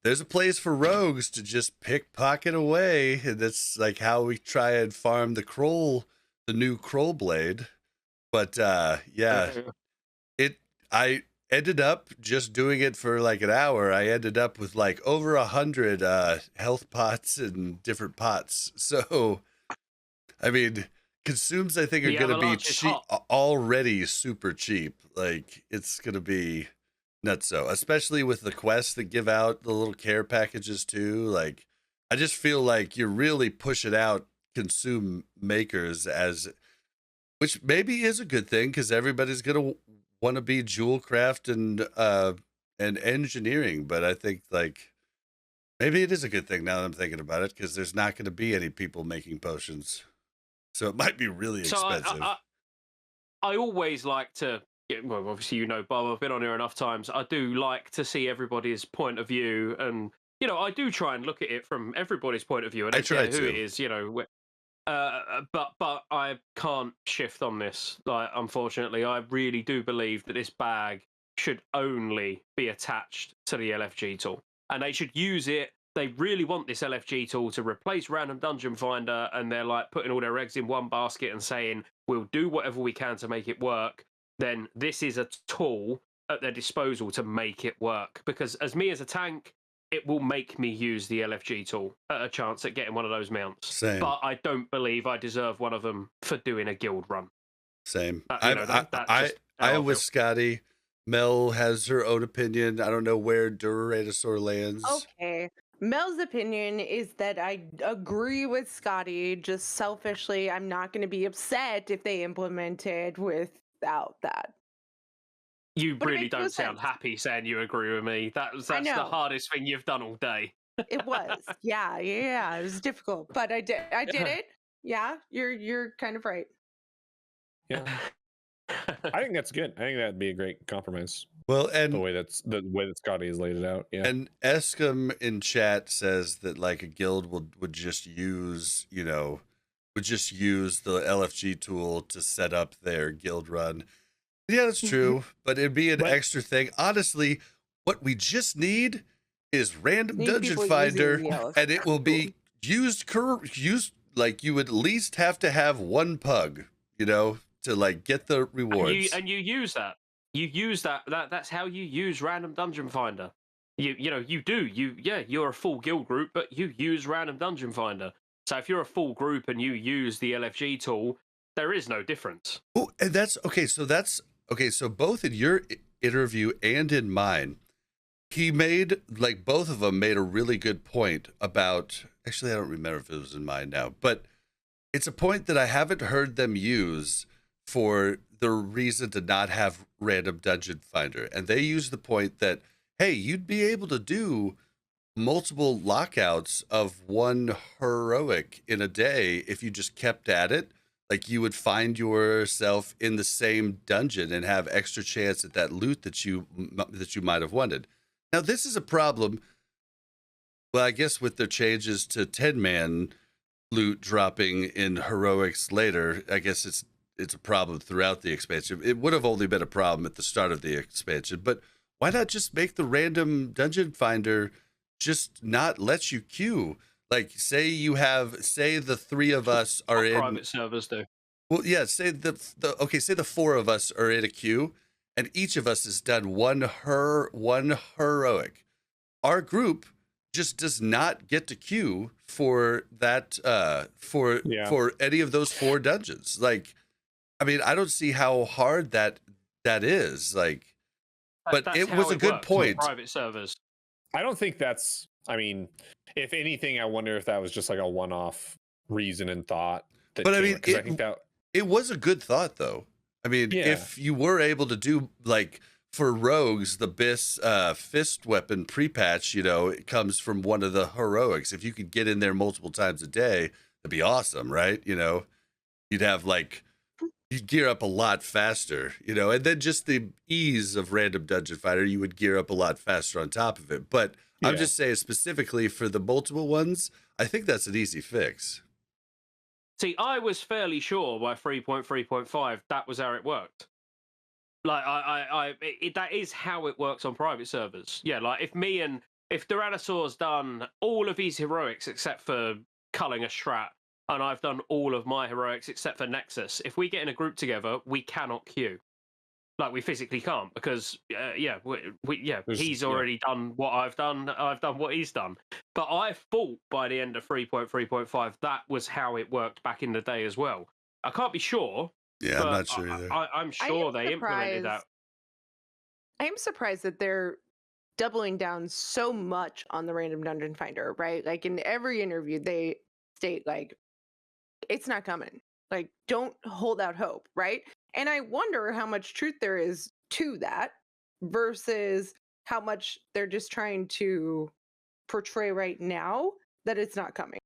there's a place for rogues to just pickpocket away, and that's like how we try and farm the new Kroll blade. But yeah, I ended up just doing it for like an hour. I ended up with like over 100 health pots and different pots. So, I mean, consumes I think are going to be cheap, already super cheap. Like it's going to be nutso, especially with the quests that give out the little care packages too. Like, I just feel like you're really pushing out consume makers which maybe is a good thing because everybody's going to want to be jewel craft and engineering, but I think like maybe it is a good thing now that I'm thinking about it because there's not going to be any people making potions, so it might be really expensive. I always like to, well, obviously Bob, I've been on here enough times. I do like to see everybody's point of view, and I do try and look at it from everybody's point of view. And I try who it is, but I can't shift on this. Like, unfortunately, I really do believe that this bag should only be attached to the LFG tool, and they should use it. They really want this LFG tool to replace Random Dungeon Finder, and they're like putting all their eggs in one basket and saying we'll do whatever we can to make it work. Then this is a tool at their disposal to make it work. Because as a tank, it will make me use the LFG tool at a chance at getting one of those mounts. Same. But I don't believe I deserve one of them for doing a guild run. Same. I am with Scotty. Mel has her own opinion. I don't know where Duranasaur lands. Okay. Mel's opinion is that I agree with Scotty. Just selfishly, I'm not going to be upset if they implement it without that. You really don't sound happy saying you agree with me. That's the hardest thing you've done all day. It was. Yeah. It was difficult, but I did it. Yeah, you're kind of right. Yeah. I think that's good. I think that'd be a great compromise. Well, and the way that Scotty has laid it out. Yeah. And Escom in chat says that like a guild would just use the LFG tool to set up their guild run. Yeah, that's true, but it'd be an extra thing. Honestly, what we just need is Random Dungeon Finder, and it will be used like you would at least have to have one pug, to like get the rewards. And you use that. You use that. That's how you use Random Dungeon Finder. You're a full guild group, but you use Random Dungeon Finder. So if you're a full group and you use the LFG tool, there is no difference. Oh, and that's okay. So both in your interview and in mine, he made, like, both of them made a really good point about, actually, I don't remember if it was in mine now, but it's a point that I haven't heard them use for the reason to not have Random Dungeon Finder. And they use the point that, hey, you'd be able to do multiple lockouts of one heroic in a day if you just kept at it. Like, you would find yourself in the same dungeon and have extra chance at that loot that you might have wanted. Now, this is a problem. Well, I guess with their changes to 10-man loot dropping in heroics later, I guess it's a problem throughout the expansion. It would have only been a problem at the start of the expansion, but why not just make the Random Dungeon Finder just not let you queue? Like, say the three of us are in private servers do. Well, yeah, say the four of us are in a queue, and each of us has done one heroic. Our group just does not get to queue for that for any of those four dungeons. Like, I mean, I don't see how hard that is. Like, but it was a good point. Private servers. I don't think that's. I mean, if anything, I wonder if that was just like a one-off reason and thought. But I mean, it was a good thought, though. I mean, if you were able to do like for rogues, the Biss fist weapon pre-patch, it comes from one of the heroics. If you could get in there multiple times a day, that'd be awesome, right? You'd have you'd gear up a lot faster, and then just the ease of random dungeon fighter, you would gear up a lot faster on top of it. But I'm just saying specifically for the multiple ones, I think that's an easy fix. See, I was fairly sure by 3.3.5 that was how it worked. Like that is how it works on private servers. Yeah, like if Duranasaur's done all of his heroics except for culling a strat, and I've done all of my heroics except for Nexus, if we get in a group together, we cannot queue. Like, we physically can't because he's already done what I've done. I've done what he's done. But I thought by the end of 3.3.5 that was how it worked back in the day as well. I can't be sure. Yeah, I'm not sure either. I'm sure they implemented that. I am surprised that they're doubling down so much on the random dungeon finder, right? Like, in every interview, they state, like, it's not coming. Like, don't hold out hope, right? And I wonder how much truth there is to that versus how much they're just trying to portray right now that it's not coming,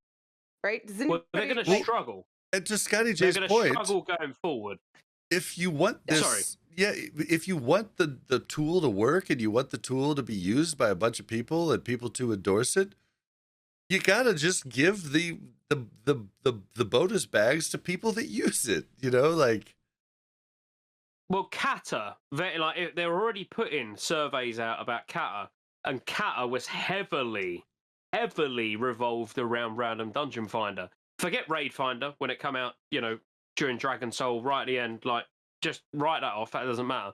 right? Well, they're going to struggle. And to ScotteJaye's point, struggle going forward. If you want this, if you want the tool to work and you want the tool to be used by a bunch of people and people to endorse it, you gotta just give the bonus bags to people that use it. Well, Kata, they're already putting surveys out about Kata, and Kata was heavily revolved around random dungeon finder. Forget raid finder when it come out, during Dragon Soul right at the end. Like, just write that off. That doesn't matter.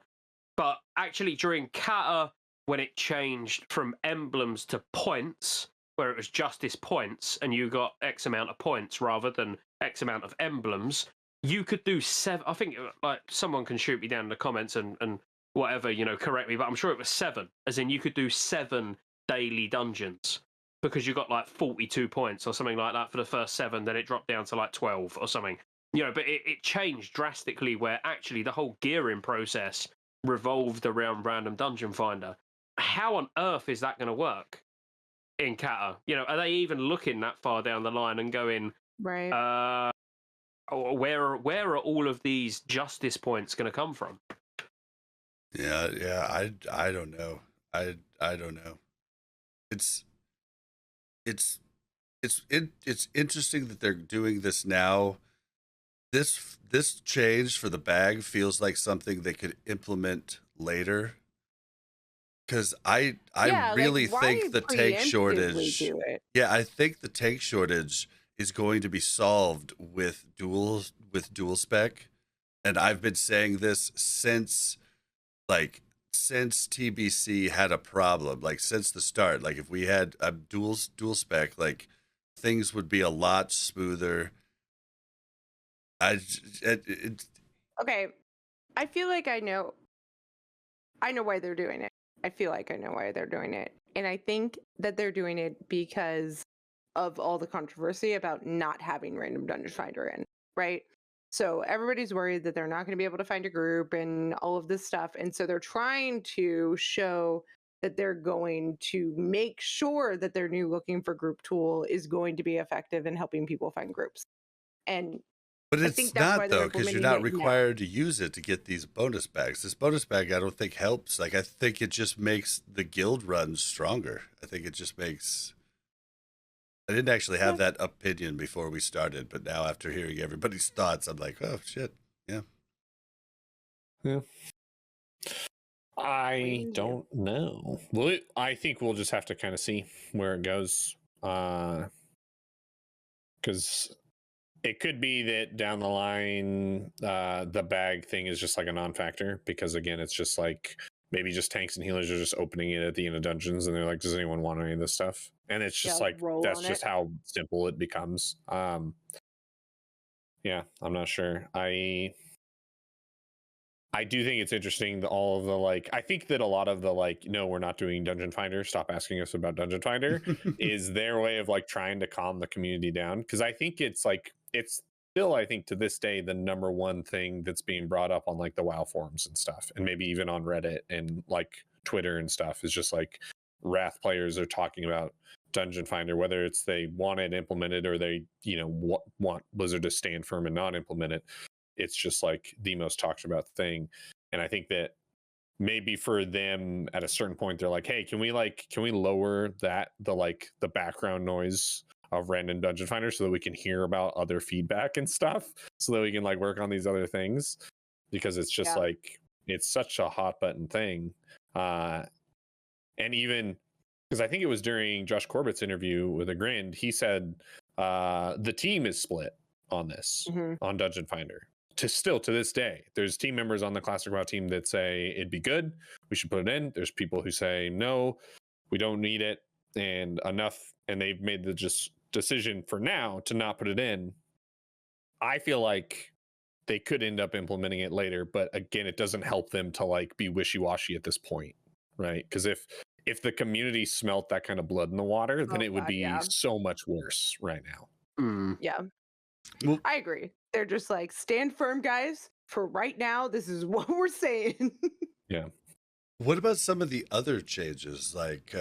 But actually, during Kata, when it changed from emblems to points, where it was justice points, and you got X amount of points rather than X amount of emblems, you could do 7. I think, like, someone can shoot me down in the comments and whatever, correct me, but I'm sure it was 7. As in, you could do 7 daily dungeons because you got like 42 points or something like that for the first 7. Then it dropped down to like 12 or something. But it changed drastically where actually the whole gearing process revolved around random dungeon finder. How on earth is that going to work in Kata? Are they even looking that far down the line and going, right? Where are all of these justice points going to come from? Yeah, I don't know. I don't know. It's interesting that they're doing this now. This change for the bag feels like something they could implement later. Because I really think the tank shortage. Yeah, I think the tank shortage is going to be solved with dual spec, and I've been saying this since TBC had a problem, like since the start. Like, if we had a dual spec, like, things would be a lot smoother. Okay, I feel like I know why they're doing it. I feel like I know why they're doing it, and I think that they're doing it because of all the controversy about not having random dungeon finder in, right? So everybody's worried that they're not going to be able to find a group and all of this stuff, and so they're trying to show that they're going to make sure that their new looking for group tool is going to be effective in helping people find groups. But it's not, though, because you're not required to use it to get these bonus bags. This bonus bag, I don't think helps. Like, I think it just makes the guild runs stronger. I think it just makes... I didn't actually have that opinion before we started, but now after hearing everybody's thoughts, I'm like, oh, shit. Yeah. Yeah. I don't know. Well, I think we'll just have to kind of see where it goes. Because it could be that down the line, the bag thing is just like a non-factor. Because, again, it's just like maybe just tanks and healers are just opening it at the end of dungeons. And they're like, does anyone want any of this stuff? And it's just like, that's just how simple it becomes. Yeah, I'm not sure. I do think it's interesting that all of the, like, I think that a lot of the, like, no, we're not doing Dungeon Finder, stop asking us about Dungeon Finder, is their way of, like, trying to calm the community down. Because I think it's, like, it's still, I think to this day, the number one thing that's being brought up on like the WoW forums and stuff, and maybe even on Reddit and like Twitter and stuff, is just like Wrath players are talking about Dungeon Finder, whether it's they want it implemented or they, you know, want Blizzard to stand firm and not implement it. It's just like the most talked about thing. And I think that maybe for them at a certain point, they're like, hey, can we lower the background noise of random Dungeon Finder so that we can hear about other feedback and stuff, so that we can like work on these other things, because it's just like, it's such a hot button thing. And even because I think it was during Josh Corbett's interview with a Grind, he said the team is split on this, on Dungeon Finder. To this day, there's team members on the Classic WoW team that say it'd be good, we should put it in. There's people who say no, we don't need it, and enough, and they've made the decision for now to not put it in. I feel like they could end up implementing it later, but again, it doesn't help them to like be wishy-washy at this point, right? Because if the community smelt that kind of blood in the water, then it would be so much worse right now. Yeah. Well, I agree. They're just like, stand firm, guys. For right now, this is what we're saying. Yeah. What about some of the other changes? Like,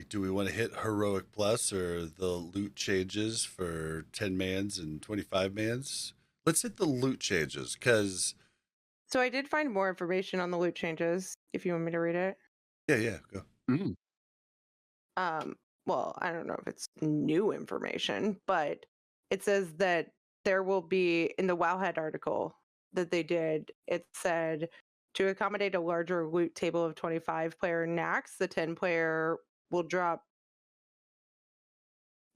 do we want to hit Heroic Plus or the loot changes for 10 mans and 25 mans? Let's hit the loot changes, because... So I did find more information on the loot changes, if you want me to read it. Yeah, go. Well, I don't know if it's new information, but it says that there will be, in the Wowhead article that they did, it said to accommodate a larger loot table of 25 player Nax, the 10 player will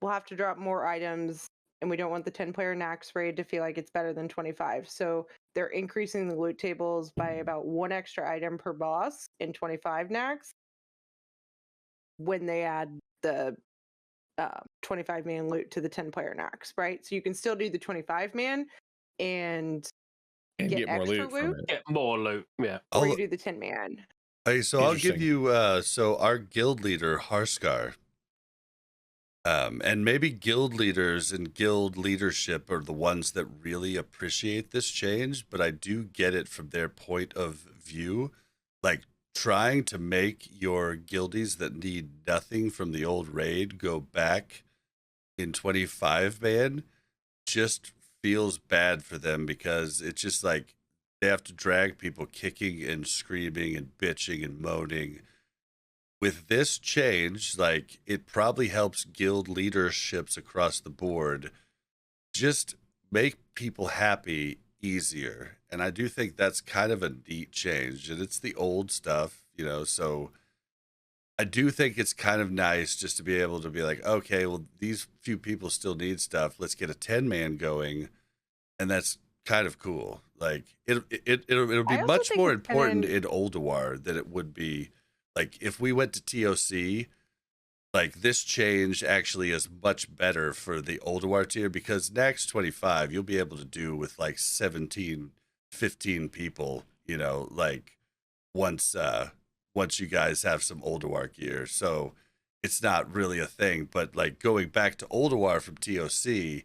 have to drop more items, and we don't want the 10 player Nax raid to feel like it's better than 25. So they're increasing the loot tables by about 1 extra item per boss in 25 Nax when they add the 25 man loot to the 10 player Nax, right? So you can still do the 25 man and get more extra loot from it. Get more loot, yeah. Or you do the 10 man. Hey, so I'll give you so our guild leader Harskar, and maybe guild leaders and guild leadership are the ones that really appreciate this change, but I do get it from their point of view. Like, trying to make your guildies that need nothing from the old raid go back in 25 man just feels bad for them, because it's just like they have to drag people kicking and screaming and bitching and moaning. With this change, like, it probably helps guild leaderships across the board just make people happy easier. And I do think that's kind of a neat change, and it's the old stuff, you know, so I do think it's kind of nice just to be able to be like, okay, well, these few people still need stuff, let's get a 10 man going, and that's kind of cool. Like, it'll be much more important in Ulduar than it would be like if we went to TOC. Like, this change actually is much better for the Ulduar tier, because next 25 you'll be able to do with like 17, 15 people, you know, like once you guys have some Ulduar gear. So it's not really a thing, but like going back to Ulduar from TOC,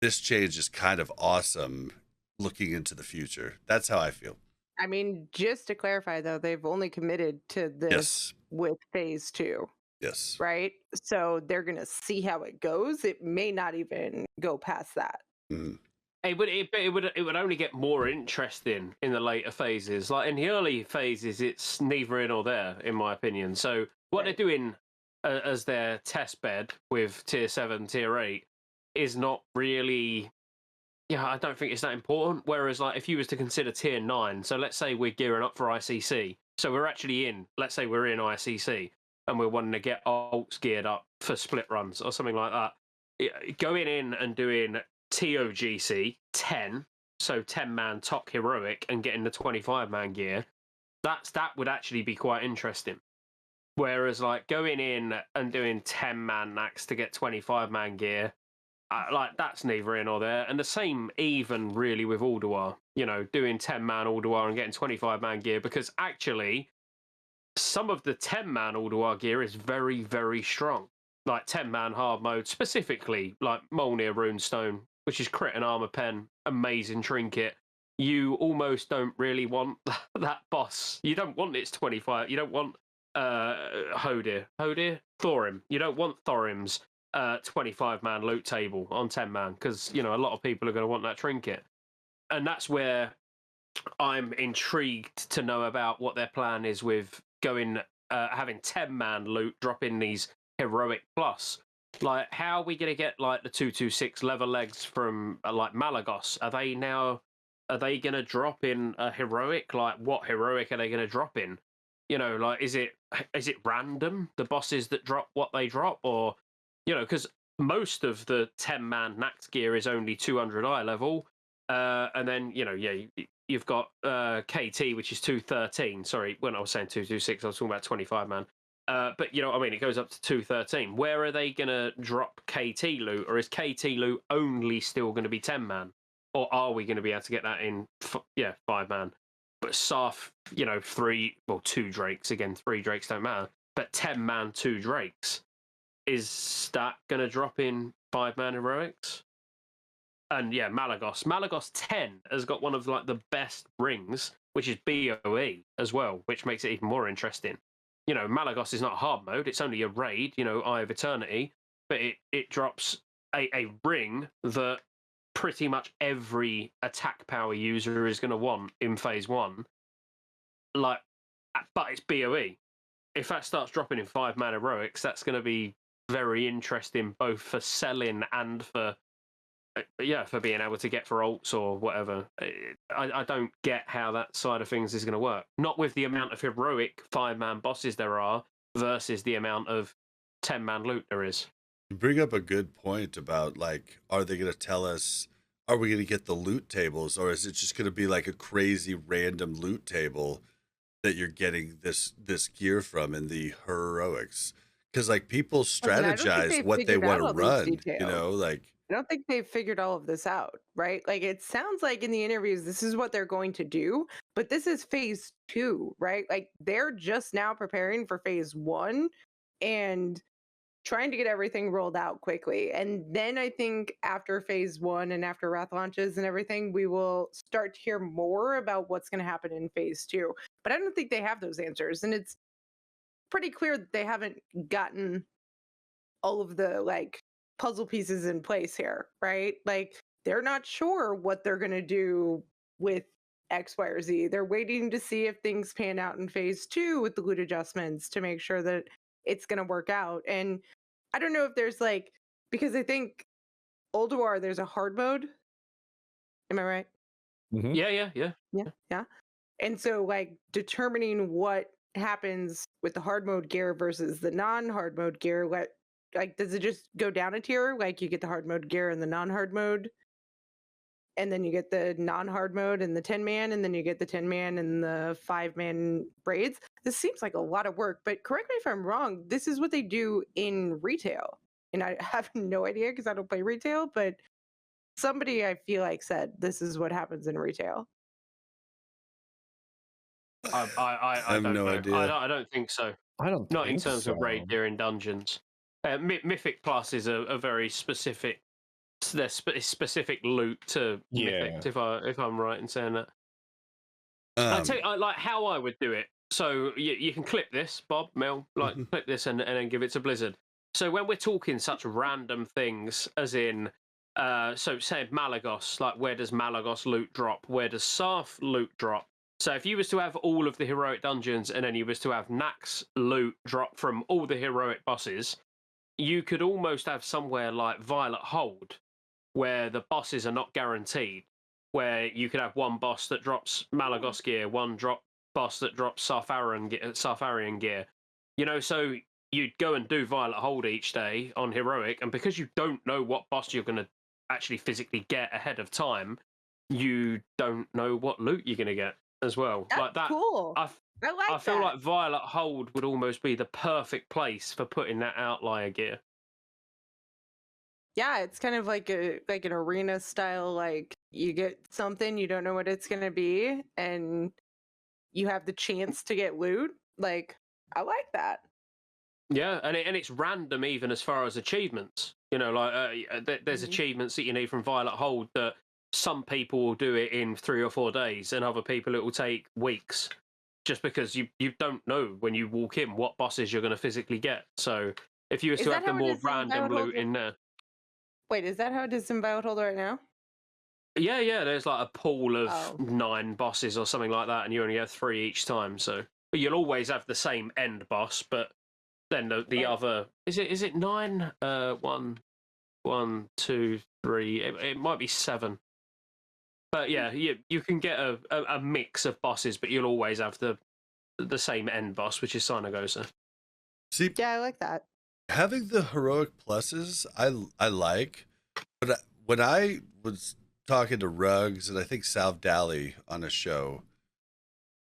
this change is kind of awesome looking into the future. That's how I feel. I mean, just to clarify though, they've only committed to this with phase 2. Yes. Right? So they're going to see how it goes. It may not even go past that. Mm-hmm. It would only get more interesting in the later phases. Like, in the early phases, it's neither in or there, in my opinion. So what they're doing as their test bed with tier 7, tier 8 is not really... Yeah, I don't think it's that important. Whereas, like, if you was to consider tier 9, so let's say we're gearing up for ICC. So we're actually in, let's say we're in ICC, and we're wanting to get alts geared up for split runs or something like that. Going in and doing TOGC 10, so 10-man top heroic, and getting the 25-man gear, that would actually be quite interesting. Whereas, like, going in and doing 10-man Nax to get 25-man gear, like, that's neither in or there. And the same even really with Ulduar, you know, doing 10-man Ulduar and getting 25-man gear, because actually some of the 10-man Ulduar gear is very, very strong. Like 10-man hard mode, specifically like Mjolnir, Runestone, which is crit and armor pen, amazing trinket. You almost don't really want that boss. You don't want its 25. You don't want Thorim. You don't want Thorim's 25-man loot table on 10-man because a lot of people are going to want that trinket, and that's where I'm intrigued to know about what their plan is with going having 10-man loot drop in these heroic plus. Like, how are we going to get like the 226 leather legs from like Malagos? Are they going to drop in a heroic? Like, what heroic are they going to drop in? Like, is it random, the bosses that drop what they drop? Or, because most of the 10-man Nax gear is only 200 eye level. And then, you've got KT, which is 213. Sorry, when I was saying 226, I was talking about 25-man. But, it goes up to 213. Where are they going to drop KT loot? Or is KT loot only still going to be 10-man? Or are we going to be able to get that in, 5-man? But Sarth, 2 Drakes. Again, 3 Drakes don't matter. But 10-man, 2 Drakes. Is that going to drop in 5-man heroics? And yeah, Malagos 10 has got one of like the best rings, which is BOE as well, which makes it even more interesting. Malagos is not a hard mode; it's only a raid. Eye of Eternity, but it drops a ring that pretty much every attack power user is going to want in phase 1. Like, but it's BOE. If that starts dropping in 5-man heroics, that's going to be very interesting, both for selling and for being able to get for alts or whatever. I don't get how that side of things is going to work. Not with the amount of heroic 5-man bosses there are versus the amount of 10-man loot there is. You bring up a good point about, like, are they going to tell us, are we going to get the loot tables, or is it just going to be like a crazy random loot table that you're getting this gear from in the heroics? Because, like, people strategize what they want to run, like. I don't think they've figured all of this out, right? Like, it sounds like in the interviews, this is what they're going to do, but this is phase 2, right? Like, they're just now preparing for phase 1 and trying to get everything rolled out quickly. And then I think after phase 1 and after Wrath launches and everything, we will start to hear more about what's going to happen in phase 2. But I don't think they have those answers. And it's pretty clear that they haven't gotten all of the, like, puzzle pieces in place here, right? Like, they're not sure what they're going to do with X, Y, or Z. They're waiting to see if things pan out in phase 2 with the loot adjustments to make sure that it's going to work out. And I don't know if there's, like, because I think Ulduar, there's a hard mode. Am I right? Mm-hmm. Yeah. And so, like, determining what happens with the hard mode gear versus the non-hard mode gear, like, does it just go down a tier? Like, you get the hard mode gear and the non-hard mode, and then you get the non-hard mode and the 10-man, and then you get the 10-man and the 5-man raids. This seems like a lot of work, but correct me if I'm wrong. This is what they do in retail, and I have no idea because I don't play retail. But somebody, I feel like, said this is what happens in retail. I have no idea. I don't think so. Not in terms of raid gear in dungeons. Mythic Plus is a very specific, specific loot to Mythic. If I'm right in saying that. I tell you, like, how I would do it. So you can clip this, Bob, Mel, like, clip this and then give it to Blizzard. So when we're talking such random things, as in, so say Malagos, like, where does Malagos loot drop? Where does Sarth loot drop? So if you was to have all of the heroic dungeons and then you was to have Nax loot drop from all the heroic bosses, you could almost have somewhere like Violet Hold, where the bosses are not guaranteed, where you could have one boss that drops Malagos gear, one boss that drops Sartharian gear. So you'd go and do Violet Hold each day on heroic, and because you don't know what boss you're going to actually physically get ahead of time, you don't know what loot you're going to get as well. That's like that. Cool. I feel like Violet Hold would almost be the perfect place for putting that outlier gear. Yeah, it's kind of like an arena style. Like, you get something, you don't know what it's gonna be, and you have the chance to get loot. Like, I like that. Yeah, and it's random even as far as achievements. You know, like there's achievements that you need from Violet Hold that some people will do it in 3 or 4 days, and other people it will take weeks, just because you don't know when you walk in what bosses you're going to physically get. So if you were to have the more random loot in there. Wait, is that how it is in Violet Hold right now? Yeah. There's like a pool of 9 bosses or something like that, and you only have 3 each time. So but you'll always have the same end boss, but then the other is it 9? 1, 2, 3. It might be 7. But yeah, you can get a mix of bosses, but you'll always have the same end boss, which is Synagosa. See, yeah, I like that. Having the heroic pluses, I like, but when I was talking to Ruggs and I think Salve Dally on a show,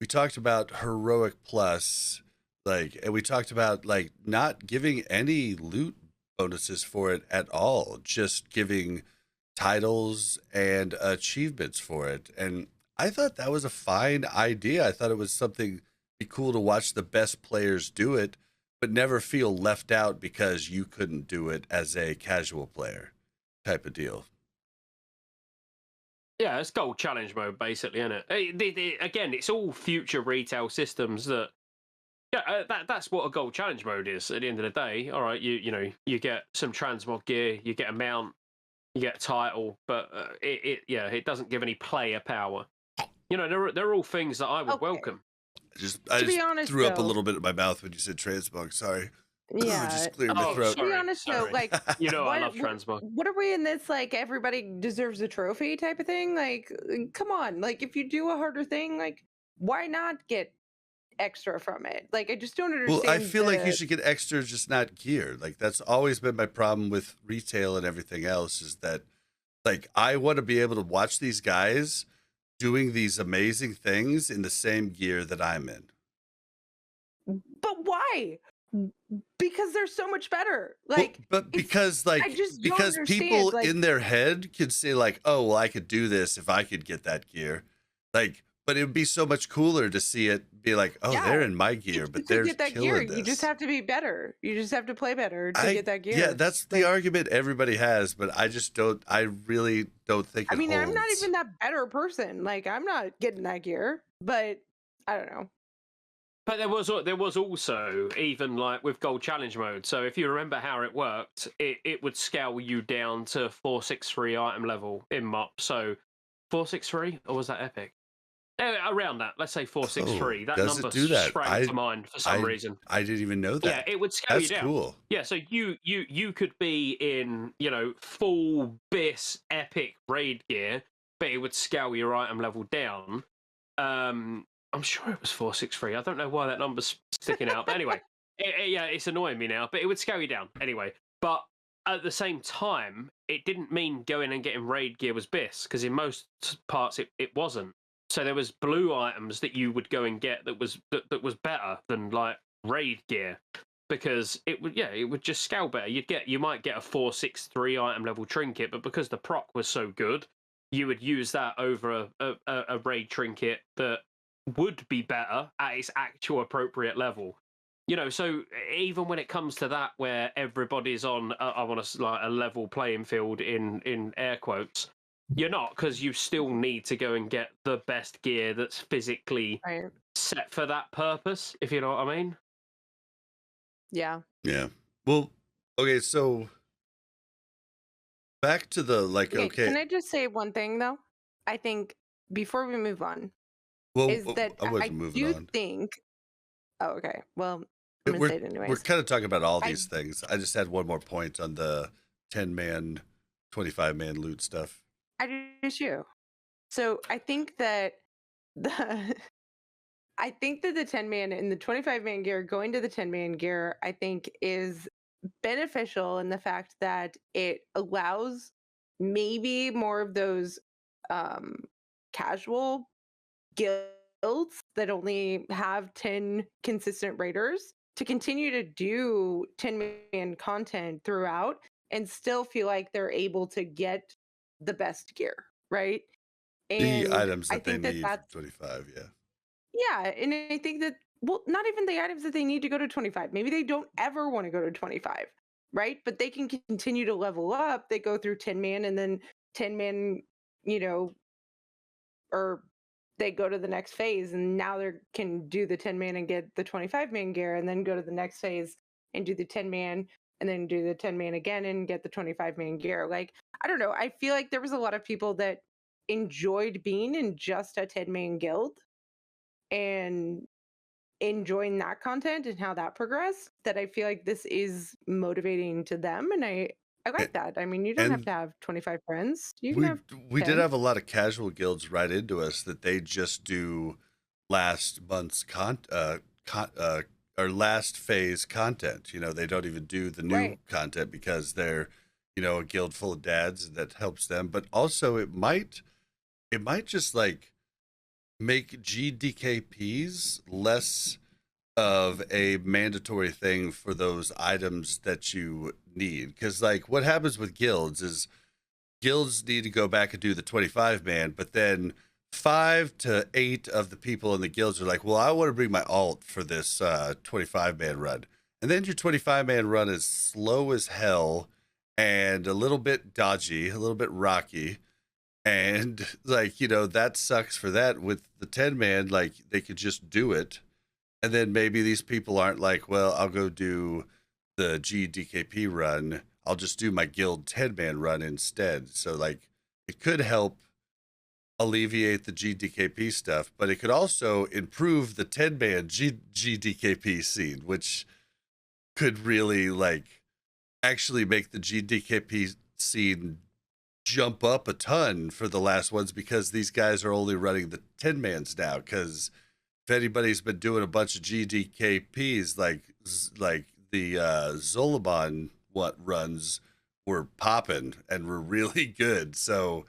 we talked about heroic plus, and we talked about not giving any loot bonuses for it at all, just giving titles and achievements for it. And I thought that was a fine idea. I thought it was something be cool to watch the best players do it, but never feel left out because you couldn't do it as a casual player type of deal. Yeah, it's gold challenge mode basically, isn't it? Again, it's all future retail systems that. Yeah, that's what a gold challenge mode is. At the end of the day, all right, you get some transmog gear, you get a mount, you get a title, but it doesn't give any player power. You know, they're all things that I would welcome. I just threw up a little bit in my mouth when you said transmog. Sorry. Yeah. Just cleared my throat. To be honest, though, I love transmog. What are we in this everybody deserves a trophy type of thing? Come on, if you do a harder thing, why not get extra from it? I just don't understand. Well, I feel like you should get extra, just not gear. That's always been my problem with retail and everything else, is that I want to be able to watch these guys doing these amazing things in the same gear that I'm in. But why? Because they're so much better. But because because people in their head could say oh, well, I could do this if I could get that gear. But it would be so much cooler to see it be they're in my gear, but they're get that killing gear. this. You just have to be better. You just have to play better to get that gear. Yeah, that's the argument everybody has, but I just don't. I really don't think. I'm not even that better person. I'm not getting that gear, but I don't know. But there was also even with gold challenge mode. So if you remember how it worked, it would scale you down to 463 item level in MOP. So 463, or was that epic? Around that, let's say 463. That number sprang to mind for some reason. I didn't even know that. Yeah, it would scale you down. That's cool. Yeah, so you could be in full BIS epic raid gear, but it would scale your item level down. I'm sure it was 463. I don't know why that number's sticking out, but anyway, it's annoying me now. But it would scale you down anyway. But at the same time, it didn't mean going and getting raid gear was BIS, because in most parts it wasn't. So there was blue items that you would go and get that was better than raid gear, because it would just scale better. You might get a 463 item level trinket, but because the proc was so good, you would use that over a raid trinket that would be better at its actual appropriate level. So even when it comes to that, where everybody's on a level playing field in air quotes, you're not, because you still need to go and get the best gear that's physically set for that purpose, if you know what I mean. Yeah. Yeah. Well, okay, so back to the okay. Can I just say one thing though? I think before we move on, is that I do think. Oh, okay. Well, I'm gonna say it anyways. We're kind of talking about all these things. I just had one more point on the 10-man, 25-man loot stuff. I just you. So I think that the 10-man and the 25-man gear going to the 10-man gear, I think, is beneficial in the fact that it allows maybe more of those casual guilds that only have 10 consistent raiders to continue to do 10-man content throughout and still feel like they're able to get the best gear, right? And the items that they need for 25, yeah, and I think that, well, not even the items that they need to go to 25. Maybe they don't ever want to go to 25, right? But they can continue to level up. They go through 10 man and then 10 man, you know, or they go to the next phase and now they can do the 10 man and get the 25 man gear and then go to the next phase and do the 10 man and then do the 10 man again and get the 25 man gear. Like, I don't know. I feel like there was a lot of people that enjoyed being in just a 10 man guild and enjoying that content and how that progressed, that I feel like this is motivating to them. And I like that. I mean, you don't have to have 25 friends. You can have we 10. did have a lot of casual guilds right into us that they just do last month's or last phase content. You know, they don't even do the new content because they're, you know, a guild full of dads that helps them. But also it might just like make GDKPs less of a mandatory thing for those items that you need. Because like what happens with guilds is guilds need to go back and do the 25 man, but then 5 to 8 of the people in the guilds are like, well, I want to bring my alt for this 25 man run. And then your 25 man run is slow as hell and a little bit dodgy, a little bit rocky. And like, you know, that sucks for that. With the 10 man, like they could just do it. And then maybe these people aren't like, well, I'll go do the GDKP run. I'll just do my guild 10 man run instead. So like it could help alleviate the GDKP stuff, but it could also improve the 10 man GDKP scene, which could really like actually make the GDKP scene jump up a ton for the last ones, because these guys are only running the 10 mans now. Because if anybody's been doing a bunch of GDKPs, like the Zolomon runs were popping and were really good. So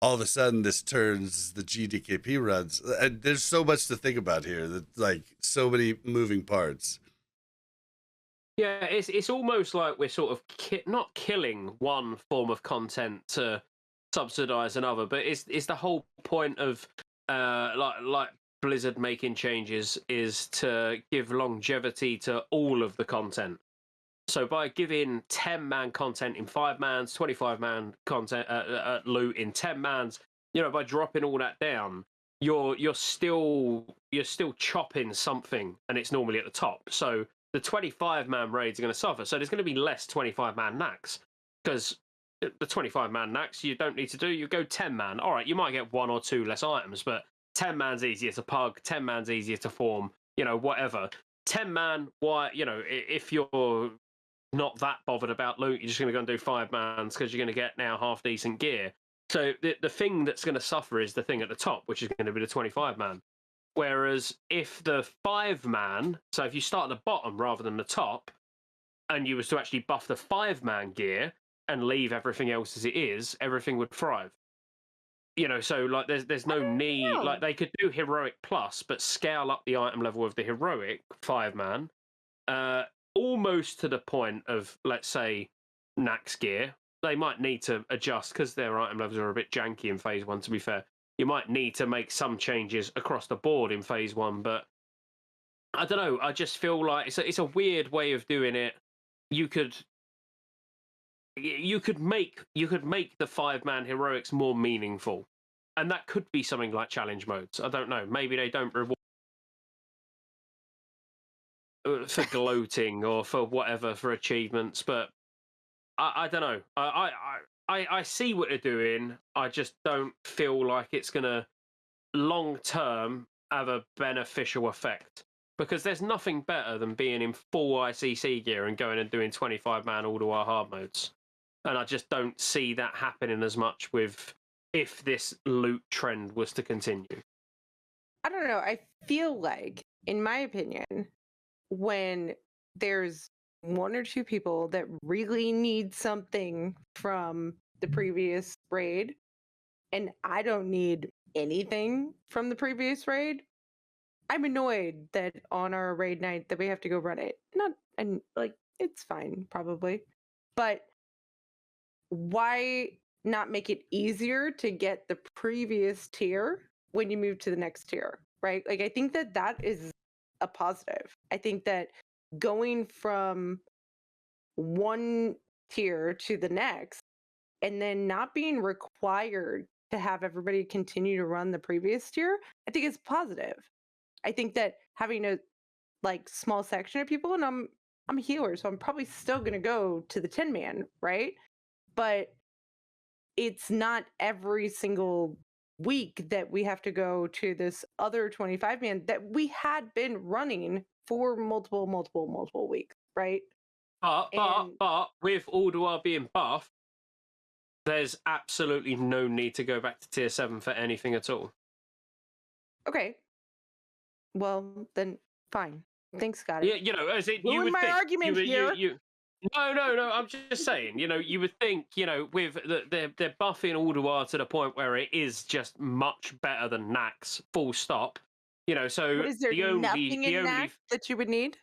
all of a sudden this turns the GDKP runs, and there's so much to think about here. That like so many moving parts. Yeah, it's almost like we're sort of not killing one form of content to subsidize another, but it's the whole point of like Blizzard making changes is to give longevity to all of the content. So by giving 10 man content in 5 mans, 25 man content loot in 10 mans, you know, by dropping all that down, you're still chopping something, and it's normally at the top. So the 25 man raids are going to suffer. So there's going to be less 25 man knacks, because the 25 man knacks you don't need to do. You go 10 man. All right, you might get 1 or 2 less items, but 10 man's easier to pug. 10 man's easier to form. You know, whatever. 10 man. Why? You know, if you're not that bothered about loot, you're just going to go and do 5 mans because you're going to get now half decent gear. So the thing that's going to suffer is the thing at the top, which is going to be the 25 man. Whereas if the 5 man, so if you start at the bottom rather than the top, and you was to actually buff the 5 man gear and leave everything else as it is, everything would thrive. You know, so like there's no need, like they could do heroic plus, but scale up the item level of the heroic 5 man, almost to the point of, let's say, Nax gear. They might need to adjust because their item levels are a bit janky in phase 1, to be fair. You might need to make some changes across the board in phase 1, but I don't know. I just feel like it's a weird way of doing it. You could make the 5 man heroics more meaningful, and that could be something like challenge modes. I don't know. Maybe they don't reward for gloating or for whatever, for achievements, but I don't know. I see what they're doing. I just don't feel like it's going to long term have a beneficial effect, because there's nothing better than being in full ICC gear and going and doing 25 man all to our hard modes. And I just don't see that happening as much if this loot trend was to continue. I don't know. I feel like, in my opinion, when there's 1 or 2 people that really need something from the previous raid, and I don't need anything from the previous raid, I'm annoyed that on our raid night that we have to go run it. It's fine, probably. But why not make it easier to get the previous tier when you move to the next tier, right? Like, I think that is a positive. I think that going from one tier to the next and then not being required to have everybody continue to run the previous tier, I think it's positive. I think that having a like small section of people, and I'm a healer, so I'm probably still gonna go to the 10-man, right? But it's not every single week that we have to go to this other 25-man that we had been running for multiple weeks, right? But with Alduar being buffed, there's absolutely no need to go back to tier 7 for anything at all. Okay. Well, then fine. Thanks, Scotty. Yeah, you know, as it, you would my think, argument here. No, I'm just saying, you know, you would think, you know, with they're buffing Alduar to the point where it is just much better than Nax, full stop. You know, so But is there nothing in Nax that you would need?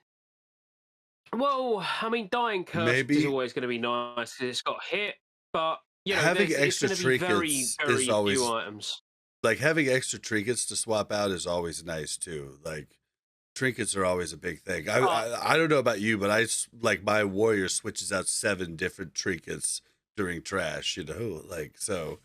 Well, I mean, Dying Curse is always going to be nice because it's got hit, but you know, having extra it's going to be trinkets is always few items. Like having extra trinkets to swap out is always nice too. Like trinkets are always a big thing. I don't know about you, but I like my warrior switches out 7 different trinkets during trash. You know, like so.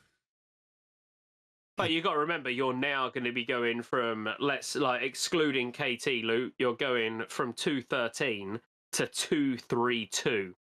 But you got to remember, you're now going to be going from excluding KT loot, you're going from 213 to 232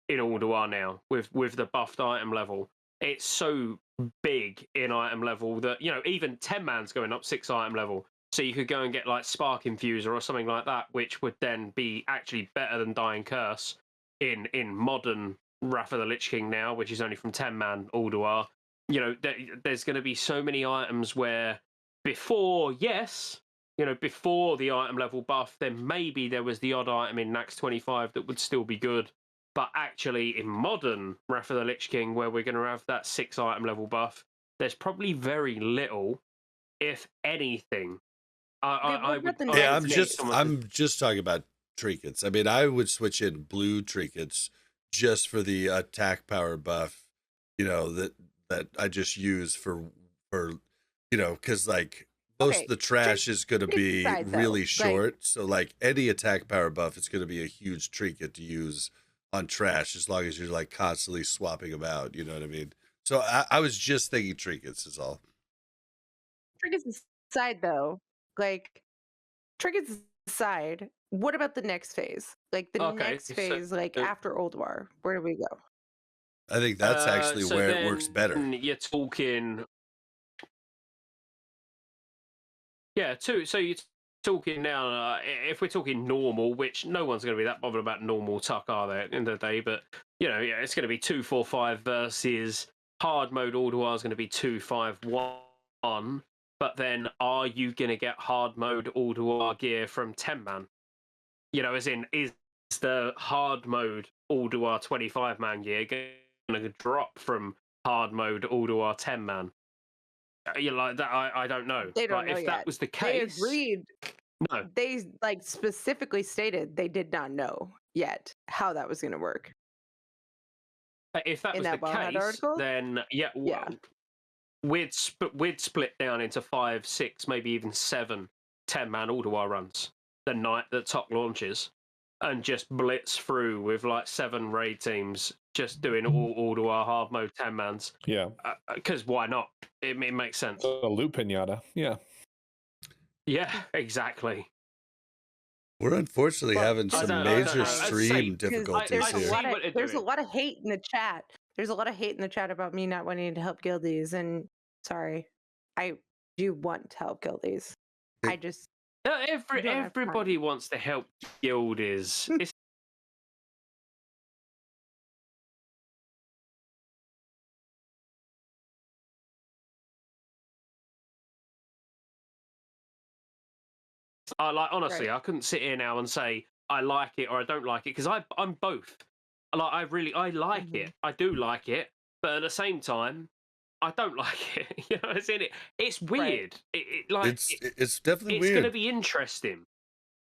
in Alduar now with the buffed item level. It's so big in item level that, you know, even 10-man's going up 6 item level. So you could go and get like Spark Infuser or something like that, which would then be actually better than Dying Curse in modern Wrath of the Lich King now, which is only from 10-man Alduar. You know, there's going to be so many items where before, before the item level buff, then maybe there was the odd item in Nax 25 that would still be good. But actually, in modern Wrath of the Lich King, where we're going to have that 6 item level buff, there's probably very little, if anything. I'm just talking about trinkets. I mean, I would switch in blue trinkets just for the attack power buff. You know that I just use for you know, because like most of the trash is going to be really short. So like any attack power buff, it's going to be a huge trinket to use on trash as long as you're like constantly swapping them out. You know what I mean? So I was just thinking trinkets is all. Trinkets aside, though, like trinkets aside, what about the next phase? Like the next phase, after Alduar, where do we go? I think that's actually where it works better. You're talking, so you're talking now. If we're talking normal, which no one's going to be that bothered about normal tuck, are they? At the end of the day, but you know, it's going to be 245 versus hard mode. Alduar is going to be 251. But then, are you going to get hard mode Alduar gear from 10-man? You know, as in, is the hard mode Alduar 25-man gear going to drop from hard mode Alduar 10-man? You like that? I don't know. They don't know if yet. That was the case, they agreed. No, they like specifically stated they did not know yet how that was going to work. If that was the case, article? then we'd split down into 5, 6, maybe even 7 10-man Alduar runs the night that TOC launches, and just blitz through with like 7 raid teams just doing all Alduar hard mode 10-mans. Yeah. Because why not? It makes sense. A loot pinata. Yeah. Yeah, exactly. We're unfortunately having some major stream difficulties here. There's a lot of hate in the chat. There's a lot of hate in the chat about me not wanting to help guildies, and sorry, I do want to help guildies. I just everybody wants to help guildies. Honestly, I couldn't sit here now and say I like it or I don't like it, because I'm both. I like it. I do like it, but at the same time, I don't like it. You know, it's weird. Right. It's definitely weird. It's going to be interesting.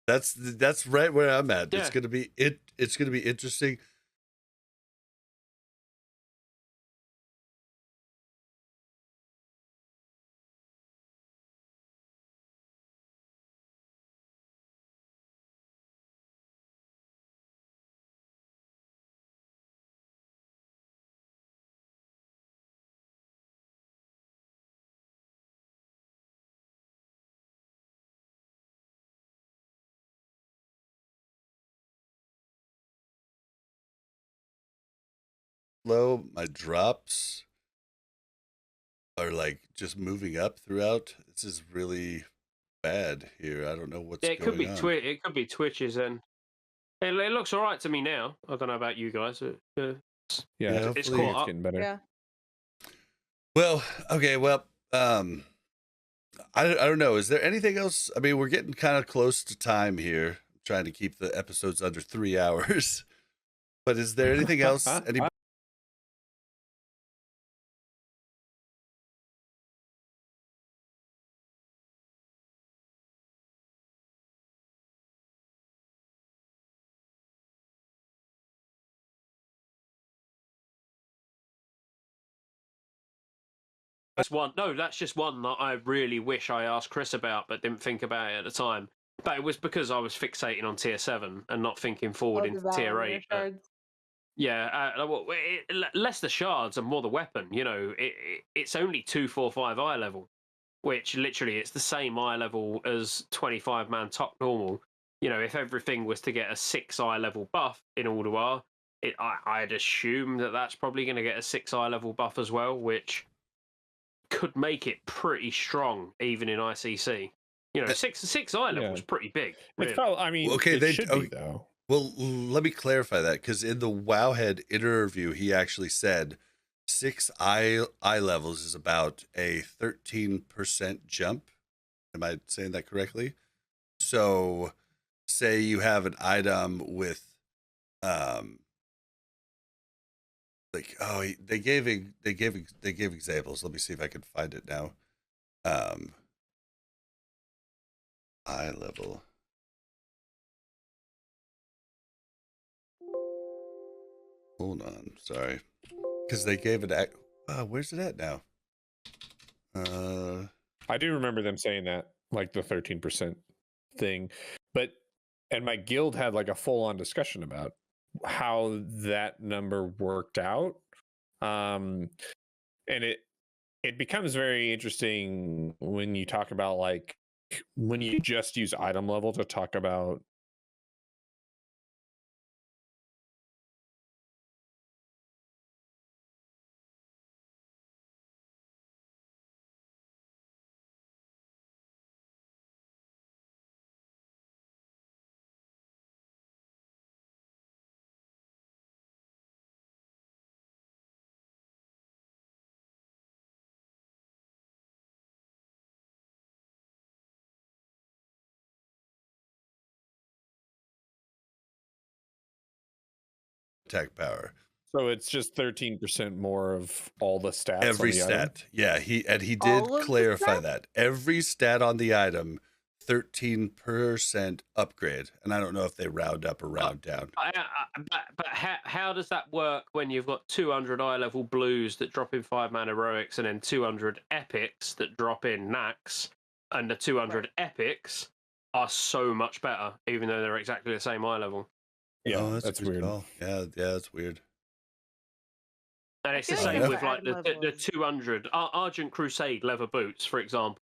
That's right where I'm at. Yeah. It's going to be interesting. low. My drops are like just moving up throughout. This is really bad here. I don't know what's it going could be on. It could be Twitches, and it looks all right to me now. I don't know about you guys. Yeah, it's hopefully caught up. getting better. Yeah. Well, okay, well, I don't know. Is there anything else? I mean, we're getting kind of close to time here. I'm trying to keep the episodes under 3 hours. But is there anything else? That's one. No, that's just one that I really wish I asked Kris about, but didn't think about it at the time. But it was because I was fixating on tier 7 and not thinking forward into tier 8. Yeah, less the shards and more the weapon. You know, it's only 245 eye level, which literally it's the same eye level as 25-man top normal. You know, if everything was to get a 6 eye level buff in Ulduar, I'd assume that that's probably going to get a 6 eye level buff as well, which could make it pretty strong even in ICC. You know, six eye level is pretty big. Really. It's probably, I mean, okay, it should be though. Well, let me clarify that, because in the Wowhead interview, he actually said 6 eye levels is about a 13% jump. Am I saying that correctly? So, say you have an item with, they gave examples. Let me see if I can find it now. Eye level. Hold on, sorry, because they gave it. Where's it at now? I do remember them saying that, like the 13% thing, and my guild had like a full-on discussion about how that number worked out, and it becomes very interesting when you talk about like when you just use item level to talk about. Attack power. So it's just 13% more of all the stats. Every on the stat. item? Yeah, he did clarify that. Every stat on the item, 13% upgrade. And I don't know if they round up or round down. But how does that work when you've got 200 eye level blues that drop in 5-man heroics and then 200 epics that drop in Nax, and the 200 epics are so much better, even though they're exactly the same eye level? Yeah, that's weird. Yeah, that's weird. And it's the same with like the 200 Argent Crusade leather boots, for example.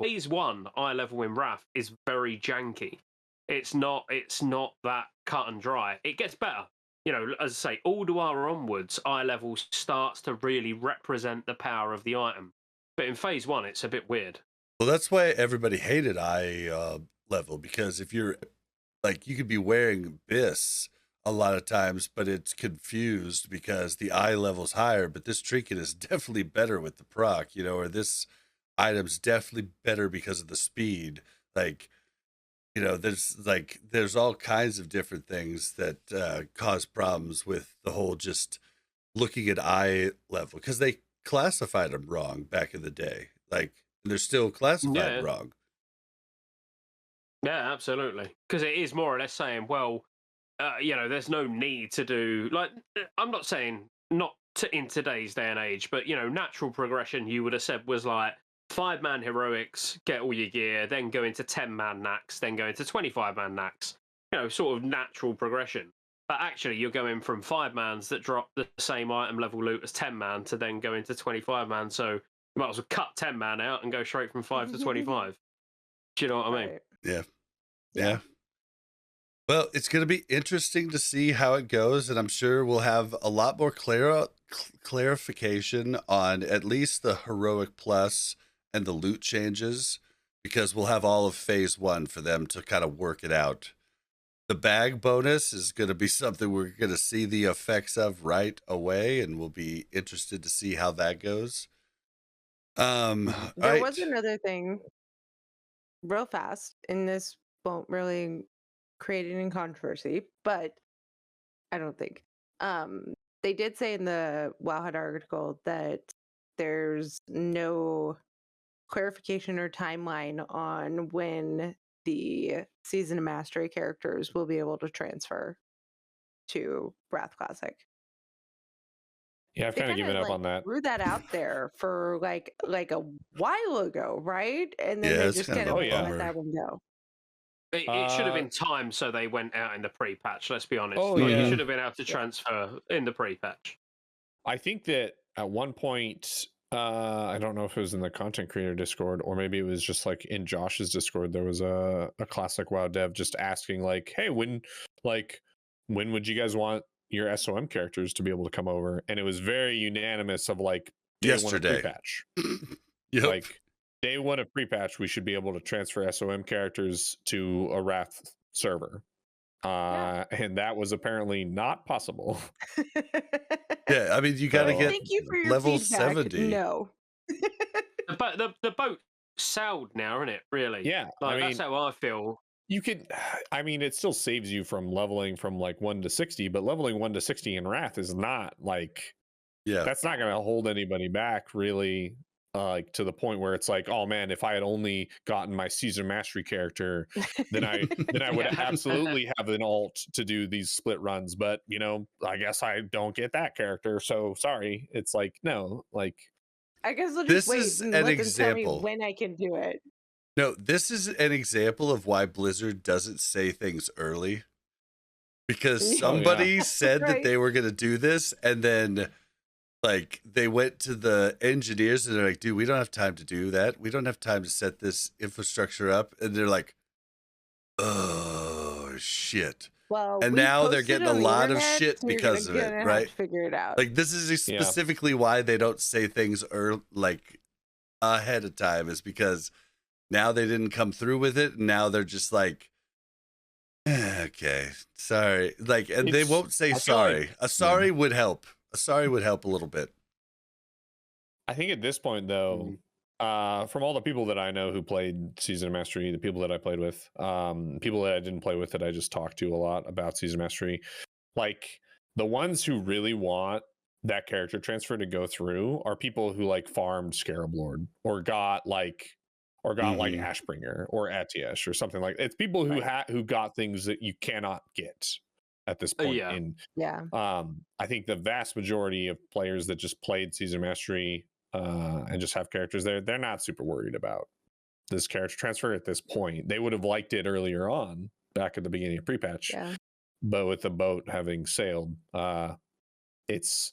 Phase 1 eye level in Wrath is very janky. It's not that cut and dry. It gets better. You know, as I say, Ulduar onwards, eye level starts to really represent the power of the item. But in phase 1, it's a bit weird. Well, that's why everybody hated eye level, because if you're like, you could be wearing Bis a lot of times, but it's confused because the eye level's higher, but this trinket is definitely better with the proc, you know, or this item's definitely better because of the speed. Like, you know, there's all kinds of different things that cause problems with the whole just looking at eye level, because they classified them wrong back in the day. Like, they're still classified wrong. Yeah, absolutely. Because it is more or less saying, well, you know, there's no need to do, like, I'm not saying not in today's day and age, but, you know, natural progression, you would have said, was like 5-man heroics, get all your gear, then go into 10-man Nax, then go into 25-man Nax. You know, sort of natural progression. But actually, you're going from 5-mans that drop the same item level loot as 10-man to then go into 25-man. So you might as well cut 10-man out and go straight from 5 to 25. Do you know what I mean? Yeah. Well, it's going to be interesting to see how it goes, and I'm sure we'll have a lot more clarification on at least the Heroic Plus and the loot changes, because we'll have all of Phase 1 for them to kind of work it out. The bag bonus is going to be something we're going to see the effects of right away, and we'll be interested to see how that goes. There was another thing real fast, and this won't really create any controversy, but I don't think. They did say in the Wowhead article that there's no clarification or timeline on when the Season of Mastery characters will be able to transfer to Wrath Classic. Yeah, I've kind of given up on that. Threw that out there for like a while ago, right? And then they just kind of let that one go. It should have been timed so they went out in the pre-patch, let's be honest. You should have been able to transfer in the pre-patch. I think that at one point, I don't know if it was in the content creator Discord or maybe it was just like in Josh's Discord, there was a classic WoW dev just asking like, hey, when would you guys want your SOM characters to be able to come over? And it was very unanimous of like yesterday pre-patch. Yep. Like day 1 of pre-patch, we should be able to transfer SOM characters to a Wrath server. And that was apparently not possible. Yeah, I mean, you got to get thank you for your level feedback. 70. No. But the boat sailed now, isn't it? Really? Yeah. Like, I mean, that's how I feel. You could, I mean, it still saves you from leveling from like 1 to 60, but leveling 1 to 60 in Wrath is not like, that's not going to hold anybody back really. Like to the point where it's like, oh man, if I had only gotten my Season Mastery character, then I would absolutely have an alt to do these split runs. But you know, I guess I don't get that character, so sorry. It's like no, like I guess I'll just wait and let them tell me when I can do it. No, this is an example of why Blizzard doesn't say things early, because somebody said that they were going to do this, and then. Like they went to the engineers and they're like, dude, we don't have time to do that. We don't have time to set this infrastructure up. And they're like, oh shit. Well, and now they're getting a lot of shit because of it, right? Figure it out. Like this is specifically why they don't say things like ahead of time, is because now they didn't come through with it. And now they're just like, okay, sorry. Like, and they won't say sorry. A sorry would help. A sorry would help a little bit. I think at this point, though, from all the people that I know who played Season of Mastery, the people that I played with, people that I didn't play with that I just talked to a lot about Season of Mastery, like the ones who really want that character transfer to go through are people who like farmed Scarab Lord or got like Ashbringer or Atiesh or something like that. It's people who who got things that you cannot get at this point. I think the vast majority of players that just played Season Mastery and just have characters there, they're not super worried about this character transfer at this point. They would have liked it earlier on, back at the beginning of pre-patch, but with the boat having sailed, it's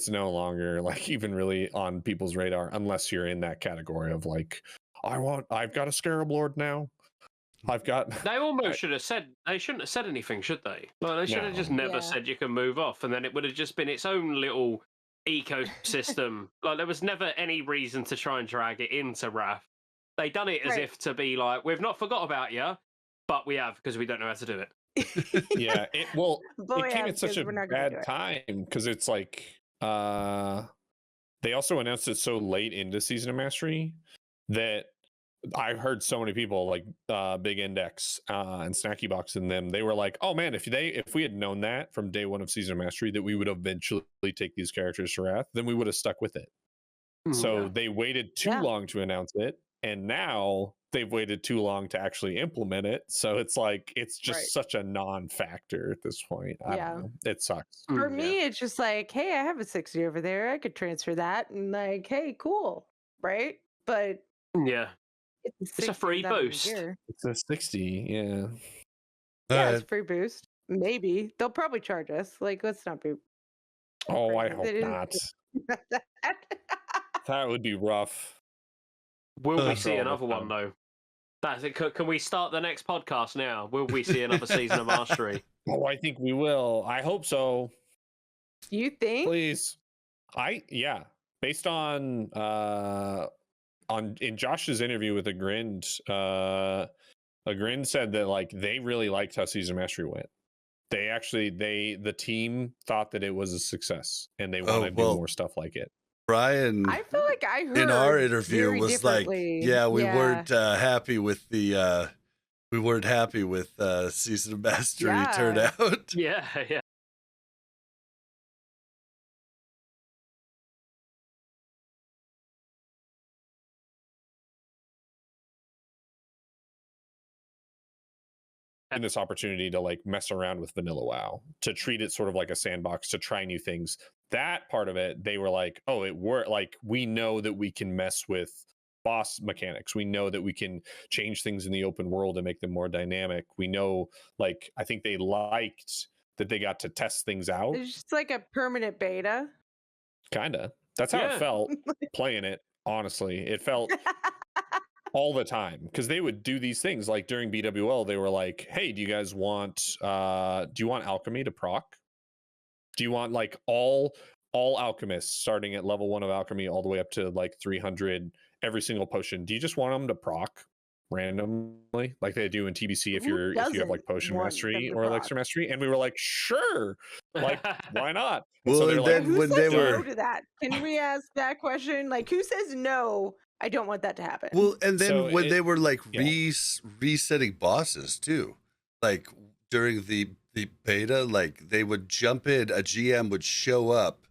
no longer like even really on people's radar, unless you're in that category of like, I've got a Scarab Lord now. They almost should have said, they shouldn't have said anything, should they? Well, they should have just never said you can move off, and then it would have just been its own little ecosystem. Like there was never any reason to try and drag it into Wrath. They done it as if to be like, we've not forgot about you, but we have because we don't know how to do it. It came at such a bad time because it's like they also announced it so late into Season of Mastery that I heard so many people like Big Index and Snacky Box and them. They were like, "Oh man, if we had known that from day 1 of Season of Mastery that we would eventually take these characters to Wrath, then we would have stuck with it." So they waited too long to announce it, and now they've waited too long to actually implement it. So it's like it's just such a non-factor at this point. I don't know. It sucks. For me, it's just like, hey, I have a 60 over there. I could transfer that, and like, hey, cool, right? But it's a free boost. It's a 60, it's a free boost. maybe they'll probably charge us. Like, let's not be. Oh, I They hope didn't not. do that. That would be rough. Will we Uh, see all the another one time. though? That's it. Can we start the next podcast now? Will we see another season of Mastery? Oh, I think we will. I hope so. You think? Please. Yeah. Based on in Josh's interview with Agrind, Agrind said that like they really liked how Season Mastery went. The team thought that it was a success and they want to do more stuff like it. Brian, I feel like I heard in our interview very was like, yeah, we weren't happy with the Season of Mastery turnout. Yeah. And this opportunity to like mess around with vanilla WoW, to treat it sort of like a sandbox, to try new things. That part of it, they were like, oh, it worked. Like, we know that we can mess with boss mechanics. We know that we can change things in the open world and make them more dynamic. We know, like, I think they liked that they got to test things out. It's just like a permanent beta. Kinda. That's how it felt playing it. Honestly, it felt all the time, because they would do these things like during BWL. They were like, hey, do you guys want alchemy to proc? Do you want like all alchemists starting at level 1 of alchemy all the way up to like 300 every single potion? Do you just want them to proc randomly like they do in TBC if you have like potion mastery or elixir mastery? And we were like, sure, like why not? Well, so and like, then who when says they no were to that? Can we ask that question? Like, who says no? I don't want that to happen. well, and then So when they were like yeah. resetting bosses too, like during the beta, like they would jump in, a GM would show up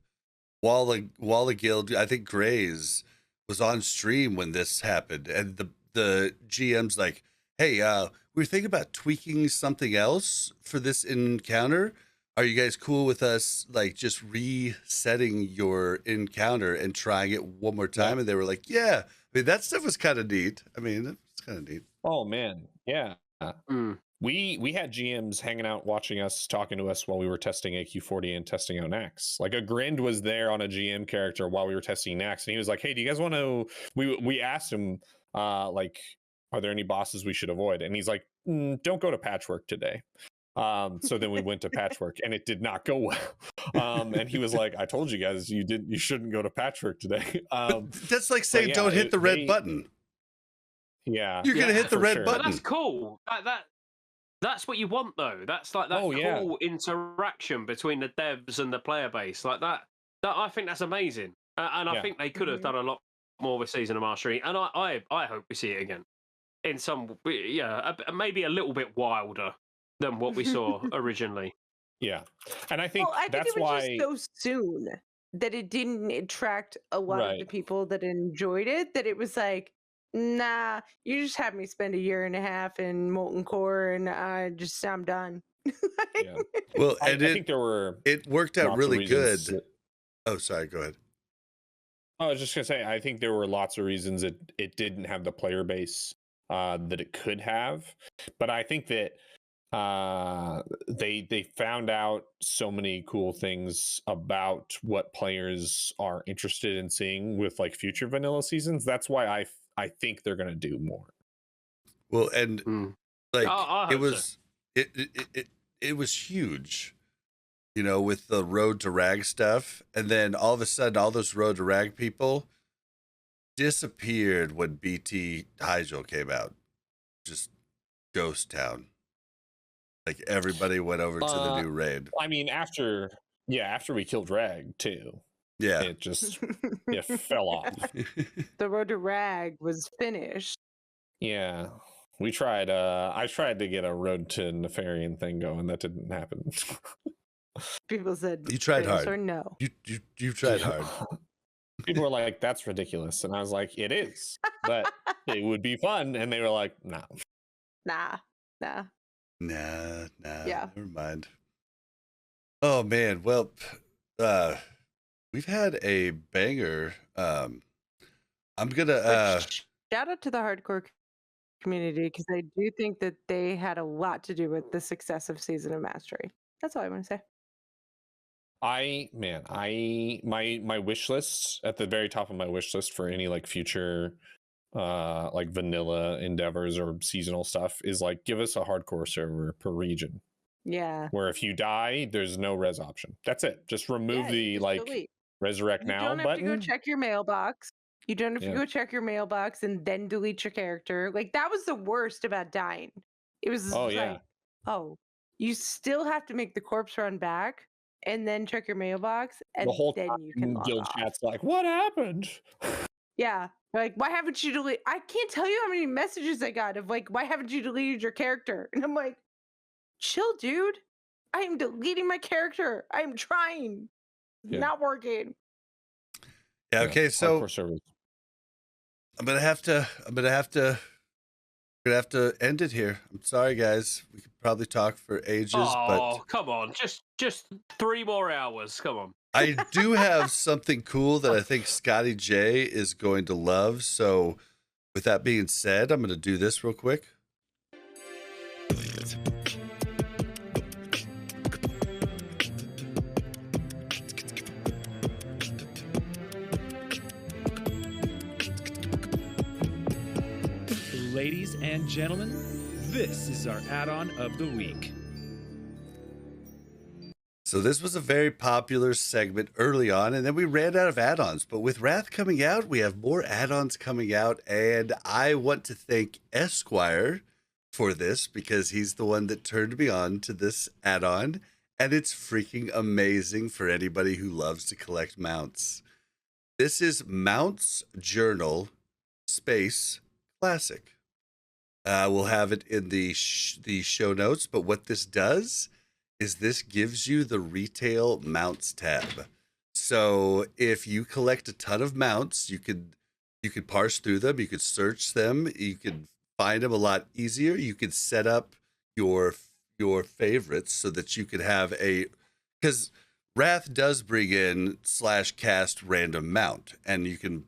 while the guild, I think Gray's was on stream when this happened, and the GM's like, hey, we're thinking about tweaking something else for this encounter. Are you guys cool with us like just resetting your encounter and trying it one more time? Yeah. And they were like, yeah. I mean, that stuff was kind of neat. I mean, it's kind of neat. Oh man, yeah. We had GMs hanging out watching us, talking to us while we were testing AQ40 and testing out Nax. Like, Agrind was there on a GM character while we were testing Nax, and he was like, hey, do you guys want to, we asked him like, are there any bosses we should avoid? And he's like, don't go to Patchwork today. So then we went to Patchwork and it did not go well. And he was like, I told you guys you shouldn't go to Patchwork today. That's like saying don't hit the red button. Yeah. You're gonna hit the red button. But that's cool. That's what you want though. That's like that cool interaction between the devs and the player base. Like that I think that's amazing. And I think they could have done a lot more with Season of Mastery. And I hope we see it again. In some maybe a little bit wilder than what we saw originally. Yeah. And I think that's it was why just so soon that it didn't attract a lot of the people that enjoyed it, that it was like, nah, you just had me spend a year and a half in Molten Core and I'm done. Yeah. Well, I think it worked out really good. Oh, sorry, go ahead. I was just gonna say, I think there were lots of reasons it didn't have the player base that it could have, but I think that they found out so many cool things about what players are interested in seeing with like future vanilla seasons. That's why I think they're gonna do more. Well, and like it was huge, you know, with the Road to Rag stuff, and then all of a sudden all those Road to Rag people disappeared when BT Hydro came out. Just ghost town. Like everybody went over to the new raid. I mean, after we killed Rag too. Yeah. It just fell off. The Road to Rag was finished. Yeah. We tried I tried to get a Road to Nefarian thing going. That didn't happen. People said you tried hard. Or no. You tried hard. People were like, that's ridiculous. And I was like, it is. But it would be fun. And they were like, no. Nah. Nah. Yeah. Never mind. Oh man. Well, we've had a banger. I'm gonna shout out to the hardcore community because I do think that they had a lot to do with the success of Season of Mastery. That's all I want to say. My wish list at the very top of my wish list for any like future like vanilla endeavors or seasonal stuff is like give us a hardcore server per region. Yeah. Where if you die, there's no res option. That's it. Just remove the like delete. Resurrect you now don't have button. to go check your mailbox. You don't have to go check your mailbox and then delete your character. Like that was the worst about dying. It was you still have to make the corpse run back and then check your mailbox and the whole then time you can log guild off. chat's like, what happened? Yeah. Like, why haven't you deleted? I can't tell you how many messages I got of like, why haven't you deleted your character? And I'm like, chill, dude. I am deleting my character. I am trying. Not working. Yeah. Okay. So I'm gonna have to end it here. I'm sorry, guys. We could probably talk for ages. Oh, come on. Just 3 more hours. Come on. I do have something cool that I think ScotteJaye is going to love. So with that being said, I'm going to do this real quick. Ladies and gentlemen, this is our add-on of the week. So this was a very popular segment early on, and then we ran out of add-ons. But with Wrath coming out, we have more add-ons coming out, and I want to thank Esquire for this because he's the one that turned me on to this add-on, and it's freaking amazing for anybody who loves to collect mounts. This is Mounts Journal Space Classic. We'll have it in the show notes, but what this does is this gives you the retail mounts tab. So if you collect a ton of mounts, you could parse through them, you could search them, you could find them a lot easier. You could set up your favorites so that you could have because Wrath does bring in /cast random mount, and you can,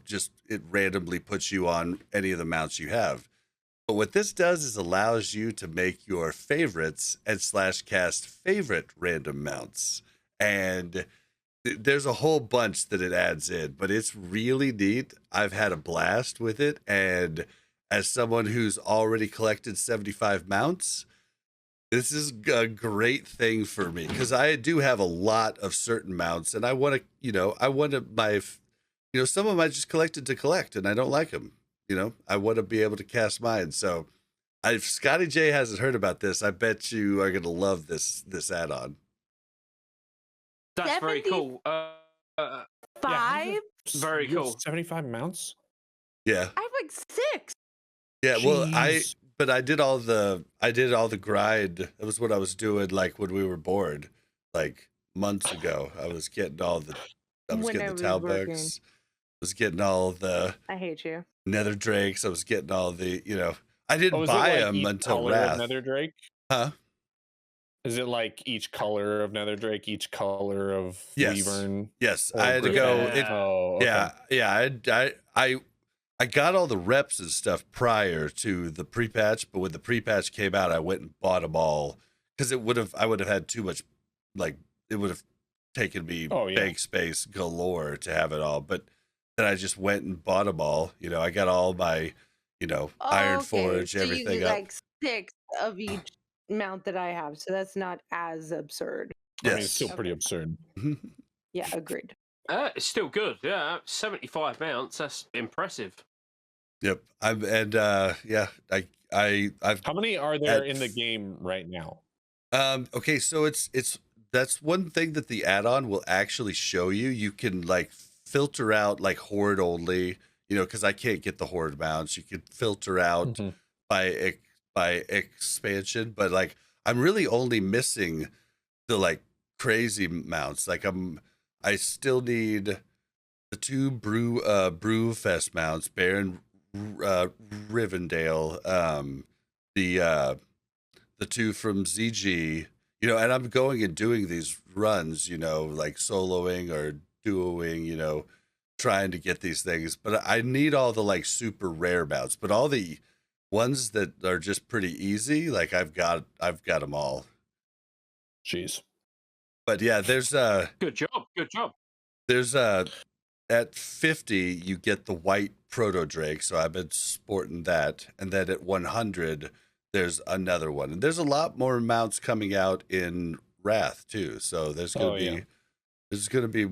just it randomly puts you on any of the mounts you have. But what this does is allows you to make your favorites and /cast favorite random mounts. And there's a whole bunch that it adds in, but it's really neat. I've had a blast with it. And as someone who's already collected 75 mounts, this is a great thing for me because I do have a lot of certain mounts, and I want to, some of them I just collected to collect, and I don't like them. I want to be able to cast mine. So if ScotteJaye hasn't heard about this, I bet you are going to love this add-on. That's very cool. 5? Very cool. 75 mounts? Yeah. I have like 6. Yeah, well, I did all the grind. That was what I was doing like when we were bored, like months ago. I was getting getting the Talbugs. I was getting all the I hate you. Nether Drakes. I was getting all the, I didn't buy them until Wrath. Nether Drake? Huh? Is it like each color of Nether Drake, each color of Weavern? Yes, I had to go. Yeah. I got all the reps and stuff prior to the pre-patch, but when the pre-patch came out, I went and bought them all because I would have had too much, like it would have taken me bank space galore to have it all. But then I just went and bought them all. I got all my, Iron Forge, so everything you get up. like 6 of each mount that I have, so that's not as absurd. Yes. I mean, it's still pretty absurd. Yeah, agreed. It's still good. Yeah, 75 mounts. That's impressive. Yep. I've How many are there in the game right now? Okay, so that's one thing that the add-on will actually show you. You can like filter out like horde only, because I can't get the horde mounts. You can filter out by expansion, but like I'm really only missing the like crazy mounts. Like I still need the 2 Brewfest mounts, Baron Rivendell, the 2 from ZG, and I'm going and doing these runs, like soloing or duoing, trying to get these things. But I need all the like super rare mounts. But all the ones that are just pretty easy, like I've got them all. Jeez. But yeah, there's Good job. Good job. there's at 50 you get the white proto drake, so I've been sporting that, and then at 100 there's another one, and there's a lot more mounts coming out in Wrath too. So there's gonna be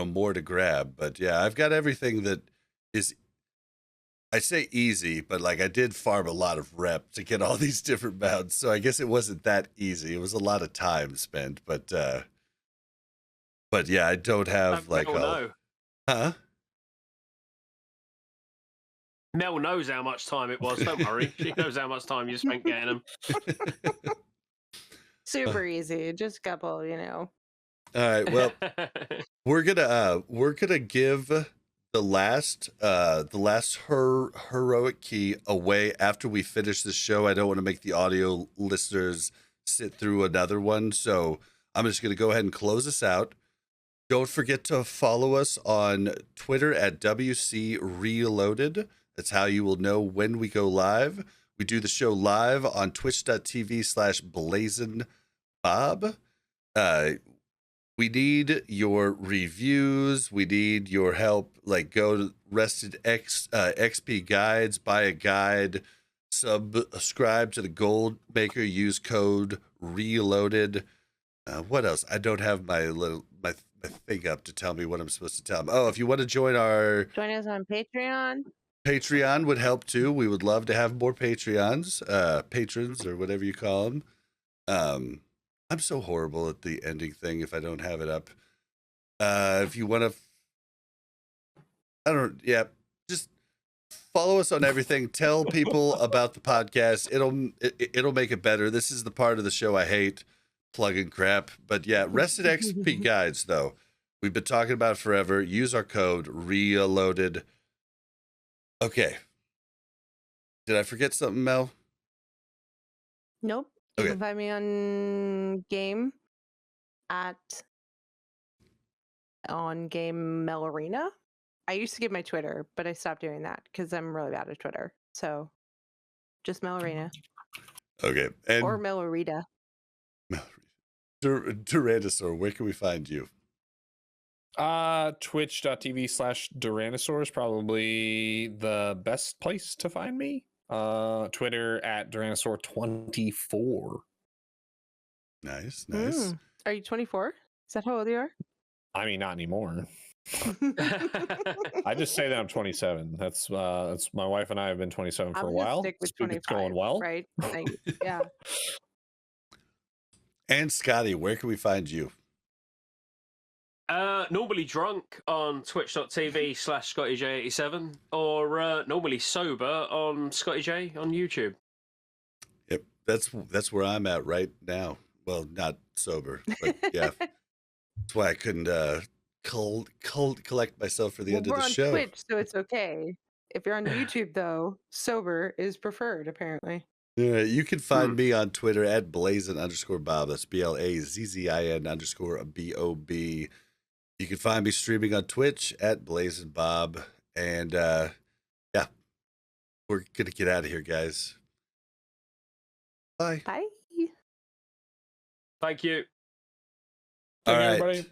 more to grab. But yeah, I've got everything that is, I say easy, but like I did farm a lot of rep to get all these different mounts, so I guess it wasn't that easy. It was a lot of time spent, but yeah, I don't have like huh? Mel knows how much time it was. Don't worry, she knows how much time you spent getting them. Super easy, just a couple, All right, well, we're gonna give the last heroic key away after we finish this show. I don't want to make the audio listeners sit through another one, so I'm just gonna go ahead and close this out. Don't forget to follow us on Twitter at WC Reloaded. That's how you will know when we go live. We do the show live on twitch.tv/BlazinBob. We need your reviews. We need your help. Like, go to Rested XP Guides, buy a guide, subscribe to the Gold Maker, use code Reloaded. What else? I don't have my thing up to tell me what I'm supposed to tell them. Oh, if you want to join us on Patreon. Patreon would help too. We would love to have more Patreons, patrons, or whatever you call them. I'm so horrible at the ending thing if I don't have it up. If you want to, just follow us on everything. Tell people about the podcast. It'll make it better. This is the part of the show I hate, plugging crap. But yeah, Rested XP Guides though, we've been talking about it forever. Use our code Reloaded. Okay. Did I forget something, Mel? Nope. You can find me on Game Mel Arena. I used to give my Twitter, but I stopped doing that because I'm really bad at Twitter. So just Mel Arena. Okay. And or Mel Arena. Duranasaur, where can we find you? Twitch.tv/Duranasaur is probably the best place to find me. Twitter at Duranasaur24. Nice. Are you 24? Is that how old you are? I mean, not anymore. I just say that I'm 27. That's my wife and I have been 27 for a while. Stick with 25, it's going well, right? Yeah. And Scotty, where can we find you? Normally drunk on twitch.tv/ScotteJaye87 or normally sober on ScotteJaye on YouTube. Yep, that's where I'm at right now. Well, not sober, but yeah. That's why I couldn't collect myself for the end of the show. We're on Twitch, so it's okay. If you're on YouTube, though, sober is preferred, apparently. Yeah, you can find me on Twitter at Blazin_Bob. That's BLAZZIN_BOB. You can find me streaming on Twitch at BlazinBob. And yeah, we're going to get out of here, guys. Bye. Thank you. All right. Everybody.